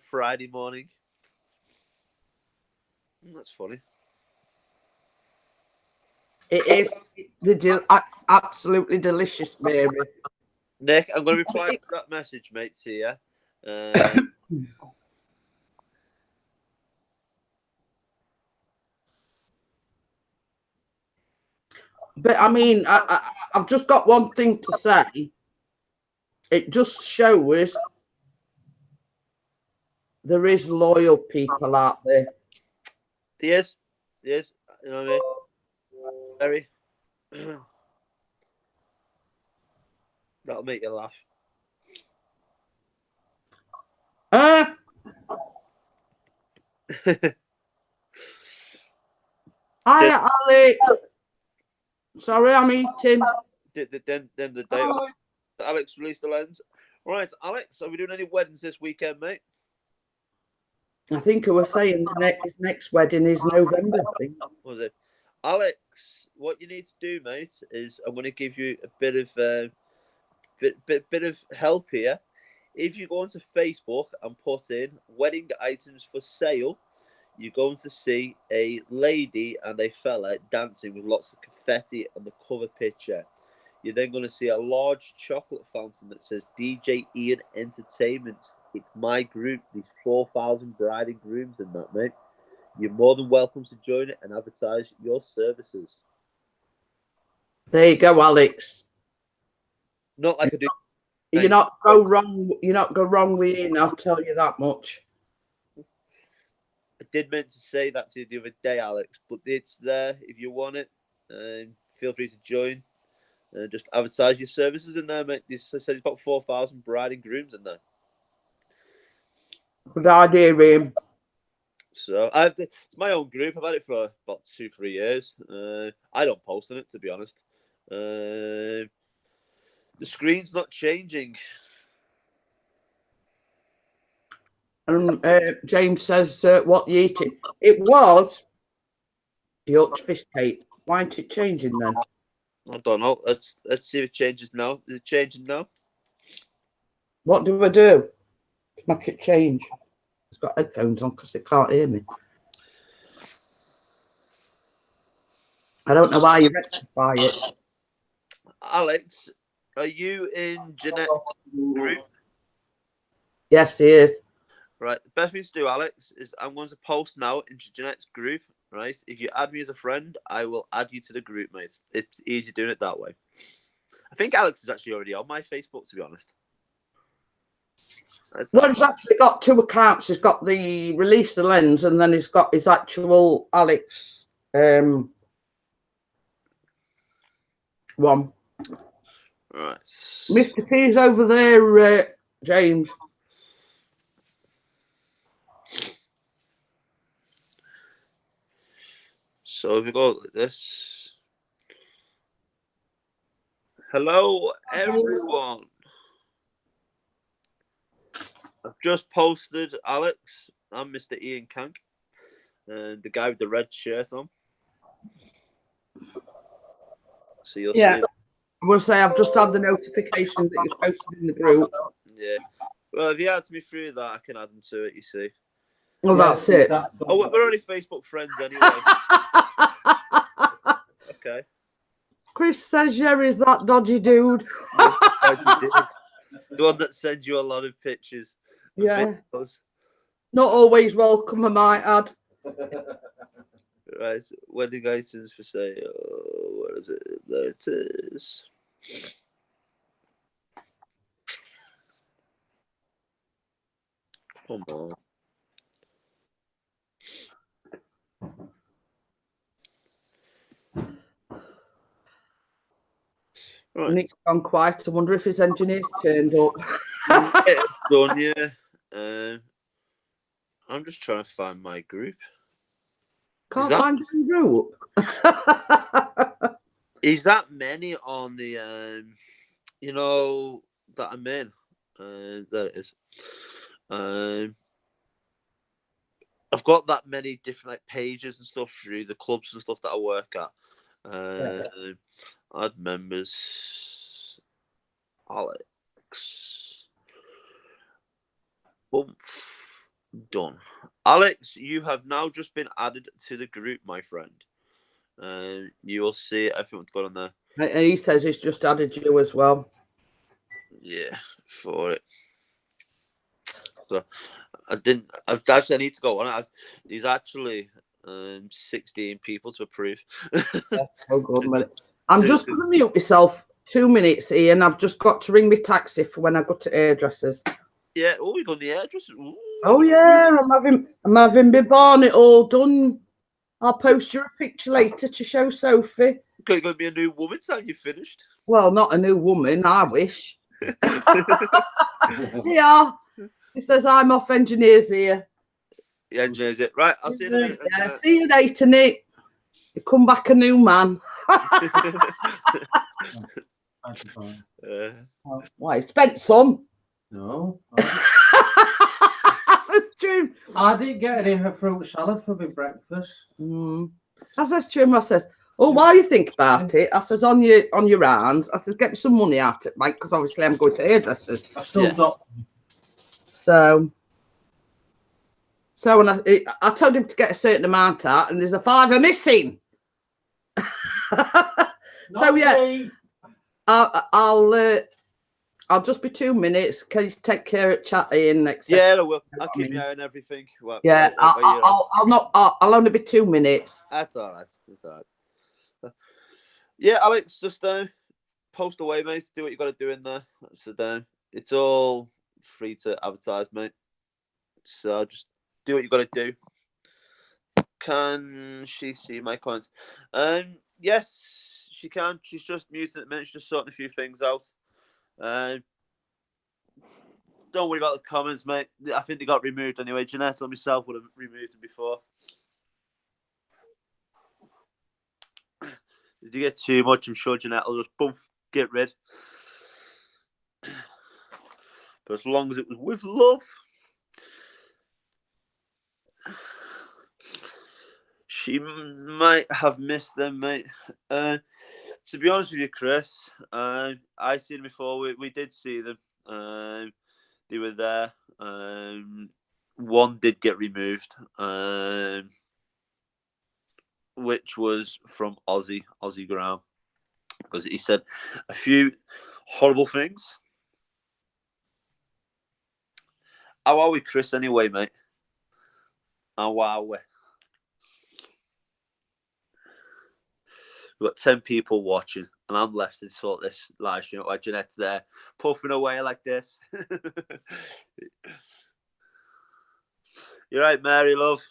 Friday morning. That's funny. It is absolutely delicious, Mary. Nick, I'm going to reply to that message, mate. To you. But I mean, I've just got one thing to say. It just shows there is loyal people out there. Yes. You know what I mean? Very. That'll make you laugh. Hi, Alex. Sorry, I'm eating. Then the day Alex released the lens. All right, Alex, are we doing any weddings this weekend, mate? I think I was saying the next wedding is November, I think. What was it? Alex, what you need to do, mate, is I'm going to give you a bit of help here. If you go onto Facebook and put in wedding items for sale, you're going to see a lady and a fella dancing with lots of confetti on the cover picture. You're then going to see a large chocolate fountain that says DJ Ian Entertainment. It's my group. There's 4,000 bride and grooms in that, mate. You're more than welcome to join it and advertise your services. There you go, Alex. Not like I do. You're not go wrong. You're not go wrong with Ian. I'll tell you that much. I did meant to say that to you the other day, Alex, but it's there if you want it. Feel free to join. Just advertise your services in there, mate. I said it's about 4,000 bride and grooms in there. Good idea, Ian. So it's my own group. I've had it for about 2-3 years. I don't post on it, to be honest. The screen's not changing. James says, what you eating? It was Yorkshire fish cake. Why ain't it changing then? I don't know. Let's see if it changes now. Is it changing now? What do I do to make it change? It's got headphones on because it can't hear me. I don't know why you rectify it. Alex, are you in Jeanette's group? Yes, he is. Right. The best thing to do, Alex, is I'm going to post now into Jeanette's group. Right. If you add me as a friend, I will add you to the group, mate. It's easy doing it that way. I think Alex is actually already on my Facebook, to be honest. Well, he's actually got two accounts. He's got the Release the Lens, and then he's got his actual Alex one. Right. Mr. T's over there, James. So if we go like this. Hello, everyone. I've just posted Alex. I'm Mr. Ian Kank. And the guy with the red shirt on. So you'll see. I will say I've just had the notification that you've posted in the group. Yeah. Well, if you add me through that, I can add them to it, you see. Well, that's it. Oh, we're already Facebook friends anyway. Okay. Chris says Jerry's that dodgy dude. The one that sends you a lot of pictures. Yeah. Videos. Not always welcome, I might add. Right. Wedding items for sale. Where is it? There it is. Come on. Right. Nick's gone quiet. I wonder if his engineer's turned up. It's done, yeah. I'm just trying to find my group. Can't find your group. Is that many on the you know that I'm in? There it is. I've got that many different like pages and stuff through the clubs and stuff that I work at. Add members. Alex. Oomph. Done. Alex, you have now just been added to the group, my friend. You will see everyone's got on there. He says he's just added you as well. Yeah, for it. So I need to go on it. There's actually 16 people to approve. Oh, good. I'm just going to mute myself 2 minutes, Ian. I've just got to ring my taxi for when I go to hairdressers. Yeah. Oh, you got the hairdressers. Oh yeah, I'm having my bonnet all done. I'll post you a picture later to show Sophie. You're going to be a new woman time you're finished. Well, not a new woman, I wish. Yeah. He says I'm off engineers here. The engineers it. Right, I'll see you in a minute. Yeah, see you later, Nick. You come back a new man. Why? Spent some. No. That's true. I didn't get any fruit salad for my breakfast. I says to him, I says, oh, while you think about it, I says, on your hands, I says, get me some money out of bank because obviously I'm going to hairdressers. I still got. So when I told him to get a certain amount out, and there's a £5 missing. So yeah, I'll just be 2 minutes. Can you take care of chatting? Yeah, I will. I'll keep you on everything. Well, yeah, I'll only be 2 minutes. That's all right. That's all right. Yeah, Alex, just post away, mate. Do what you got to do in there. So it's all free to advertise, mate. So just do what you got to do. Can she see my comments? Yes, she can. She's just muted at the minute. She's just sorting a few things out. Don't worry about the comments, mate. I think they got removed anyway. Jeanette and myself would have removed them before. If you get too much, I'm sure Jeanette will just get rid. But as long as it was with love, she might have missed them, mate. To be honest with you, Chris, I seen them before. We did see them. They were there. One did get removed, which was from Aussie Graham, because he said a few horrible things. How are we, Chris, anyway, mate? How are we? We've got 10 people watching, and I'm left to sort this live stream while Jeanette's there, puffing away like this. You're right, Mary, love.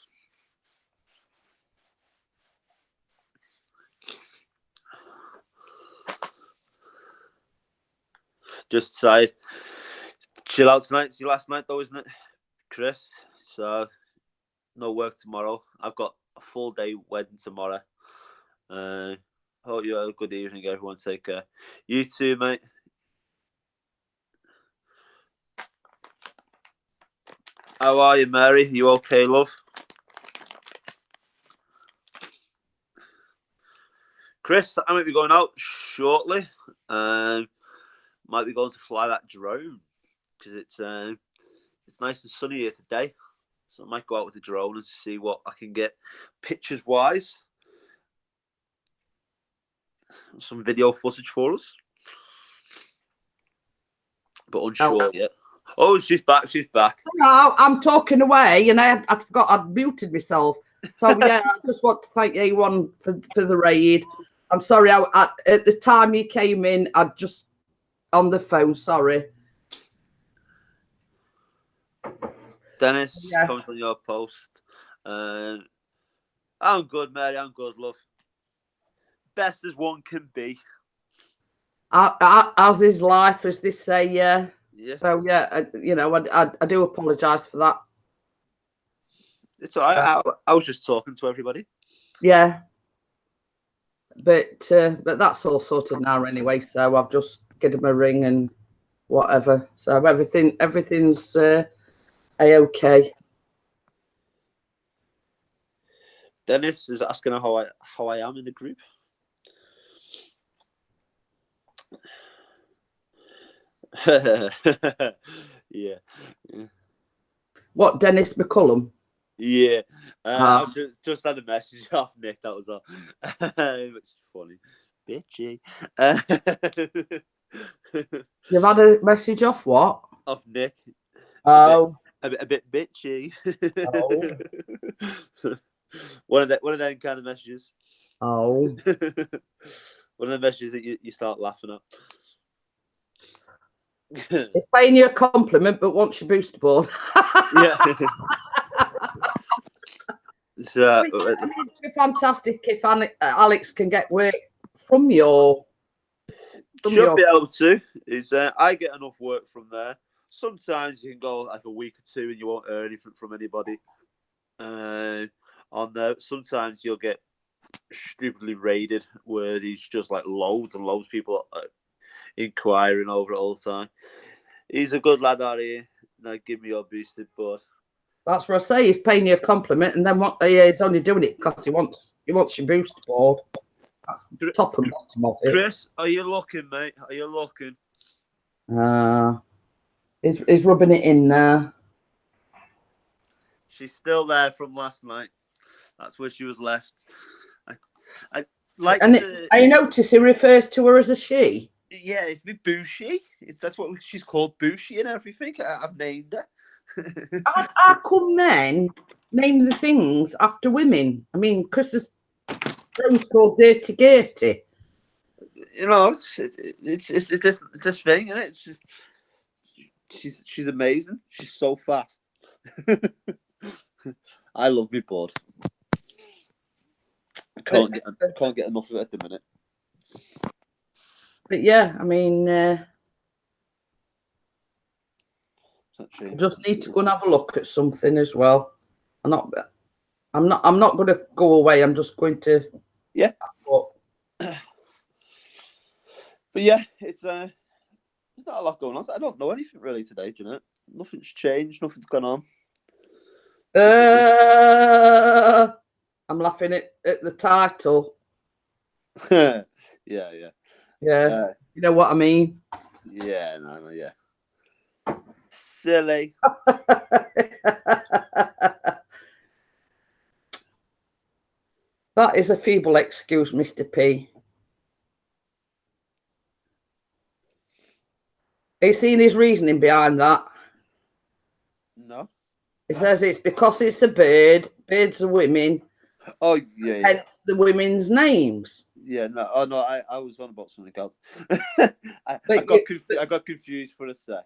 Just decided chill out tonight. It's your last night, though, isn't it, Chris? So no work tomorrow. I've got a full day wedding tomorrow. Hope you have a good evening, everyone. Take care. You too, mate. How are you, Mary? You okay, love? Chris, I might be going out shortly. Might be going to fly that drone because it's nice and sunny here today. So I might go out with the drone and see what I can get pictures wise. Some video footage for us, but unsure yet. Oh, she's back. She's back. No, I'm talking away, and I forgot I'd muted myself. So yeah, I just want to thank everyone for the raid. I'm sorry, at the time you came in, I'd just on the phone. Sorry. Dennis, Yes. comment on your post. I'm good, Mary. I'm good, love. Best as one can be. As is life, as they say. Yeah. Yeah. So yeah, I do apologise for that. It's all right. I was just talking to everybody. Yeah. But that's all sorted now anyway. So I've just given him a ring and whatever. So everything's a-okay. Dennis is asking how I am in the group. Yeah. What, Dennis McCullum? Yeah. I've just had a message off Nick. That was all. Which is funny. Bitchy. You've had a message off what? Off Nick. Oh. A bit bitchy. Oh. One of them kind of messages. Oh. One of the messages that you start laughing at. It's paying you a compliment, but wants your booster board. Yeah. So, It'd be fantastic if Alex can get work from your. Should be able to. I get enough work from there. Sometimes you can go like a week or two and you won't earn anything from anybody on there. Sometimes you'll get stupidly raided where there's just like loads and loads of people inquiring over it all the time. He's a good lad out here. Now give me your boosted board. That's what I say. He's paying you a compliment, and then he's only doing it because he wants your booster board. That's top and bottom of it. Chris, are you looking, mate? Are you looking? He's rubbing it in now. She's still there from last night. That's where she was left. I like. I notice he refers to her as a she. Yeah, it's me Bushi. That's what she's called, Bushi and everything. I've named her. How come men name the things after women? I mean, Chris's friend's called Dirty Gertie. You know, it's this thing, isn't it? It's just she's amazing. She's so fast. I love me board. I can't get enough of it at the minute. But yeah, I mean, I just need to go and have a look at something as well. I'm not going to go away. I'm just going to. Yeah. But yeah, it's there's not a lot going on. I don't know anything really today, Jeanette. Nothing's changed. Nothing's gone on. I'm laughing at the title. Yeah, yeah. Yeah, you know what I mean. Yeah, no, yeah. Silly. That is a feeble excuse, Mr. P. Have you seen his reasoning behind that? No. He says it's because it's a bird. Birds are women. Oh, yeah, yeah. Hence the women's names. Yeah, no. Oh, no, I was on about something else. I But got confused for a sec.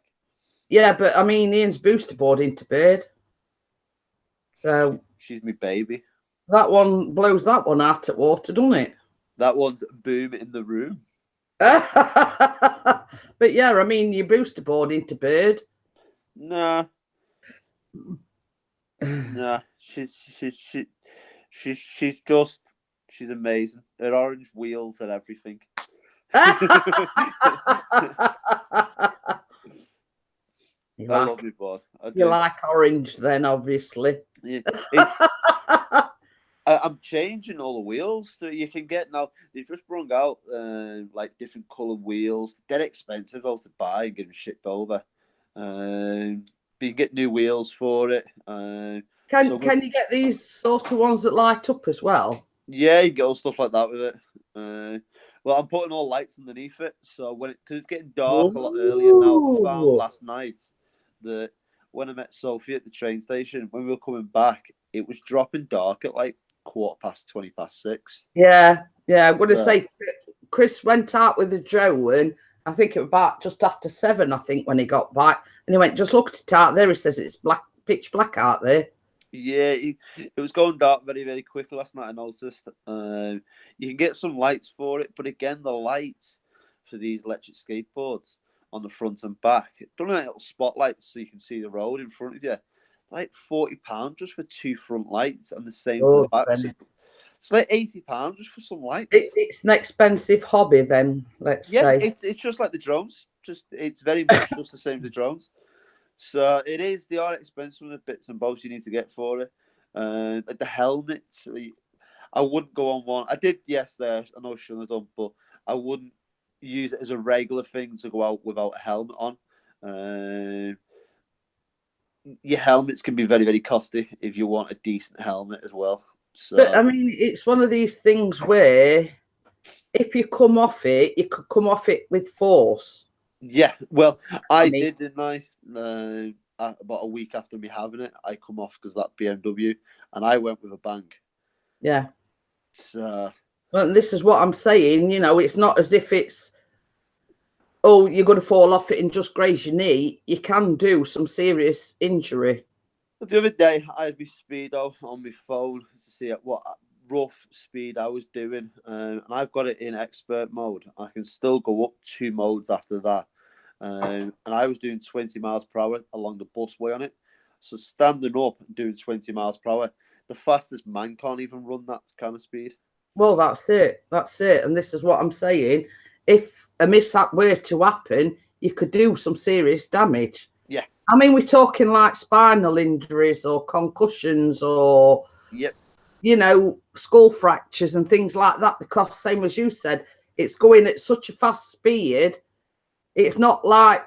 yeah, but I mean, Ian's booster board into bird. So She's my baby. that one blows that one out at water, doesn't it? That one's boom in the room. But yeah, I mean, you booster board into bird. Nah. Nah. She's amazing. Her orange wheels and everything. You I like, love my board. you like orange then, obviously. Yeah, I'm changing all the wheels that you can get now. They've just brought out like different coloured wheels. They're expensive though to buy and get them shipped over. But you get new wheels for it. Can you get these sort of ones that light up as well? Yeah, you get all stuff like that with it. Well, I'm putting all lights underneath it, so because it's getting dark a lot earlier now. I found last night that when I met Sophie at the train station, when we were coming back, it was dropping dark at like 6:15. Yeah. I'm going to say Chris went out with the Joe, and I think it was about just after 7, I think, when he got back. And he went, just look at it out there. He says it's pitch black out there. Yeah, it was going dark very, very quickly last night, I noticed. You can get some lights for it, but again, the lights for these electric skateboards on the front and back, don't like little spotlights so you can see the road in front of you. Like £40 just for 2 front lights, and the same for the back. So it's like £80 just for some lights. It's an expensive hobby, then. Let's say it's just like the drones. It's very much just the same as the drones. So it is. They are expensive, the bits and bobs you need to get for it. Like the helmets, I wouldn't go on one. I did yesterday. I know I shouldn't have done, but I wouldn't use it as a regular thing to go out without a helmet on. Your helmets can be very, very costly if you want a decent helmet as well. So, but I mean, it's one of these things where if you come off it, you could come off it with force. Yeah, well, I did, didn't I? About a week after me having it, I come off because that BMW, and I went with a bang. Yeah. So, well, this is what I'm saying. You know, it's not as if it's, oh, you're going to fall off it and just graze your knee. You can do some serious injury. The other day, I had my speedo on my phone to see what rough speed I was doing, and I've got it in expert mode. I can still go up 2 modes after that. And I was doing 20 miles per hour along the busway on it. So standing up and doing 20 miles per hour, the fastest man can't even run that kind of speed. Well, that's it. And this is what I'm saying. If a mishap were to happen, you could do some serious damage. Yeah. I mean, we're talking like spinal injuries or concussions or, you know, skull fractures and things like that, because same as you said, it's going at such a fast speed. It's not like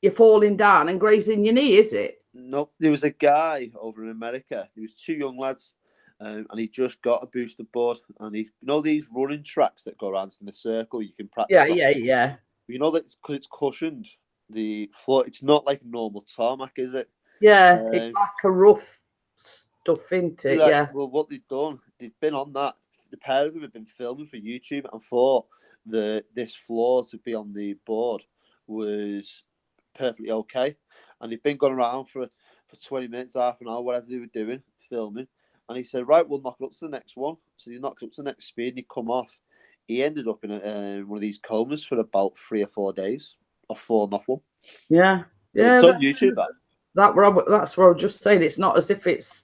you're falling down and grazing your knee, is it? No, there was a guy over in America. There was 2 young lads, and he just got a booster board. And he, you know, these running tracks that go around in a circle, you can practice. Yeah. You know that because it's cushioned, the floor. It's not like normal tarmac, is it? Yeah, it's like a rough stuff, isn't it? Yeah. Well, what they've done, they've been on that. The pair of them have been filming for YouTube, and for this floor to be on the board was perfectly okay. And they've been going around for 20 minutes, half an hour, whatever they were doing, filming. And he said, right, we'll knock it up to the next one. So he knocked up to the next speed and he come off. He ended up in one of these comas for about 3 or 4 days, or 4 and off one. Yeah. So it's on YouTube, that's what I was just saying. It's not as if it's,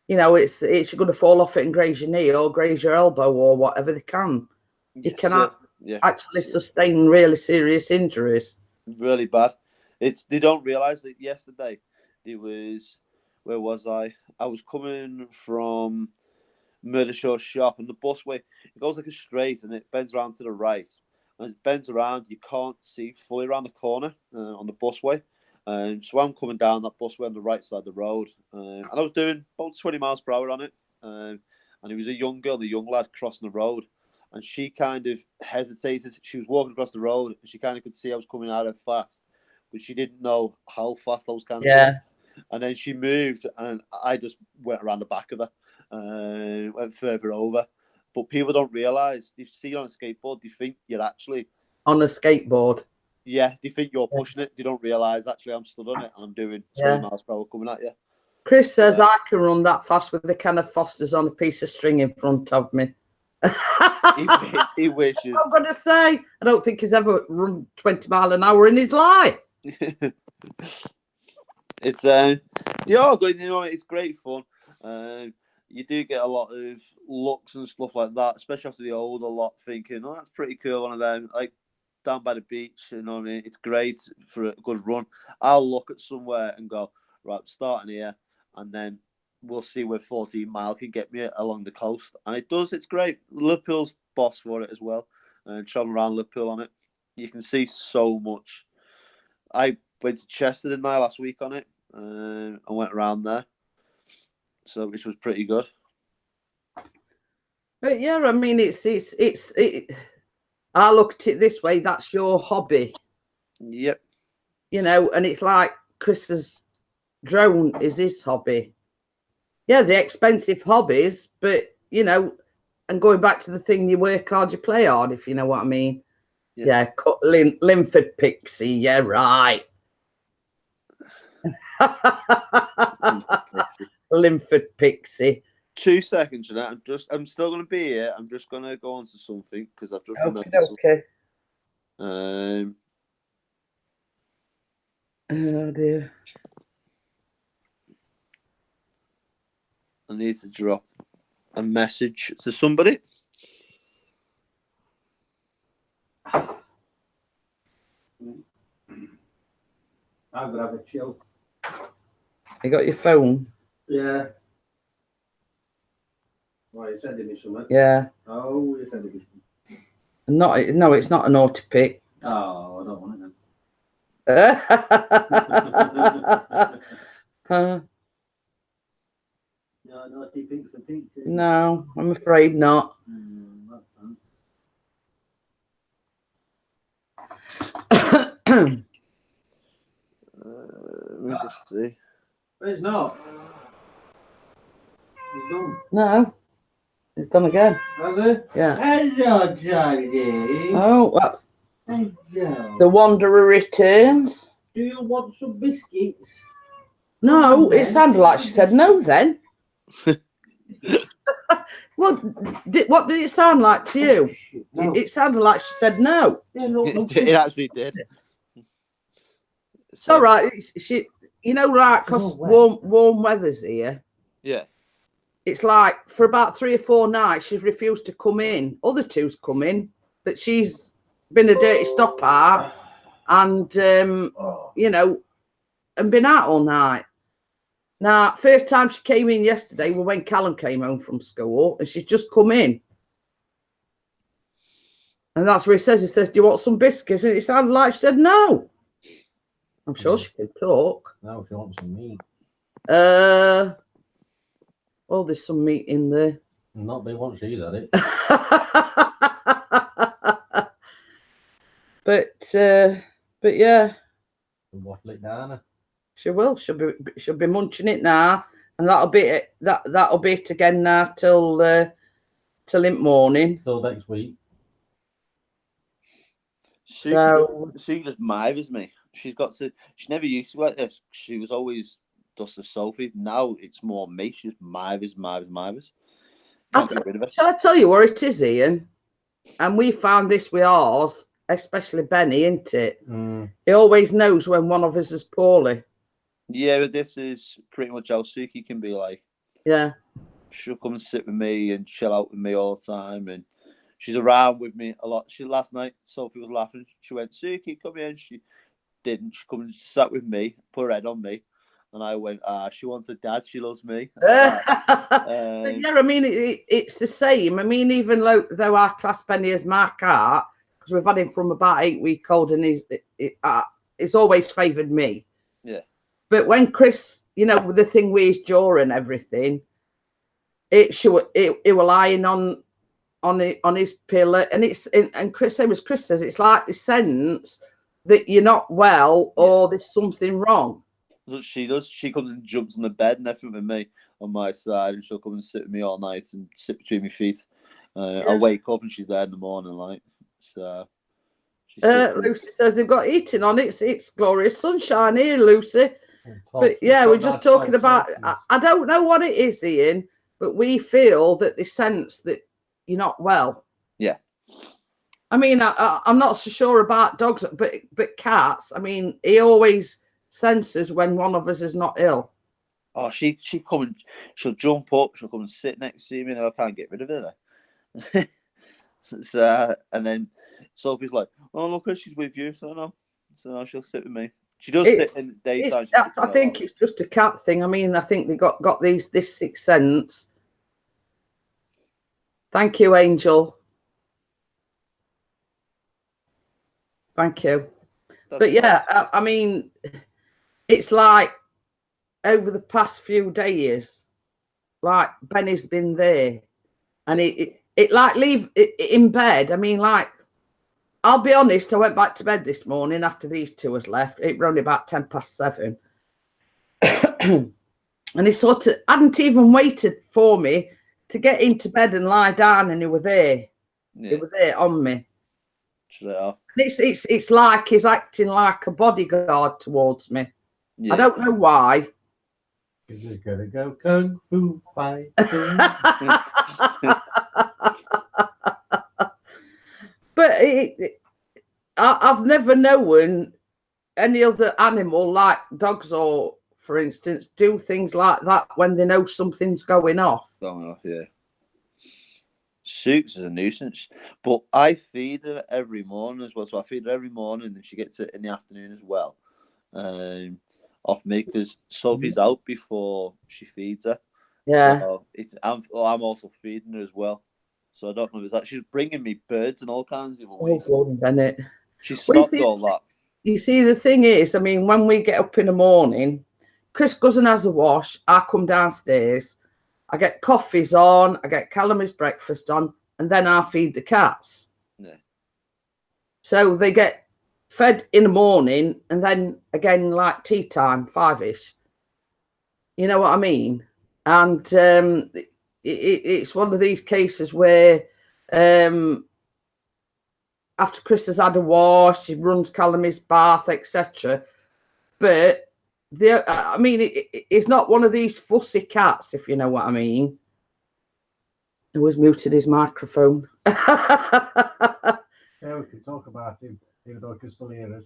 you know, it's you're going to fall off it and graze your knee or graze your elbow or whatever they can. You can actually sustain really serious injuries. Really bad. They don't realise that yesterday there was, where was I? I was coming from Murder Show shop, and the busway, it goes like a straight and it bends around to the right. And as it bends around, you can't see fully around the corner on the busway. So I'm coming down that busway on the right side of the road, and I was doing about 20 miles per hour on it. And it was a young girl, a young lad crossing the road, and she kind of hesitated. She was walking across the road, and she kind of could see I was coming at her fast, but she didn't know how fast I was kind of going. And then she moved, and I just went around the back of her, went further over. But people don't realise, they see you on a skateboard, they think you're actually on a skateboard. Yeah, they think you're pushing it. They don't realise, actually, I'm stood on it and I'm doing 20 miles per hour coming at you. Chris says I can run that fast with a can of Foster's on a piece of string in front of me. He wishes. I'm going to say, I don't think he's ever run 20 miles an hour in his life. It's they are good, you know. It's great fun. You do get a lot of looks and stuff like that, especially after the older lot, thinking, "Oh, that's pretty cool." One of them, like down by the beach, you know what I mean? It's great for a good run. I'll look at somewhere and go, right, I'm starting here, and then we'll see where 14 mile can get me along the coast, and it does. It's great. Liverpool's boss for it as well, and traveling around Liverpool on it, you can see so much. I went to Chester, didn't I, last week on it. I went around there, so which was pretty good. But yeah, I mean, it's I look at it this way: that's your hobby. Yep. You know, and it's like Chris's drone is his hobby. Yeah, they're expensive hobbies, but you know, and going back to the thing, you work hard, you play hard, if you know what I mean. Yeah, Linford Pixie. Yeah, right. Linford Pixie. 2 seconds, Jeanette. I'm still going to be here. I'm just going to go on to something because I've just remembered okay. something. Oh dear. I need to drop a message to somebody. I've got to have a chill. You got your phone? Yeah. Why, you sending me something? Yeah. Oh, you're sending me something. No, it's not an naughty pic. Oh, I don't want it then. No, naughty pics for pizzas. No, I'm afraid not. Let me just see. It's not. It's done. No, it's gone again. Has it? Yeah. Hello, Charlie. Oh, that's Hello. the Wanderer returns. Do you want some biscuits? No, it sounded like she said no then. What did it sound like to you? No. It sounded like she said no. Yeah, no, It actually did. It's all right. She, you know, right? Because warm weather's here. Yeah. It's like for about 3 or 4 nights she's refused to come in. Other two's come in, but she's been a dirty stopper, and you know, and been out all night. Now, first time she came in yesterday was when Callum came home from school, and she's just come in. And that's where he says, do you want some biscuits? And it sounded like she said no. I'm sure she can talk. No, she wants some meat. Oh, there's some meat in there. Not they want she's at it. But yeah. Waffle it down. She will. She'll be munching it now, and that'll be it. That'll be it again now till in morning. Till next week. She just mithers me. She never used to like this. She was always just a Sophie. Now it's more me. She just mithers. Shall I tell you where it is, Ian? And we found this with ours, especially Benny, isn't it? He always knows when one of us is poorly. Yeah, but this is pretty much how Suki can be like. Yeah. She'll come and sit with me and chill out with me all the time, and she's around with me a lot. Last night, Sophie was laughing. She went, Suki, come here. And she didn't. She come and sat with me, put her head on me, and I went, she wants a dad. She loves me. Yeah, I mean, it's the same. I mean, even though I class Benny as my cat, because we've had him from about 8-week-old, and he's always favoured me. Yeah. But when Chris, with the thing with his jaw and everything, it was lying on his pillow, and Chris, same as Chris says, it's like the sense that you're not well or there's something wrong. That's what she does. She comes and jumps on the bed and everything with me on my side, and she'll come and sit with me all night and sit between my feet. I'll wake up and she's there in the morning, like. So. Lucy says they've got heating on. It's glorious sunshine here, Lucy. But yeah, we're just talking about. I don't know what it is, Ian, but we feel that they sense that you're not well. Yeah. I mean, I'm not so sure about dogs, but cats. I mean, he always senses when one of us is not ill. Oh, she come and she'll jump up. She'll come and sit next to me, and I can't get rid of her. So, and then Sophie's like, "Oh, look, she's with you." So no, so she'll sit with me. She does sit in the daytime. I think it's just a cat thing. I mean, I think they got this sixth sense. Thank you, Angel. Thank you. But yeah, I mean, it's like over the past few days, like Benny's been there, and it like leave it in bed. I mean, like, I'll be honest, I went back to bed this morning after these two has left. It was only about 7:10. And he sort of hadn't even waited for me to get into bed and lie down, and he was there. Yeah. He was there on me. Sure. It's like he's acting like a bodyguard towards me. Yeah. I don't know why. He's gonna go kung fu fighting. But I've never known any other animal, like dogs or, for instance, do things like that when they know something's going off. Going off, yeah. Suits is a nuisance, but I feed her every morning as well. So I feed her every morning, and she gets it in the afternoon as well. Off me, because Sophie's out before she feeds her. Yeah. So I'm also feeding her as well. So I don't know if it's that she's bringing me birds and all kinds of ways. Oh, Bennett. She stopped all that. You see, the thing is, I mean, when we get up in the morning, Chris goes and has a wash. I come downstairs. I get coffees on. I get Callum's breakfast on, and then I feed the cats. Yeah. So they get fed in the morning, and then again, like tea time, 5-ish. You know what I mean? And it's one of these cases where after Chris has had a wash, he runs Callum's bath, etc. But I mean, it's not one of these fussy cats, if you know what I mean. He was muted his microphone. Yeah, we can talk about him, even though he can still hear us.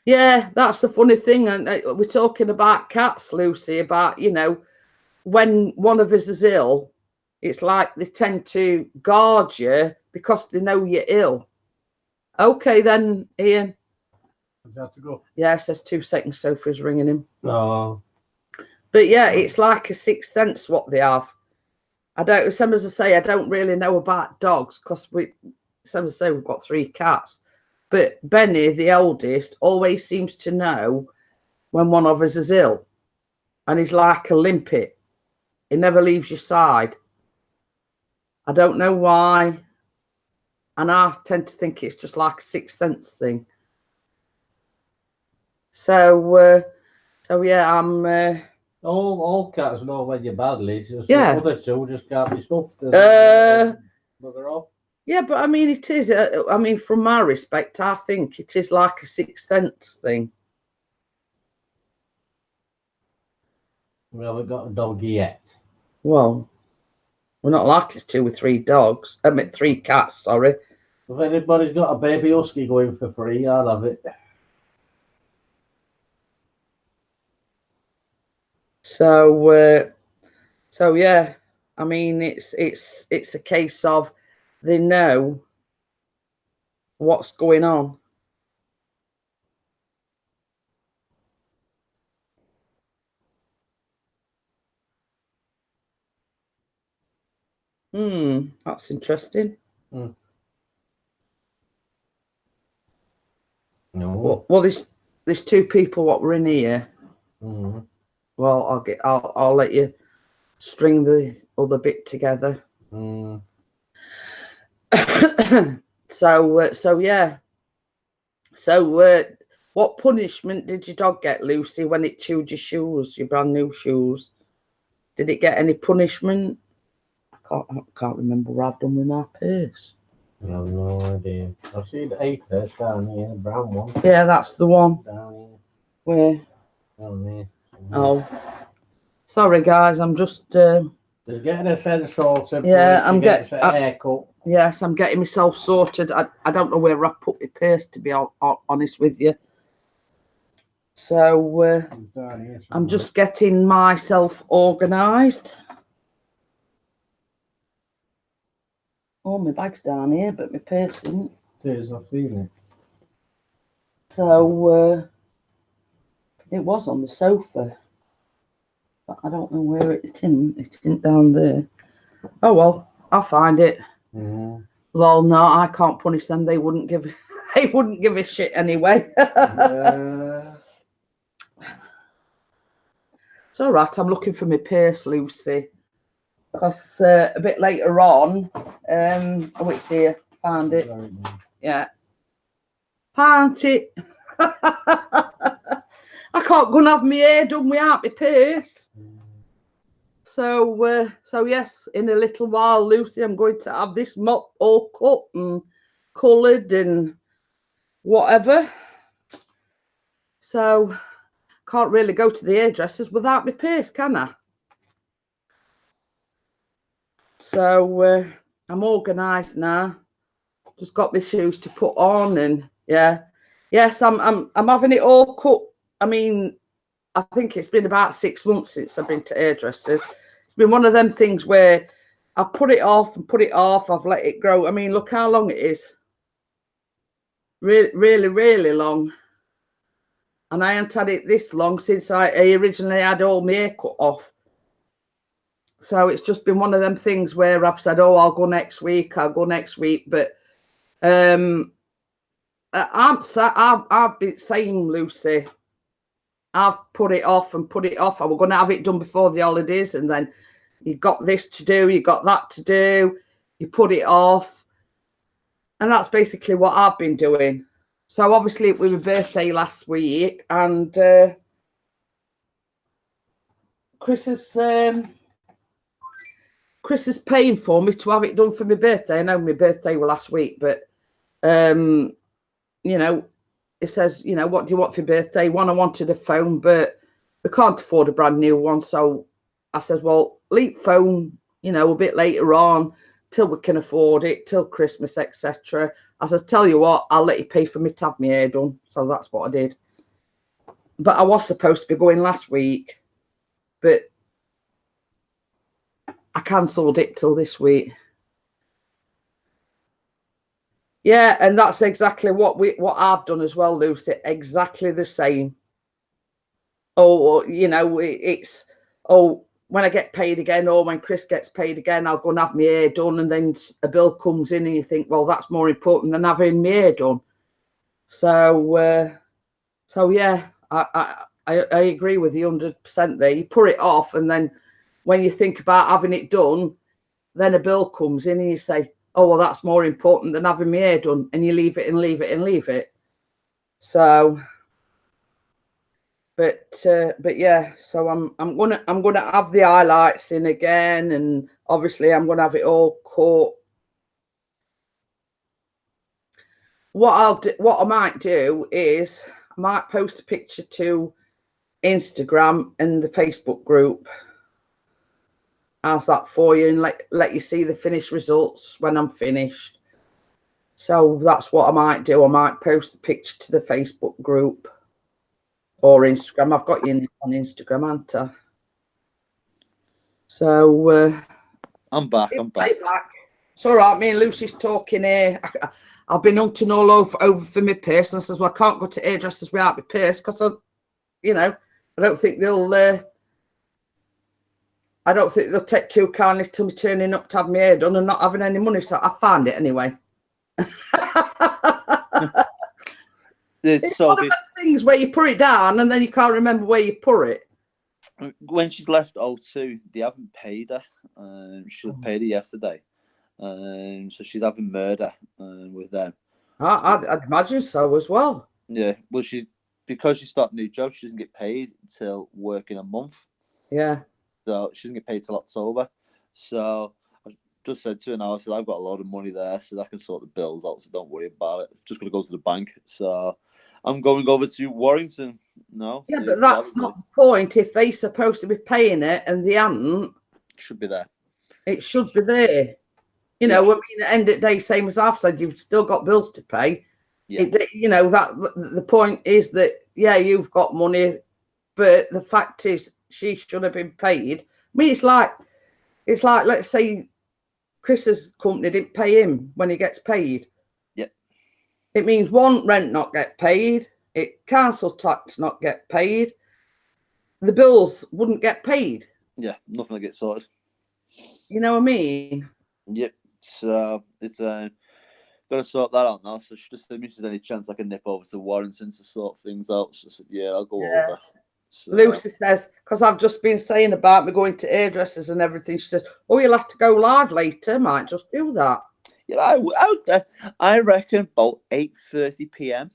Yeah, that's the funny thing. And we're talking about cats, Lucy, about, when one of us is ill, it's like they tend to guard you because they know you're ill. Okay, then, Ian. Does he have to go? Yeah, it says 2 seconds. Sophie's ringing him. Oh. But yeah, it's like a sixth sense what they have. Some as I say, I don't really know about dogs because some as I say, we've got 3 cats. But Benny, the eldest, always seems to know when one of us is ill. And he's like a limpet. He never leaves your side. I don't know why. And I tend to think it's just like a sixth sense thing. So yeah, I'm... all cats know when you're badly. It's just Yeah. Other two just can't be stuffed. Bugger off. Yeah, but I mean, it is. I mean, from my respect, I think it is like a sixth sense thing. We haven't got a dog yet. Well, we're not likely to with 3 dogs. I mean, 3 cats, sorry. If anybody's got a baby husky going for free, I'll have it. So yeah, I mean, it's a case of they know what's going on. That's interesting. No. Well, there's two people what were in here. Well, I'll let you string the other bit together. So yeah. So what punishment did your dog get, Lucy, when it chewed your shoes, your brand new shoes? Did it get any punishment? I can't remember what I've done with my purse. I have no idea. I've seen a purse down here, a brown one. Yeah, that's the one. Down here. Where? Down there. Oh, sorry guys, I'm just. They're getting a set sorted. Yeah, I'm getting a haircut. Yes, I'm getting myself sorted. I don't know where I put my purse, to be honest with you. So I'm just getting myself organised. Oh, my bag's down here, but my purse isn't. There's I've seen it. So it was on the sofa, but I don't know where it's in. It's in down there. Oh well, I'll find it. Well, no, I can't punish them. They wouldn't give a shit anyway. It's all right. I'm looking for my purse, Lucy, because a bit later on, oh, it's here. Found it. Yeah, found it. I can't go and have my hair done without my purse. So yes, in a little while, Lucy, I'm going to have this mop all cut and coloured and whatever. So can't really go to the hairdressers without my purse, can I? So I'm organised now. Just got my shoes to put on, and yeah, yes, I'm having it all cut. I mean, I think it's been about 6 months since I've been to hairdressers. It's been one of them things where I've put it off and put it off. I've let it grow. I mean, look how long it is. Really, really, really long. And I haven't had it this long since I originally had all my hair cut off. So it's just been one of them things where I've said, oh, I'll go next week. But I've been saying, Lucy, I've put it off and put it off. I was going to have it done before the holidays, and then you got this to do, you got that to do, you put it off. And that's basically what I've been doing. So obviously it was my birthday last week, and Chris is paying for me to have it done for my birthday. I know my birthday was last week, but you know, it says, you know, what do you want for your birthday? One, I wanted a phone, but we can't afford a brand new one. So I said, well, leave phone, you know, a bit later on till we can afford it, till Christmas, etc. I said, tell you what, I'll let you pay for me to have my hair done. So that's what I did. But I was supposed to be going last week, but I cancelled it till this week. Yeah, and that's exactly what I've done as well, Lucy. Exactly the same. Oh, you know, it's when I get paid again, or when Chris gets paid again, I'll go and have my hair done, and then a bill comes in, and you think, well, that's more important than having my hair done. So, yeah, I agree with you 100% there. You put it off, and then when you think about having it done, then a bill comes in, and you say, oh, well, that's more important than having my hair done, and you leave it and leave it and leave it. So, but yeah, so I'm gonna have the highlights in again, and obviously I'm gonna have it all cut. What I might do is I might post a picture to Instagram and the Facebook group. Ask that for you, and let you see the finished results when I'm finished. So that's what I might do. I might post the picture to the Facebook group or Instagram. I've got you on Instagram, haven't I? So I'm back. It's all right. Me and Lucy's talking here. I've been hunting all over for my purse, and I says, well, I can't go to hairdressers without my purse, because I don't think they'll I don't think they'll take too kindly to me turning up to have my hair done and not having any money. So I find it anyway. It's one of those things where you put it down and then you can't remember where you put it. When she's left O2, they haven't paid her. She paid her yesterday. So she's having murder with them. I'd imagine so as well. Yeah, well, because she started a new job, she doesn't get paid until working a month. Yeah. So she doesn't get paid till October. So I just said to her now, I said, I've got a lot of money there, so I can sort the bills out, so don't worry about it. I'm just going to go to the bank. So I'm going over to Warrington now. Yeah, but that's not the point. If they're supposed to be paying it and they haven't, it should be there. It should be there. You know, I mean, at the end of the day, same as I've said, you've still got bills to pay. Yeah. You know, that the point is that, yeah, you've got money, but the fact is she should have been paid. I mean, it's like, let's say Chris's company didn't pay him when he gets paid. Yeah. It means one, rent not get paid, council tax not get paid, the bills wouldn't get paid. Yeah, nothing will get sorted. You know what I mean? Yep. So it's got to sort that out now. So she just said, if there's any chance I can nip over to Warrington to sort things out. So I said, yeah, I'll go over. So, Lucy says, because I've just been saying about me going to hairdressers and everything, she says, oh, you'll have to go live later. Might just do that. Yeah, I reckon about 8:30 p.m.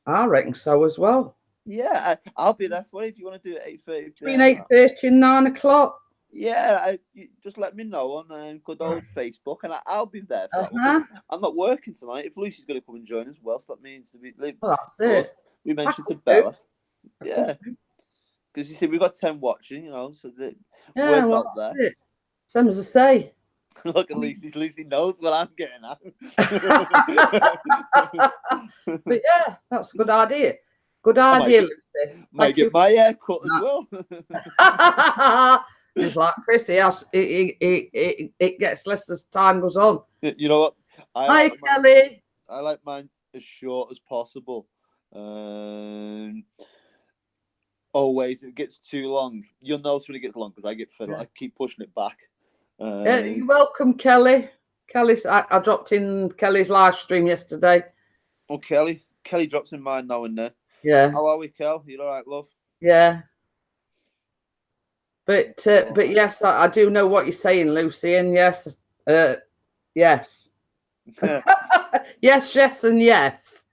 I reckon so as well. Yeah, I'll be there for you if you want to do it 8:30 Between 8:30 and 9 o'clock. Yeah, you just let me know on good old Facebook, and I'll be there for that one. I'm not working tonight. If Lucy's going to come and join us, well, so that means to be. Well, that's it. We mentioned to Bella, yeah, because you see we've got 10 watching, you know, so the words out there. It. Same as I say. Look at Lucy. Lucy knows what I'm getting at. But yeah, that's a good idea. Good idea, Lucy. Might get my hair cut as well. It's like Chris, it gets less as time goes on. You know what? Hi, Kelly. I like mine as short as possible. Always, if it gets too long, you'll notice when it gets long because I get fed up. I keep pushing it back. You're welcome, Kelly. I dropped in Kelly's live stream yesterday. Oh, Kelly drops in mine now and then. Yeah. How are we, Kel? You all right, love? Yeah. But yes, I do know what you're saying, Lucy, and yes, yes. yes, and yes.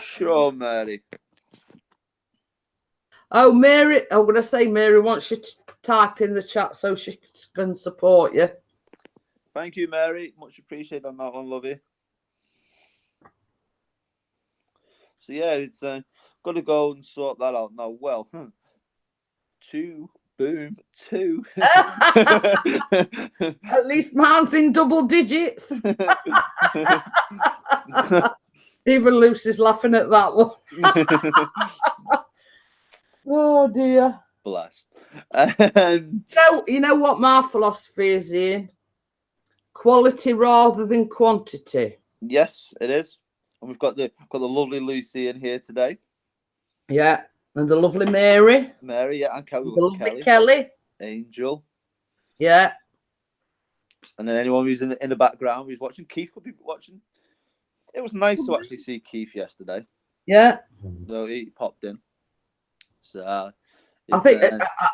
Sure, Mary. Oh, Mary, I'm going to say Mary wants you to type in the chat so she can support you. Thank you, Mary. Much appreciated on that one, love you. So, yeah, it's got to go and sort that out now. Well, 2. Boom. 2. At least mine's in double digits. Even Lucy's laughing at that one. Oh dear. Bless. You know what my philosophy is, Ian? Quality rather than quantity. Yes, it is. And we've got the lovely Lucy in here today. Yeah. And the lovely Mary. Mary, yeah, and Kelly. The lovely Kelly. Angel. Yeah. And then anyone who's in the background who's watching. Keith could be watching. It was nice to actually see Keith yesterday. Yeah. So he popped in. So I think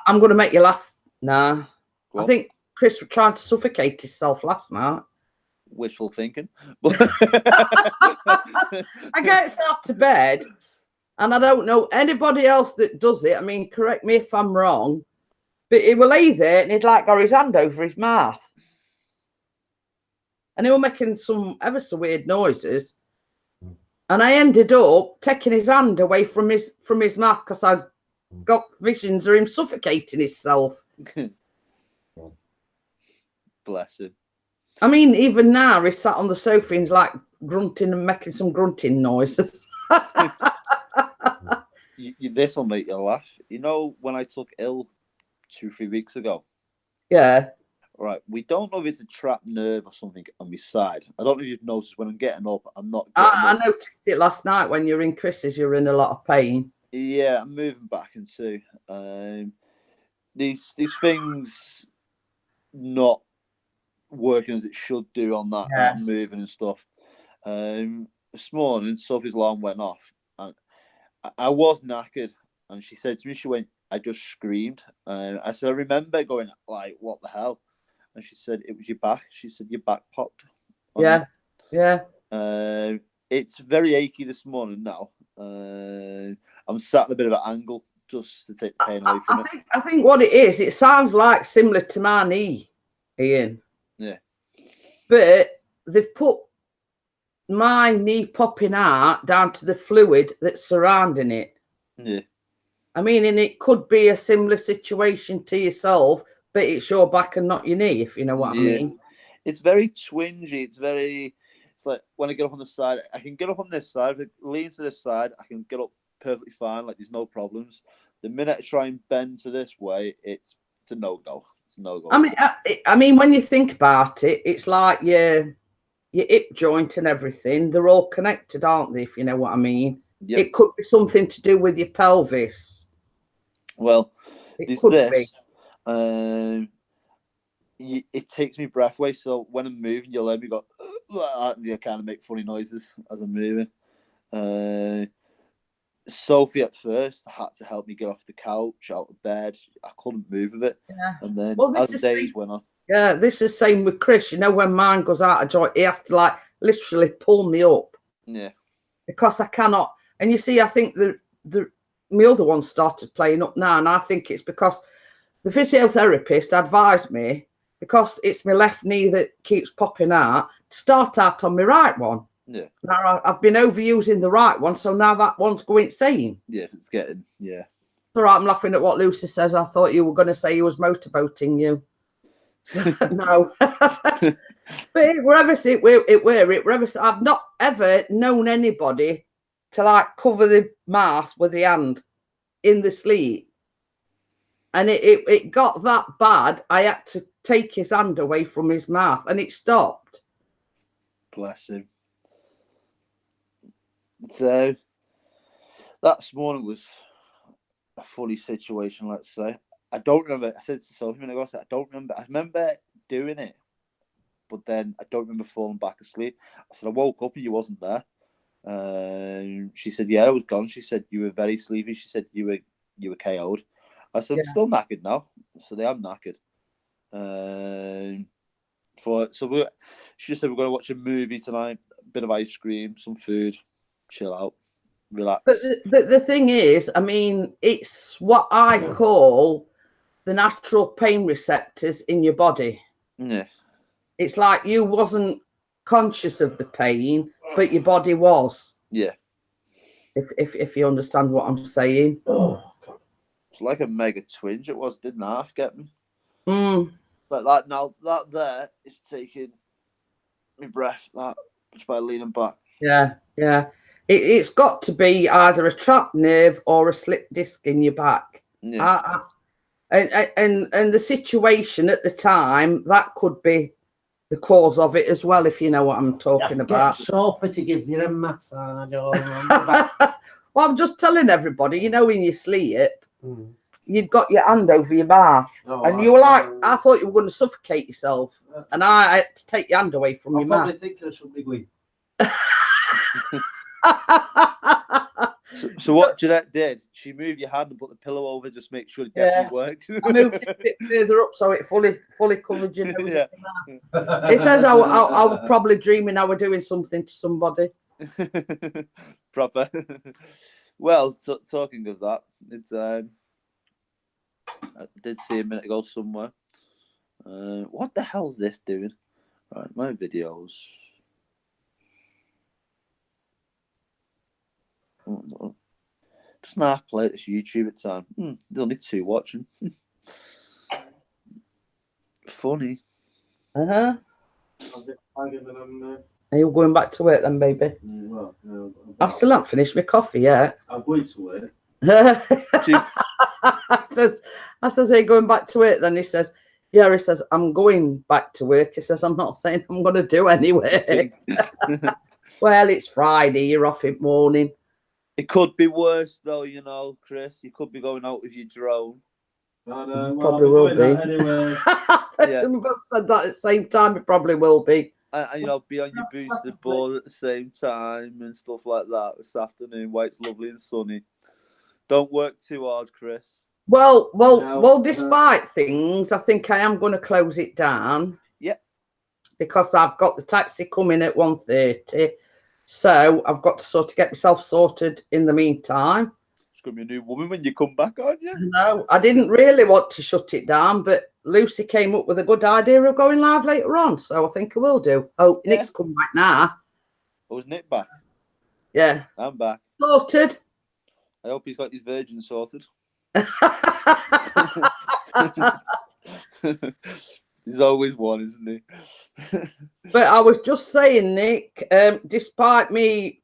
I'm going to make you laugh. Nah. I think Chris tried to suffocate himself last night. Wishful thinking. I get out to bed. And I don't know anybody else that does it. I mean, correct me if I'm wrong, but he will lay there and he'd like got his hand over his mouth. And he was making some ever so weird noises. And I ended up taking his hand away from his mouth because I got visions of him suffocating himself. Bless him. I mean, even now he's sat on the sofa and he's like grunting and making some grunting noises. This will make you laugh. You know, when I took ill 2-3 weeks ago. Yeah. Right. We don't know if it's a trapped nerve or something on my side. I don't know if you've noticed when I'm getting up, I'm not. I noticed it last night when you're in Chris's. You're in a lot of pain. Yeah, I'm moving back into. these things not working as it should do on that moving and stuff. This morning, Sophie's alarm went off, and I was knackered, and she said to me, she went, I just screamed. I said, I remember going like, what the hell? And she said, it was your back. She said, your back popped. Yeah. It's very achy this morning now. I'm sat at a bit of an angle just to take the pain away from it. I think what it is, it sounds like similar to my knee, Ian. Yeah. But they've put my knee popping out down to the fluid that's surrounding it. Yeah. I mean, and it could be a similar situation to yourself, but it's your back and not your knee, if you know what I mean. It's very twingy. It's like when I get up on the side, I can get up on this side. If it leans to this side, I can get up perfectly fine. Like there's no problems. The minute I try and bend to this way, it's a no-go. It's a no-go. I mean, when you think about it, it's like your hip joint and everything. They're all connected, aren't they? If you know what I mean. Yep. It could be something to do with your pelvis. Well, it could be. It takes me breath away. So when I'm moving, you'll let me go like that, and you kind of make funny noises as I'm moving. Sophie at first had to help me get off the couch, out of bed. I couldn't move with it. Yeah. And then as the days went on. Yeah, this is the same with Chris. You know, when mine goes out of joint, he has to like literally pull me up. Yeah. Because I cannot. And you see, I think my other one started playing up now, and I think it's because the physiotherapist advised me, because it's my left knee that keeps popping out, to start out on my right one. Yeah. Now I've been overusing the right one, so now that one's going insane. Yes, it's getting, yeah. All right, I'm laughing at what Lucy says. I thought you were going to say he was motorboating you. No. But wherever I've not ever known anybody to like cover the mouth with the hand in the sleep. And it got that bad, I had to take his hand away from his mouth, and it stopped. Bless him. So that morning was a funny situation, let's say. I don't remember. I said to Sophie when I got it, I don't remember. I remember doing it, but then I don't remember falling back asleep. I said I woke up and you wasn't there. She said, "Yeah, I was gone." She said, "You were very sleepy." She said, "You were KO'd." I said, "I'm still knackered now." So they am knackered. She just said we're going to watch a movie tonight, a bit of ice cream, some food, chill out, relax. But the thing is, I mean, it's what I call the natural pain receptors in your body. Yeah. It's like you wasn't conscious of the pain, but your body was. Yeah. If you understand what I'm saying. Oh, God. It's like a mega twinge. It was, didn't half get me. Like that now. That there is taking my breath. That just by leaning back. Yeah. It's got to be either a trapped nerve or a slip disc in your back. Yeah. And the situation at the time, that could be the cause of it as well, if you know what I'm talking about. Get Sophie to give you a massage. Well, I'm just telling everybody, you know, in your sleep, you'd got your hand over your mouth, and you were like, I thought you were going to suffocate yourself, and I had to take your hand away from your mouth. I'm probably thinking of something going. So what Jeanette did, she moved your hand and put the pillow over, just make sure it definitely worked. I moved it a bit further up so it fully covered your nose. Yeah. It says I was probably dreaming I were doing something to somebody. Proper. Well, talking of that, it's I did see a minute ago somewhere. What the hell's this doing? Right, my videos. Doesn't half play this YouTube at time. There's only 2 watching. Funny. Are you going back to work then, baby? Well, no, I still haven't finished my coffee yet. I'm going to work. I says, are you going back to work then? He says, yeah. He says, I'm going back to work. He says, I'm not saying I'm going to do anyway. Well, it's Friday. You're off in morning. It could be worse, though, you know, Chris. You could be going out with your drone. Probably will be. Anyway. Yeah. We both said that at the same time. It probably will be. And you know, be on your boosted board at the same time and stuff like that this afternoon while it's lovely and sunny. Don't work too hard, Chris. Well, despite things, I think I am going to close it down. Yep. Because I've got the taxi coming at 1:30. So I've got to sort of get myself sorted in the meantime. It's going to be a new woman when you come back, aren't you? No, I didn't really want to shut it down, but Lucy came up with a good idea of going live later on. So I think I will do. Oh, Yeah. Nick's come back now. Oh, is Nick back? Yeah. I'm back. Sorted. I hope he's got his virgin sorted. He's always one, isn't he? But I was just saying, Nick, despite me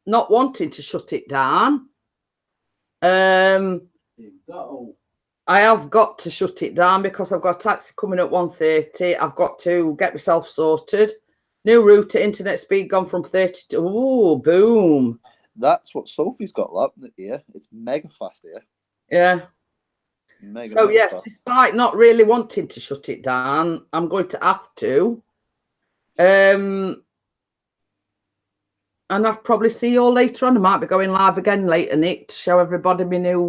not wanting to shut it down, I have got to shut it down because I've got a taxi coming at 1:30. I've got to get myself sorted. New router, internet speed gone from 30 to... Oh, boom. That's what Sophie's got here. It's mega fast here. Yeah. So, Mega yes, fast. despite not really wanting to shut it down, I'm going to have to. And I'll probably see you all later on. I might be going live again later, Nick, to show everybody my new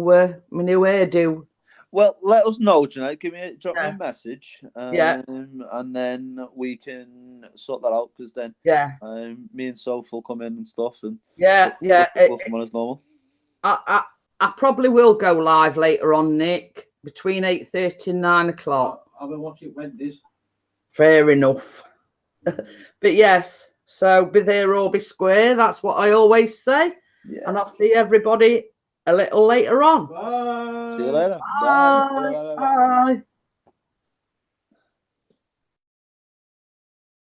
hairdo. Well, let us know, Jeanette. Drop me Yeah. a message. Yeah. And then we can sort that out because then Yeah. me and Soph will come in and stuff. And Yeah. we'll come on as normal. I probably will go live later on, Nick, between 8:30 and 9 o'clock. I've been watching Wendy's. Fair enough. But yes, so be there or be square. That's what I always say. Yeah. And I'll see everybody a little later on. Bye. See you later. Bye. Bye.